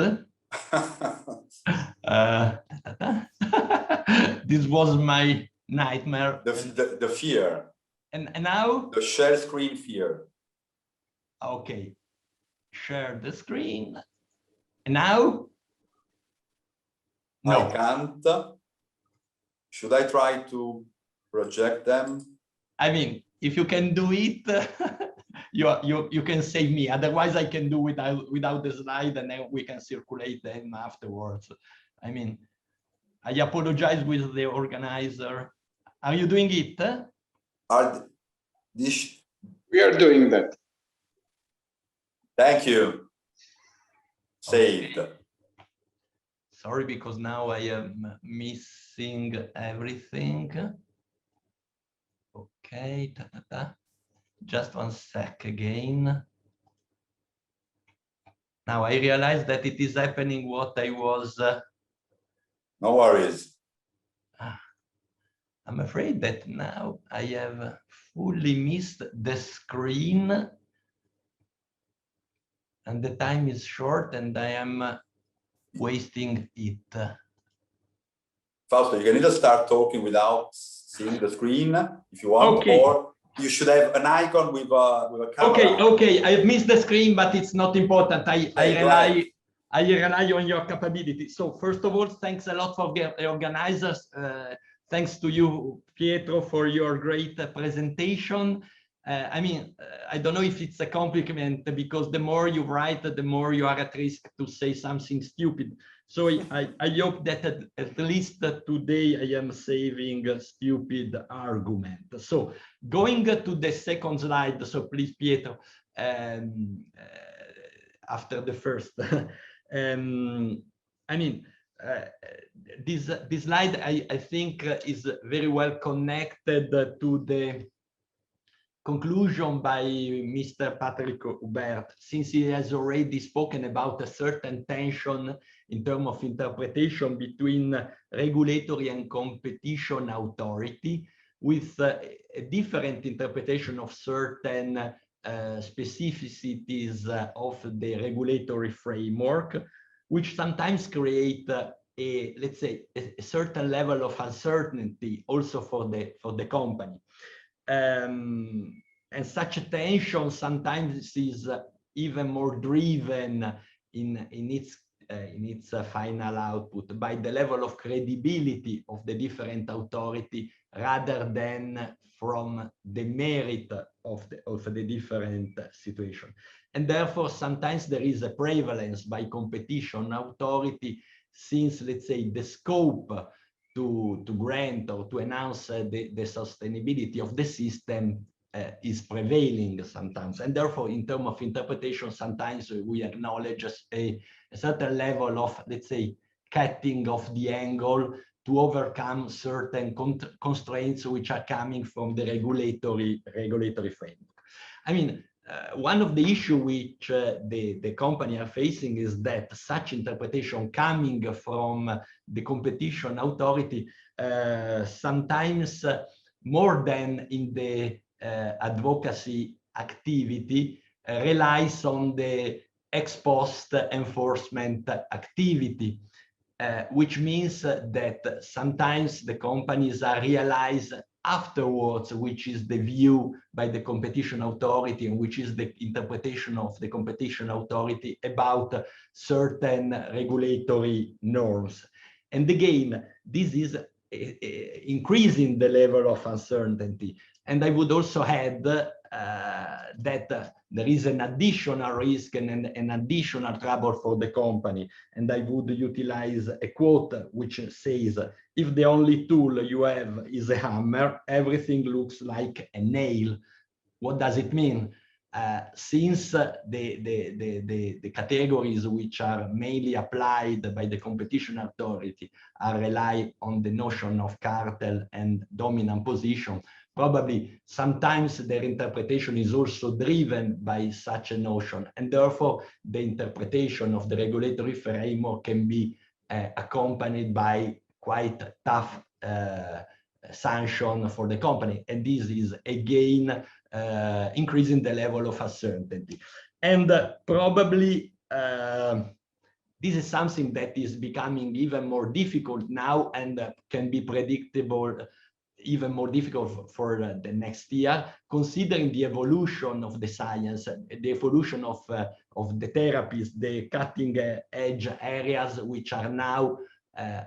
This was my nightmare. The fear. And now? The share screen fear. Okay. Share the screen. And now? No. I can't. Should I try to project them? I mean, if you can do it, you can save me. Otherwise, I can do without the slide, and then we can circulate them afterwards. I mean, I apologize with the organizer. Are you doing it? We are doing that. Thank you. Saved. Okay. Sorry, because now I am missing everything. Okay, just one sec again. Now I realize that it is happening what I was. No worries. I'm afraid that now I have fully missed the screen and the time is short and I am wasting it. Fausto, you can either start talking without seeing the screen if you want, okay. Or you should have an icon with a camera. Okay, I missed the screen, but it's not important. I rely on your capability. So first of all, thanks a lot for the organizers. Thanks to you, Pietro, for your great presentation. I mean, I don't know if it's a compliment because the more you write, the more you are at risk to say something stupid. So I hope that at least today I am saving a stupid argument. So going to the second slide, so please, Pietro, after the first. I mean, this slide, I think, is very well connected to the conclusion by Mr. Patrick Hubert, since he has already spoken about a certain tension in terms of interpretation between regulatory and competition authority, with a different interpretation of certain specificities of the regulatory framework, which sometimes create let's say, a certain level of uncertainty also for the company. And such a tension sometimes is even more driven in its final output by the level of credibility of the different authority rather than from the merit of the different situation. And therefore, sometimes there is a prevalence by competition authority, since, let's say, the scope to grant or to announce the sustainability of the system is prevailing sometimes. And therefore, in terms of interpretation, sometimes we acknowledge a certain level of, let's say, cutting of the angle to overcome certain constraints which are coming from the regulatory framework. I mean, one of the issues which the company are facing is that such interpretation coming from the competition authority sometimes more than in the advocacy activity relies on the ex post enforcement activity, which means that sometimes the companies are realized afterwards, which is the view by the competition authority and which is the interpretation of the competition authority about certain regulatory norms. And again, this is increasing the level of uncertainty. And I would also add that there is an additional risk and an additional trouble for the company. And I would utilize a quote which says, if the only tool you have is a hammer, everything looks like a nail. What does it mean? Since the categories which are mainly applied by the competition authority are rely on the notion of cartel and dominant position, probably sometimes their interpretation is also driven by such a notion, and therefore the interpretation of the regulatory framework can be accompanied by quite tough sanction for the company. And this is again increasing the level of uncertainty. And probably this is something that is becoming even more difficult now and can be predictable, even more difficult for the next year, considering the evolution of the science, the evolution of the therapies, the cutting edge areas which are now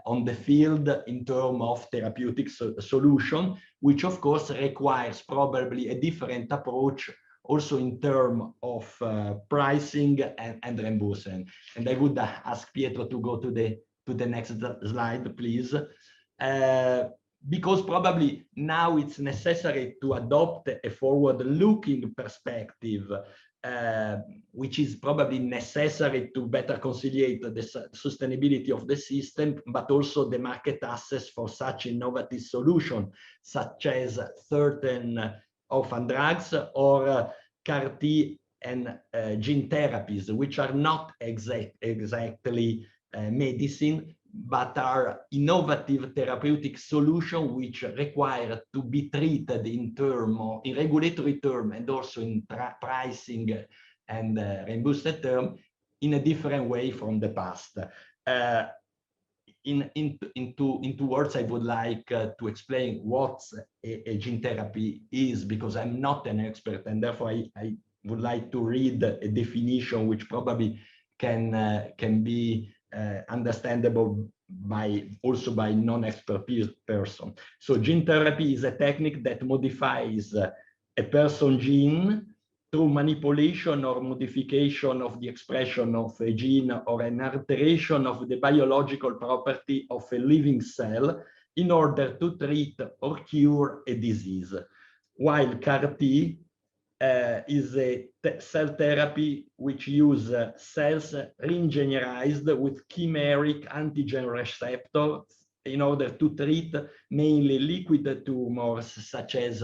on the field in terms of therapeutic solution, which of course requires probably a different approach also in terms of pricing and reimbursement. And I would ask Pietro to go to the next slide, please. Because probably now it's necessary to adopt a forward-looking perspective, which is probably necessary to better conciliate the sustainability of the system, but also the market access for such innovative solutions, such as certain orphan drugs or CAR-T and gene therapies, which are not exactly medicine, but are innovative therapeutic solutions which require to be treated in regulatory term and also in pricing and reimbursement term in a different way from the past. Into words, I would like to explain what a gene therapy is, because I'm not an expert, and therefore I would like to read a definition which probably can be understandable also by non-expert person. So gene therapy is a technique that modifies a person's gene through manipulation or modification of the expression of a gene or an alteration of the biological property of a living cell in order to treat or cure a disease. While CAR-T is a cell therapy which uses cells re-engineered with chimeric antigen receptors in order to treat mainly liquid tumors such as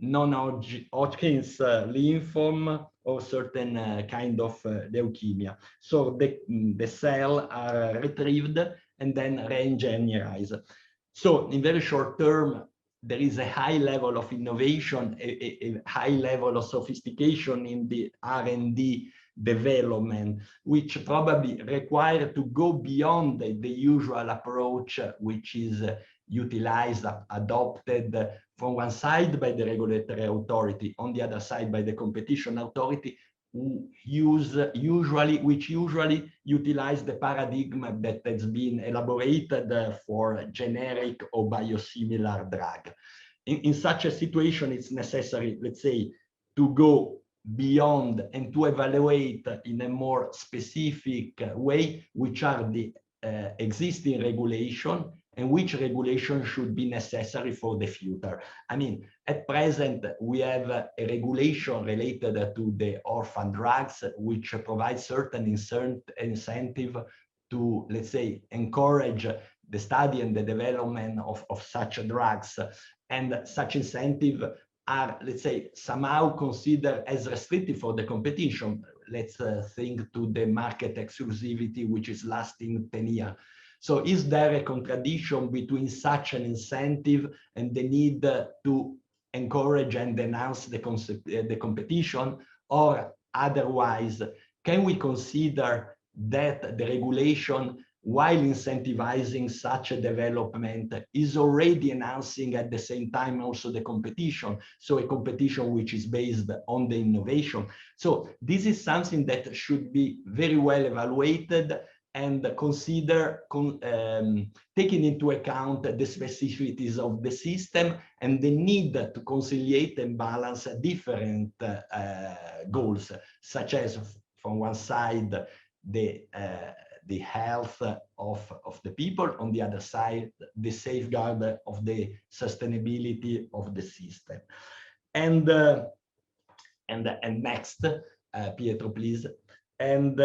non-Hodgkin's lymphoma or certain kind of leukemia. So the cells are retrieved and then re-engineered. So in very short term, there is a high level of innovation, a high level of sophistication in the R&D development, which probably require to go beyond the usual approach, which is utilized, adopted from one side by the regulatory authority, on the other side by the competition authority, which usually utilize the paradigm that has been elaborated for generic or biosimilar drug. In such a situation, it's necessary, let's say, to go beyond and to evaluate in a more specific way which are the existing regulation and which regulation should be necessary for the future. I mean, at present, we have a regulation related to the orphan drugs, which provides certain incentive to, let's say, encourage the study and the development of such drugs. And such incentive are, let's say, somehow considered as restrictive for the competition. Let's think to the market exclusivity, which is lasting 10 years. So is there a contradiction between such an incentive and the need to encourage and enhance the competition? Or otherwise, can we consider that the regulation, while incentivizing such a development, is already enhancing at the same time also the competition? So a competition which is based on the innovation. So this is something that should be very well evaluated and consider taking into account the specificities of the system and the need to conciliate and balance different goals, such as from one side the health of the people, on the other side the safeguard of the sustainability of the system. And next, Pietro, please. And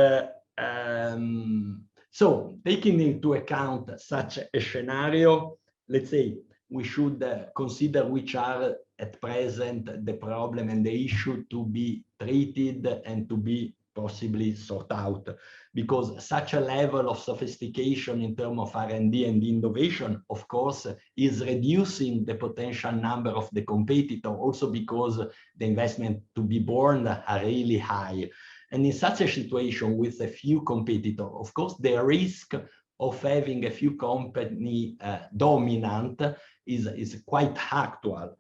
so taking into account such a scenario, let's say we should consider which are at present the problem and the issue to be treated and to be possibly sort out, because such a level of sophistication in terms of R&D and innovation, of course, is reducing the potential number of the competitor, also because the investment to be born are really high. And in such a situation with a few competitors, of course, the risk of having a few company dominant is quite actual.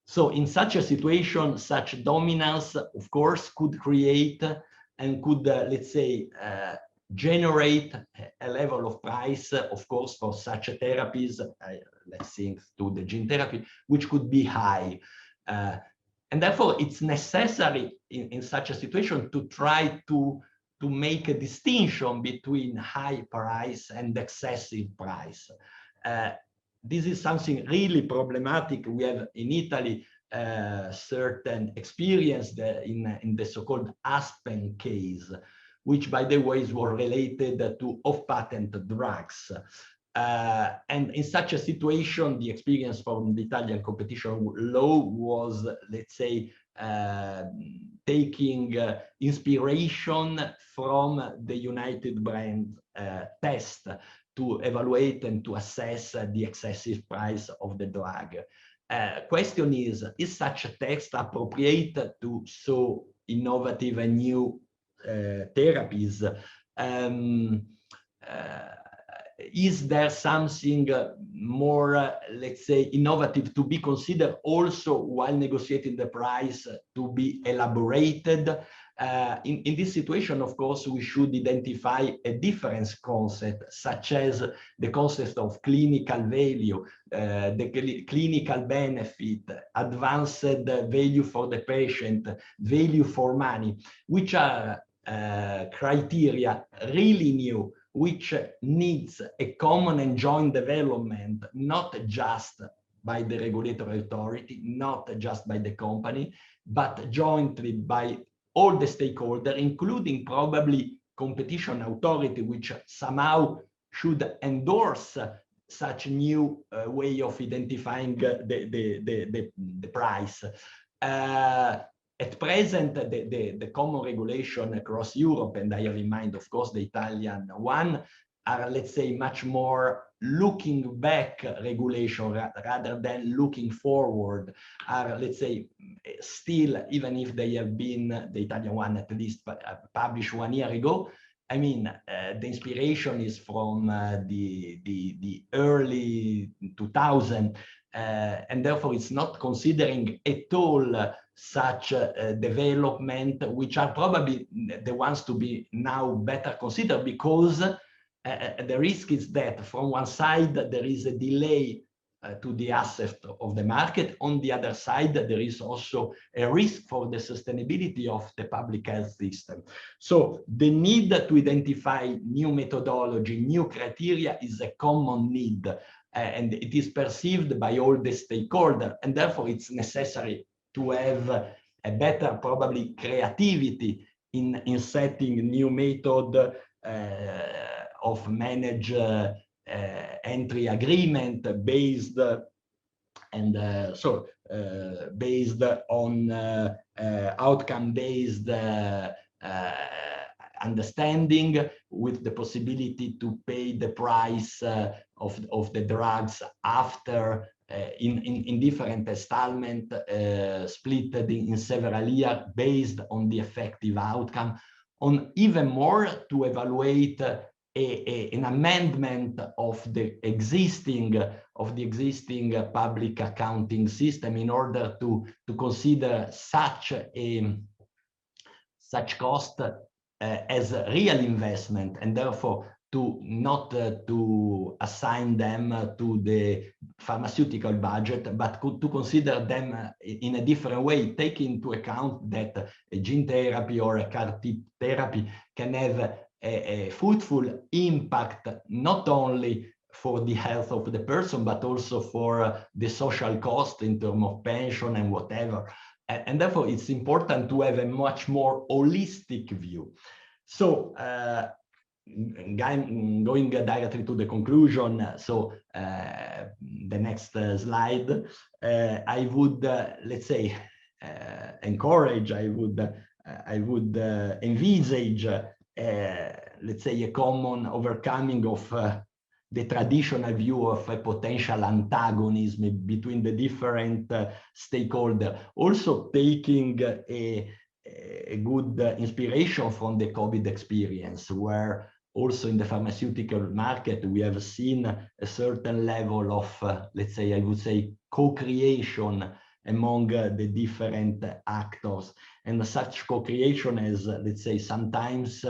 So in such a situation, such dominance, of course, could create and could, let's say, generate a level of price, of course, for such therapies, let's think to the gene therapy, which could be high. And therefore, it's necessary in such a situation to try to make a distinction between high price and excessive price. This is something really problematic. We have in Italy certain experience in the so-called Aspen case, which, by the way, was related to off-patent drugs. And in such a situation, the experience from the Italian competition law was, let's say, taking inspiration from the United Brand test to evaluate and to assess the excessive price of the drug. Question is such a text appropriate to so innovative and new therapies? Is there something more, let's say, innovative to be considered also while negotiating the price to be elaborated? In this situation, of course, we should identify a difference concept, such as the concept of clinical value, the clinical benefit, advanced value for the patient, value for money, which are criteria really new, which needs a common and joint development, not just by the regulatory authority, not just by the company, but jointly by all the stakeholders, including probably competition authority, which somehow should endorse such new way of identifying the price. At present, the common regulation across Europe, and I have in mind, of course, the Italian one, are, let's say, much more looking back regulation rather than looking forward, are, let's say, still, even if they have been, the Italian one at least, published 1 year ago, I mean, the inspiration is from the early 2000, and therefore it's not considering at all such development, which are probably the ones to be now better considered, because the risk is that from one side there is a delay to the asset of the market. On the other side, there is also a risk for the sustainability of the public health system. So the need to identify new methodology, new criteria is a common need, and it is perceived by all the stakeholders, and therefore it's necessary to have a better, probably, creativity in setting new method of manage entry agreement based based on outcome-based understanding, with the possibility to pay the price of the drugs after in different installment split in several years based on the effective outcome, on even more to evaluate an amendment of the existing public accounting system in order to consider such cost as a real investment, and therefore to not to assign them to the pharmaceutical budget, but to consider them in a different way, taking into account that a gene therapy or a CAR-T therapy can have a fruitful impact, not only for the health of the person, but also for the social cost in terms of pension and whatever. And therefore, it's important to have a much more holistic view. So, going directly to the conclusion, so the next slide, I would, let's say, encourage, I would I would envisage, let's say, a common overcoming of the traditional view of a potential antagonism between the different stakeholders, also taking a good inspiration from the COVID experience, where also in the pharmaceutical market, we have seen a certain level of, let's say, I would say, co-creation among the different actors. And such co-creation has, let's say, sometimes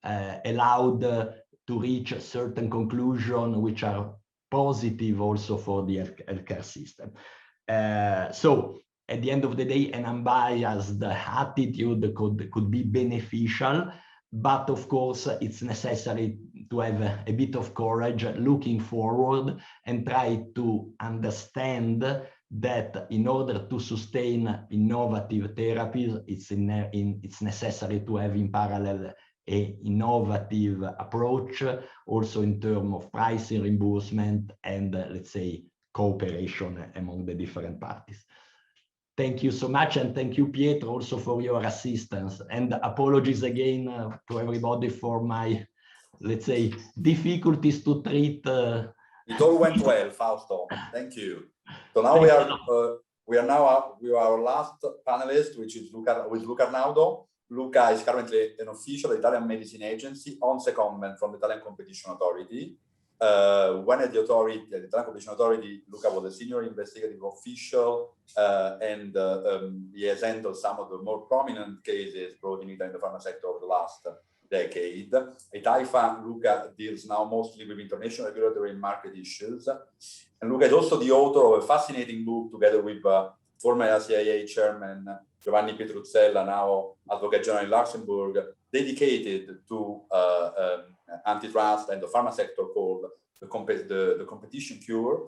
allowed to reach a certain conclusion which are positive also for the healthcare system. So at the end of the day, an unbiased attitude could be beneficial, but of course it's necessary to have a bit of courage looking forward and try to understand that in order to sustain innovative therapies, it's necessary to have in parallel an innovative approach, also in terms of pricing, reimbursement, and let's say cooperation among the different parties. Thank you so much, and thank you, Pietro, also for your assistance. And apologies again to everybody for my, let's say, difficulties to treat. It all went well, Fausto. Thank you. So now we are now with our last panelist, which is Luca Arnaudo. Luca is currently an official at the Italian Medicine Agency on secondment from the Italian Competition Authority. When at the Italian Competition Authority, Luca was a senior investigative official, and he has handled some of the more prominent cases brought in Italy in the pharma sector over the last decade. At IFA, Luca deals now mostly with international regulatory and market issues. And Luca is also the author of a fascinating book together with former LCIA chairman Giovanni Pietruzzella, now Advocate General in Luxembourg, dedicated to antitrust and the pharma sector, called the Competition Cure.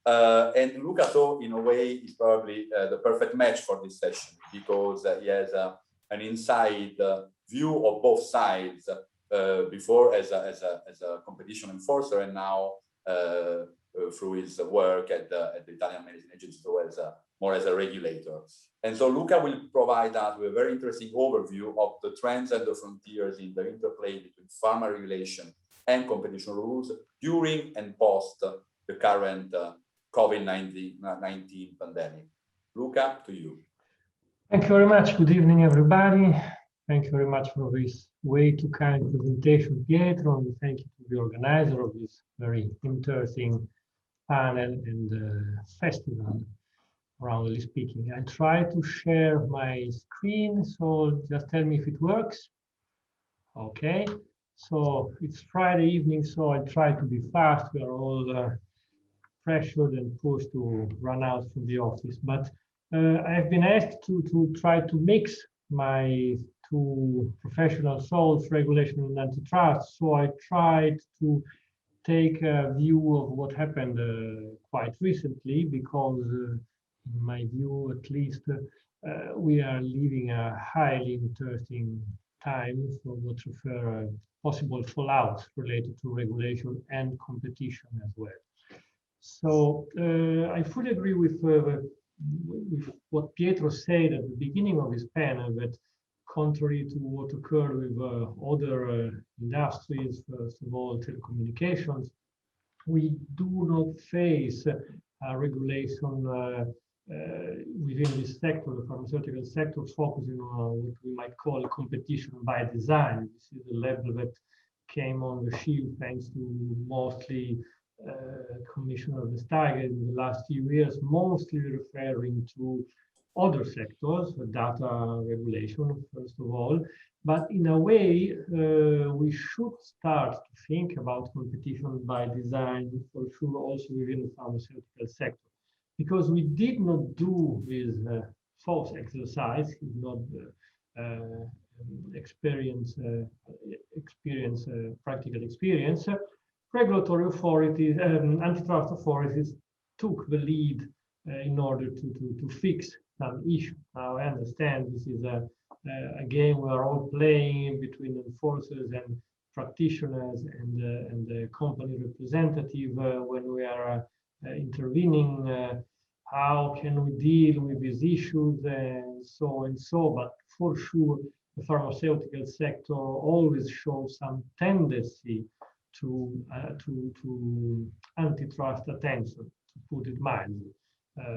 And Luca, so in a way, is probably the perfect match for this session, because he has an inside view of both sides, before as a competition enforcer, and now through his work at the Italian Medicine Agency, so as more as a regulator. And so Luca will provide us with a very interesting overview of the trends and the frontiers in the interplay between pharma regulation and competition rules during and post the current COVID-19 pandemic. Luca, to you. Thank you very much. Good evening, everybody. Thank you very much for this way too kind presentation, Pietro, and thank you to the organizer of this very interesting panel and festival, roundly speaking. I try to share my screen, so just tell me if it works. Okay, so it's Friday evening, so I try to be fast. We are all pressured and pushed to run out from the office, but I've been asked to try to mix my two professional souls, regulation and antitrust. So I tried to take a view of what happened quite recently, because in my view, at least, we are living a highly interesting time for what refer possible fallout related to regulation and competition as well. So I fully agree with what Pietro said at the beginning of his panel, that contrary to what occurred with other industries, first of all, telecommunications, we do not face a regulation within this sector, the pharmaceutical sector, focusing on what we might call competition by design. This is the level that came on the shield thanks to mostly Commissioner Vestager in the last few years, mostly referring to other sectors, data regulation, first of all. But in a way, we should start to think about competition by design, for sure, also within the pharmaceutical sector. Because we did not do this false exercise, did not practical experience. Regulatory authorities, antitrust authorities took the lead in order to fix some issue. Now I understand this is a game we are all playing between enforcers and practitioners and the company representative when we are intervening. How can we deal with these issues and so, but for sure the pharmaceutical sector always shows some tendency to antitrust attention, to put it mildly.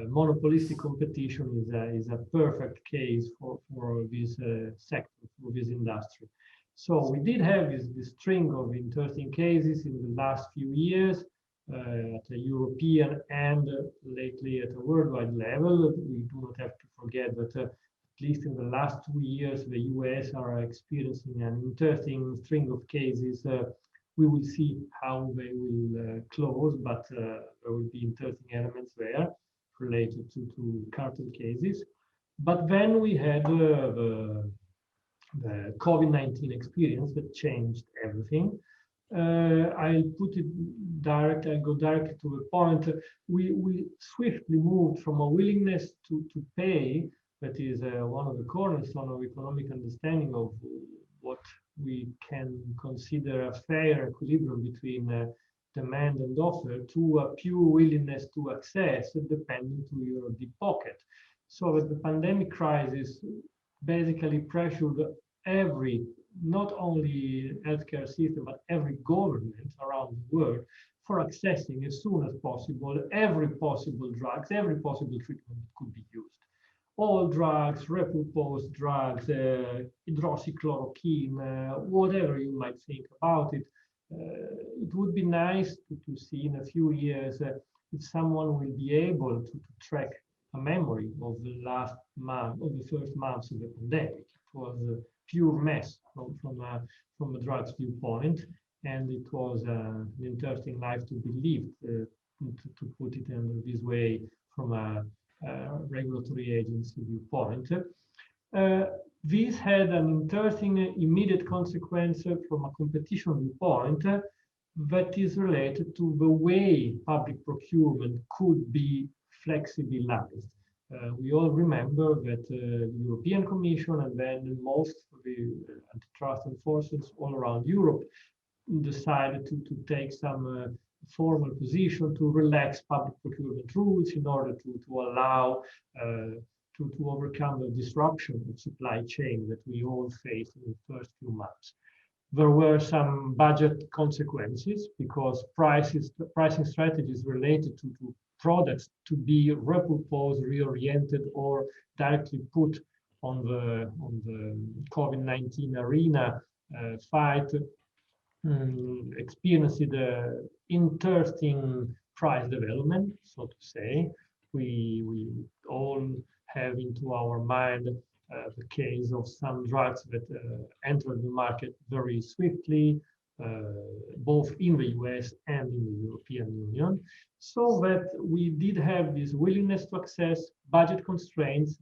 Monopolistic competition is a perfect case for this sector, for this industry. So we did have this string of interesting cases in the last few years at a European and lately at a worldwide level. We do not have to forget that at least in the last 2 years, the US are experiencing an interesting string of cases. We will see how they will close, but there will be interesting elements there related to cartel cases. But then we had the COVID-19 experience that changed everything. I'll put it direct, I'll go directly to the point. We swiftly moved from a willingness to pay, that is one of the cornerstones of economic understanding of what we can consider a fair equilibrium between demand and offer, to a pure willingness to access depending to your deep pocket. So that the pandemic crisis basically pressured every, not only healthcare system, but every government around the world for accessing as soon as possible every possible drugs, every possible treatment that could be used. All drugs, repurposed drugs, hydroxychloroquine, whatever you might think about it. It would be nice to see in a few years if someone will be able to track a memory of the last month, of the first months of the pandemic. It was a pure mess from a drugs viewpoint, and it was an interesting life to be lived, to put it in this way, from a regulatory agency viewpoint. This had an interesting immediate consequence from a competition viewpoint that is related to the way public procurement could be flexibilized. We all remember that the European Commission and then most of the antitrust enforcers all around Europe decided to take some formal position to relax public procurement rules in order to allow to overcome the disruption of supply chain that we all faced in the first few months. There were some budget consequences because pricing strategies related to products to be repurposed, reoriented, or directly put on the COVID-19 arena fight experienced the interesting price development, so to say. We all have into our mind the case of some drugs that entered the market very swiftly, both in the US and in the European Union, so that we did have this willingness to access, budget constraints.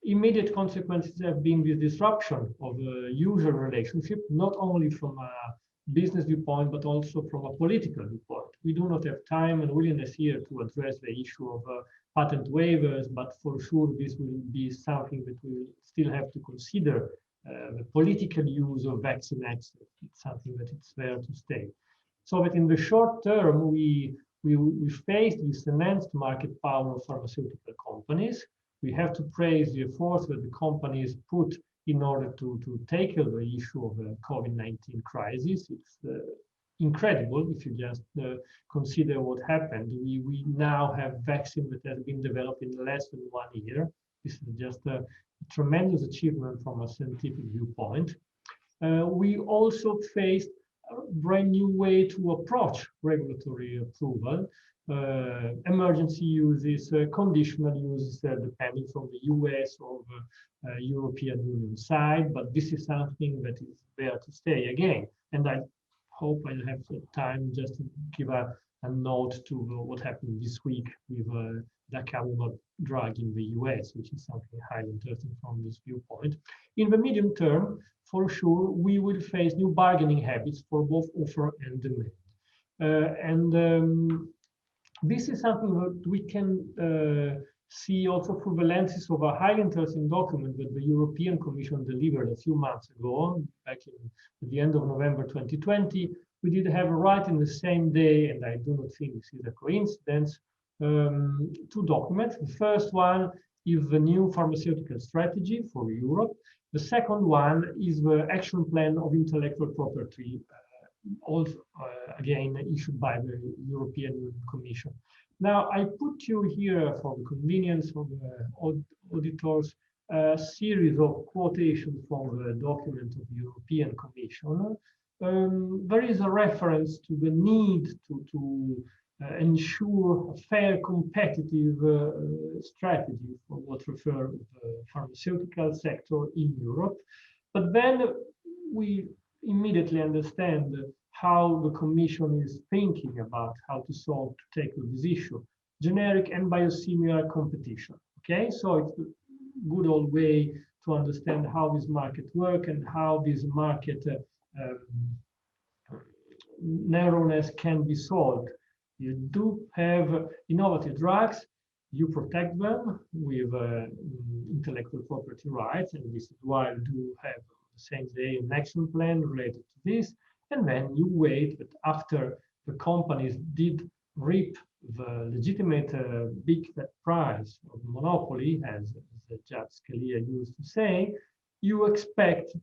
Immediate consequences have been the disruption of the usual relationship, not only from a business viewpoint, but also from a political viewpoint. We do not have time and willingness here to address the issue of patent waivers, but for sure this will be something that we will still have to consider. The political use of vaccine access, it's something that it's there to stay. So that in the short term, we faced this enhanced market power of pharmaceutical companies. We have to praise the efforts that the companies put in order to tackle the issue of the COVID-19 crisis. It's incredible if you just consider what happened. We now have vaccine that has been developed in less than 1 year. This is just a tremendous achievement from a scientific viewpoint. We also faced a brand new way to approach regulatory approval. Emergency uses, conditional uses, depending from the US or the European Union side, but this is something that is there to stay again. And I hope I'll have time just to give a note to what happened this week with dacaumab drug in the US, which is something highly interesting from this viewpoint. In the medium term, for sure, we will face new bargaining habits for both offer and demand. This is something that we can see also through the lenses of a highly interesting document that the European Commission delivered a few months ago, back at the end of November 2020. We did have right in the same day, and I do not think this is a coincidence, 2 documents. The first one is the new pharmaceutical strategy for Europe. The second one is the action plan of intellectual property, also again issued by the European Commission. Now, I put you here for the convenience of the auditors a series of quotations from the document of the European Commission. There is a reference to the need to ensure a fair competitive strategy for what refers to the pharmaceutical sector in Europe. But then we immediately understand how the Commission is thinking about how to solve, to tackle this issue: generic and biosimilar competition. Okay, so it's a good old way to understand how this market works and how this market narrowness can be solved. You do have innovative drugs, you protect them with intellectual property rights, and this is why we do have the same day an action plan related to this. And then you wait that after the companies did reap the legitimate big prize of monopoly, as Judge Scalia used to say, you expect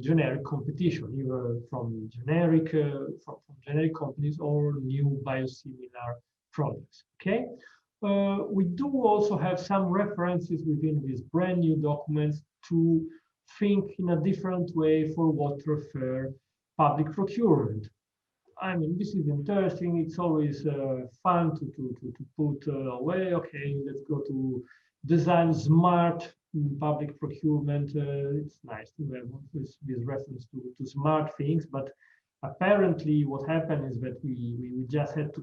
generic competition, either from generic companies or new biosimilar products. Okay, we do also have some references within these brand new documents to think in a different way for what refer public procurement. I mean, this is interesting. It's always fun to put away. Okay, let's go to design smart public procurement. It's nice to have this reference to smart things, but apparently what happened is that we just had to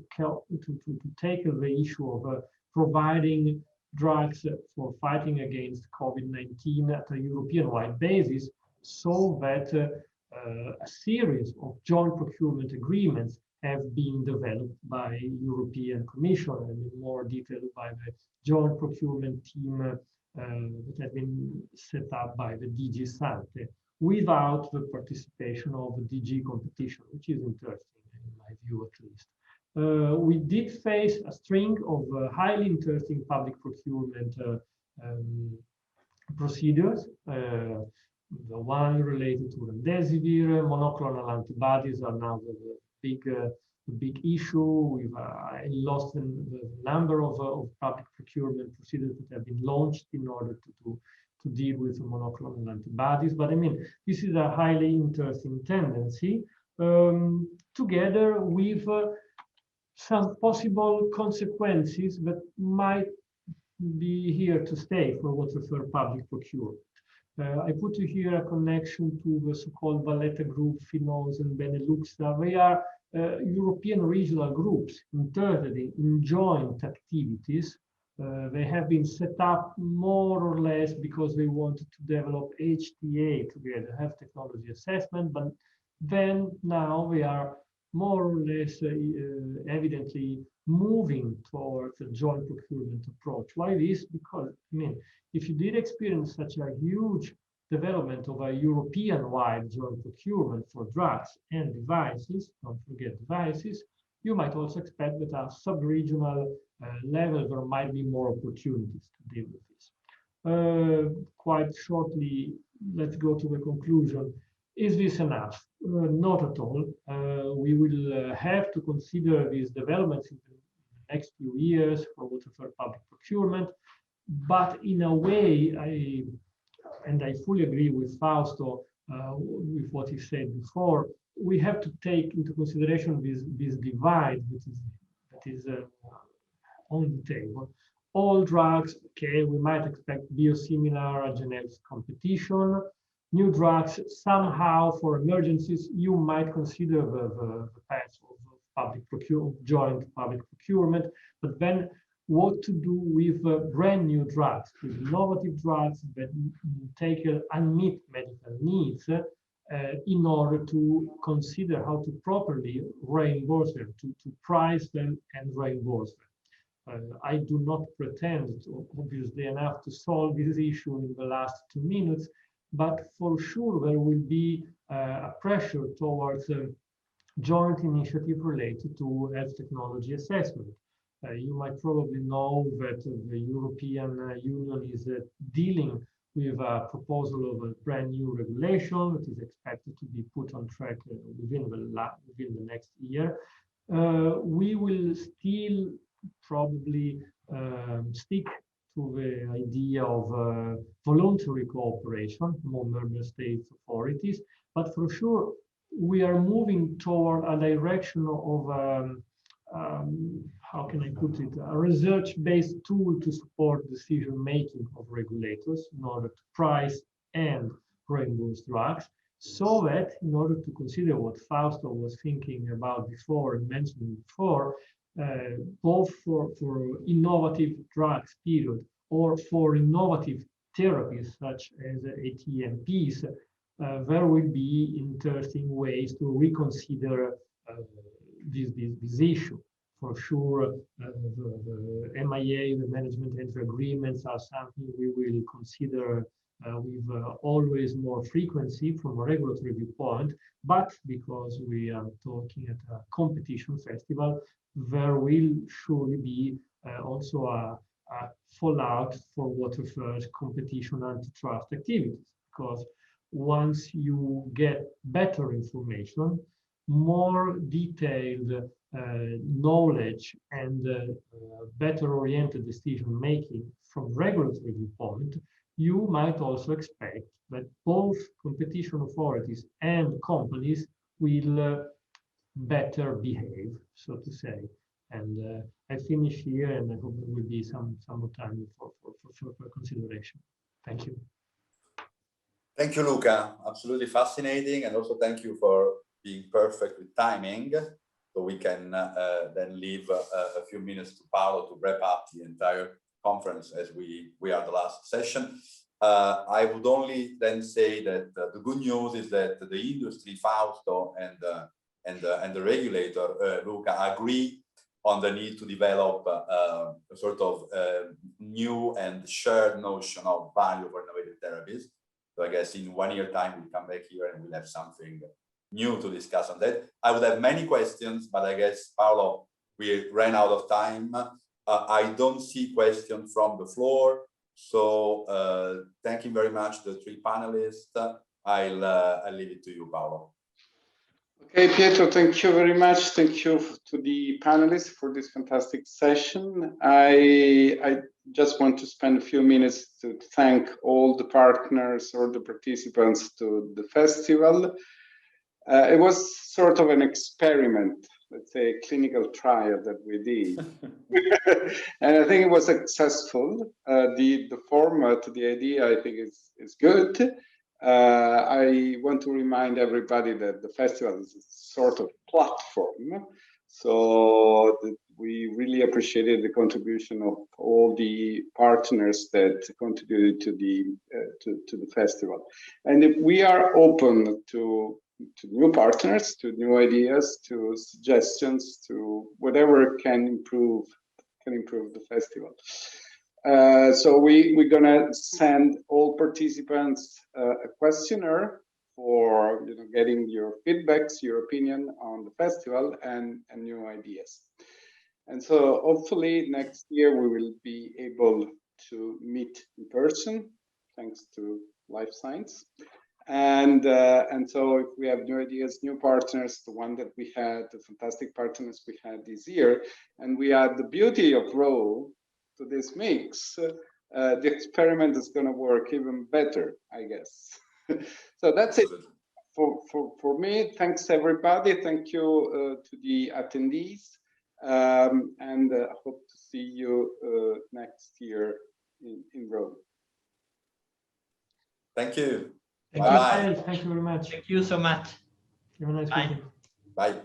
tackle the issue of providing drugs for fighting against COVID-19 at a European-wide basis, so that a series of joint procurement agreements have been developed by European Commission and in more detail by the joint procurement team that has been set up by the DG Sante, without the participation of the DG Competition, which is interesting in my view at least. We did face a string of highly interesting public procurement procedures. The one related to remdesivir, monoclonal antibodies are now the big issue. I lost the number of public procurement procedures that have been launched in order to deal with monoclonal antibodies. But I mean, this is a highly interesting tendency, together with some possible consequences that might be here to stay for what refer public procurement. I put here a connection to the so-called Valletta Group, Finos and Benelux. They are European regional groups interested in joint activities. They have been set up more or less because they wanted to develop HTA together, health technology assessment, but then now they are more or less evidently moving towards a joint procurement approach. Why this? Because, I mean, if you did experience such a huge development of a European-wide joint procurement for drugs and devices, don't forget devices, you might also expect that at a sub-regional level there might be more opportunities to deal with this. Quite shortly, let's go to the conclusion. Is this enough? Not at all. We will have to consider these developments in the next few years for whatever public procurement, but in a way, I fully agree with Fausto with what he said before, we have to take into consideration this divide that is on the table. All drugs, okay, we might expect biosimilar generics competition. New drugs, somehow for emergencies, you might consider the path of public procurement, joint public procurement, but then what to do with brand new drugs, with innovative drugs that take unmet medical needs in order to consider how to properly reimburse them, to price them and reimburse them. I do not pretend, obviously enough, to solve this issue in the last 2 minutes, but for sure there will be a pressure towards a joint initiative related to health technology assessment. You might probably know that the European Union is dealing with a proposal of a brand new regulation that is expected to be put on track within the next year. We will still probably stick to the idea of voluntary cooperation among member states authorities, but for sure we are moving toward a direction of how can I put it, a research-based tool to support decision-making of regulators in order to price and reimburse drugs, so that in order to consider what Fausto was thinking about before and mentioning before, both for innovative drugs, period, or for innovative therapies such as ATMPs, there will be interesting ways to reconsider this issue. For sure, the MIA, the management entry agreements, are something we will consider with always more frequency from a regulatory viewpoint, but because we are talking at a competition festival, there will surely be also a fallout for what refers competition antitrust activities, because once you get better information, more detailed knowledge and better oriented decision making from regulatory viewpoint, you might also expect that both competition authorities and companies will better behave, so to say. And I finish here, and I hope there will be some more time for further consideration. Thank you. Thank you, Luca. Absolutely fascinating, and also thank you for being perfect with timing, so we can then leave a few minutes to Paolo to wrap up the entire conference as we are the last session. I would only then say that the good news is that the industry, Fausto, and the regulator, Luca, agree on the need to develop a sort of new and shared notion of value for innovative therapies. So I guess in 1 year time, we'll come back here and we'll have something new to discuss on that. I would have many questions, but I guess, Paolo, we ran out of time. I don't see questions from the floor. So thank you very much, the three panelists. I'll leave it to you, Paolo. Okay, Pietro, thank you very much. Thank you to the panelists for this fantastic session. I just want to spend a few minutes to thank all the partners or the participants to the festival. It was sort of an experiment, let's say a clinical trial that we did. And I think it was successful. The format, the idea, I think is good. I want to remind everybody that the festival is a sort of platform. So we really appreciated the contribution of all the partners that contributed to the festival. And we are open to new partners, to new ideas, to suggestions, to whatever can improve the festival. So we're gonna send all participants a questionnaire for getting your feedbacks, your opinion on the festival and new ideas. And so hopefully next year we will be able to meet in person, thanks to life science. And so if we have new ideas, new partners, the one that we had, the fantastic partners we had this year, and we add the beauty of Rho to this mix, the experiment is going to work even better, I guess. So that's it for me. Thanks everybody. Thank you to the attendees, and hope to see you next year in Rome. Thank you. Thank you very much. Thank you so much. Have a nice weekend. Bye.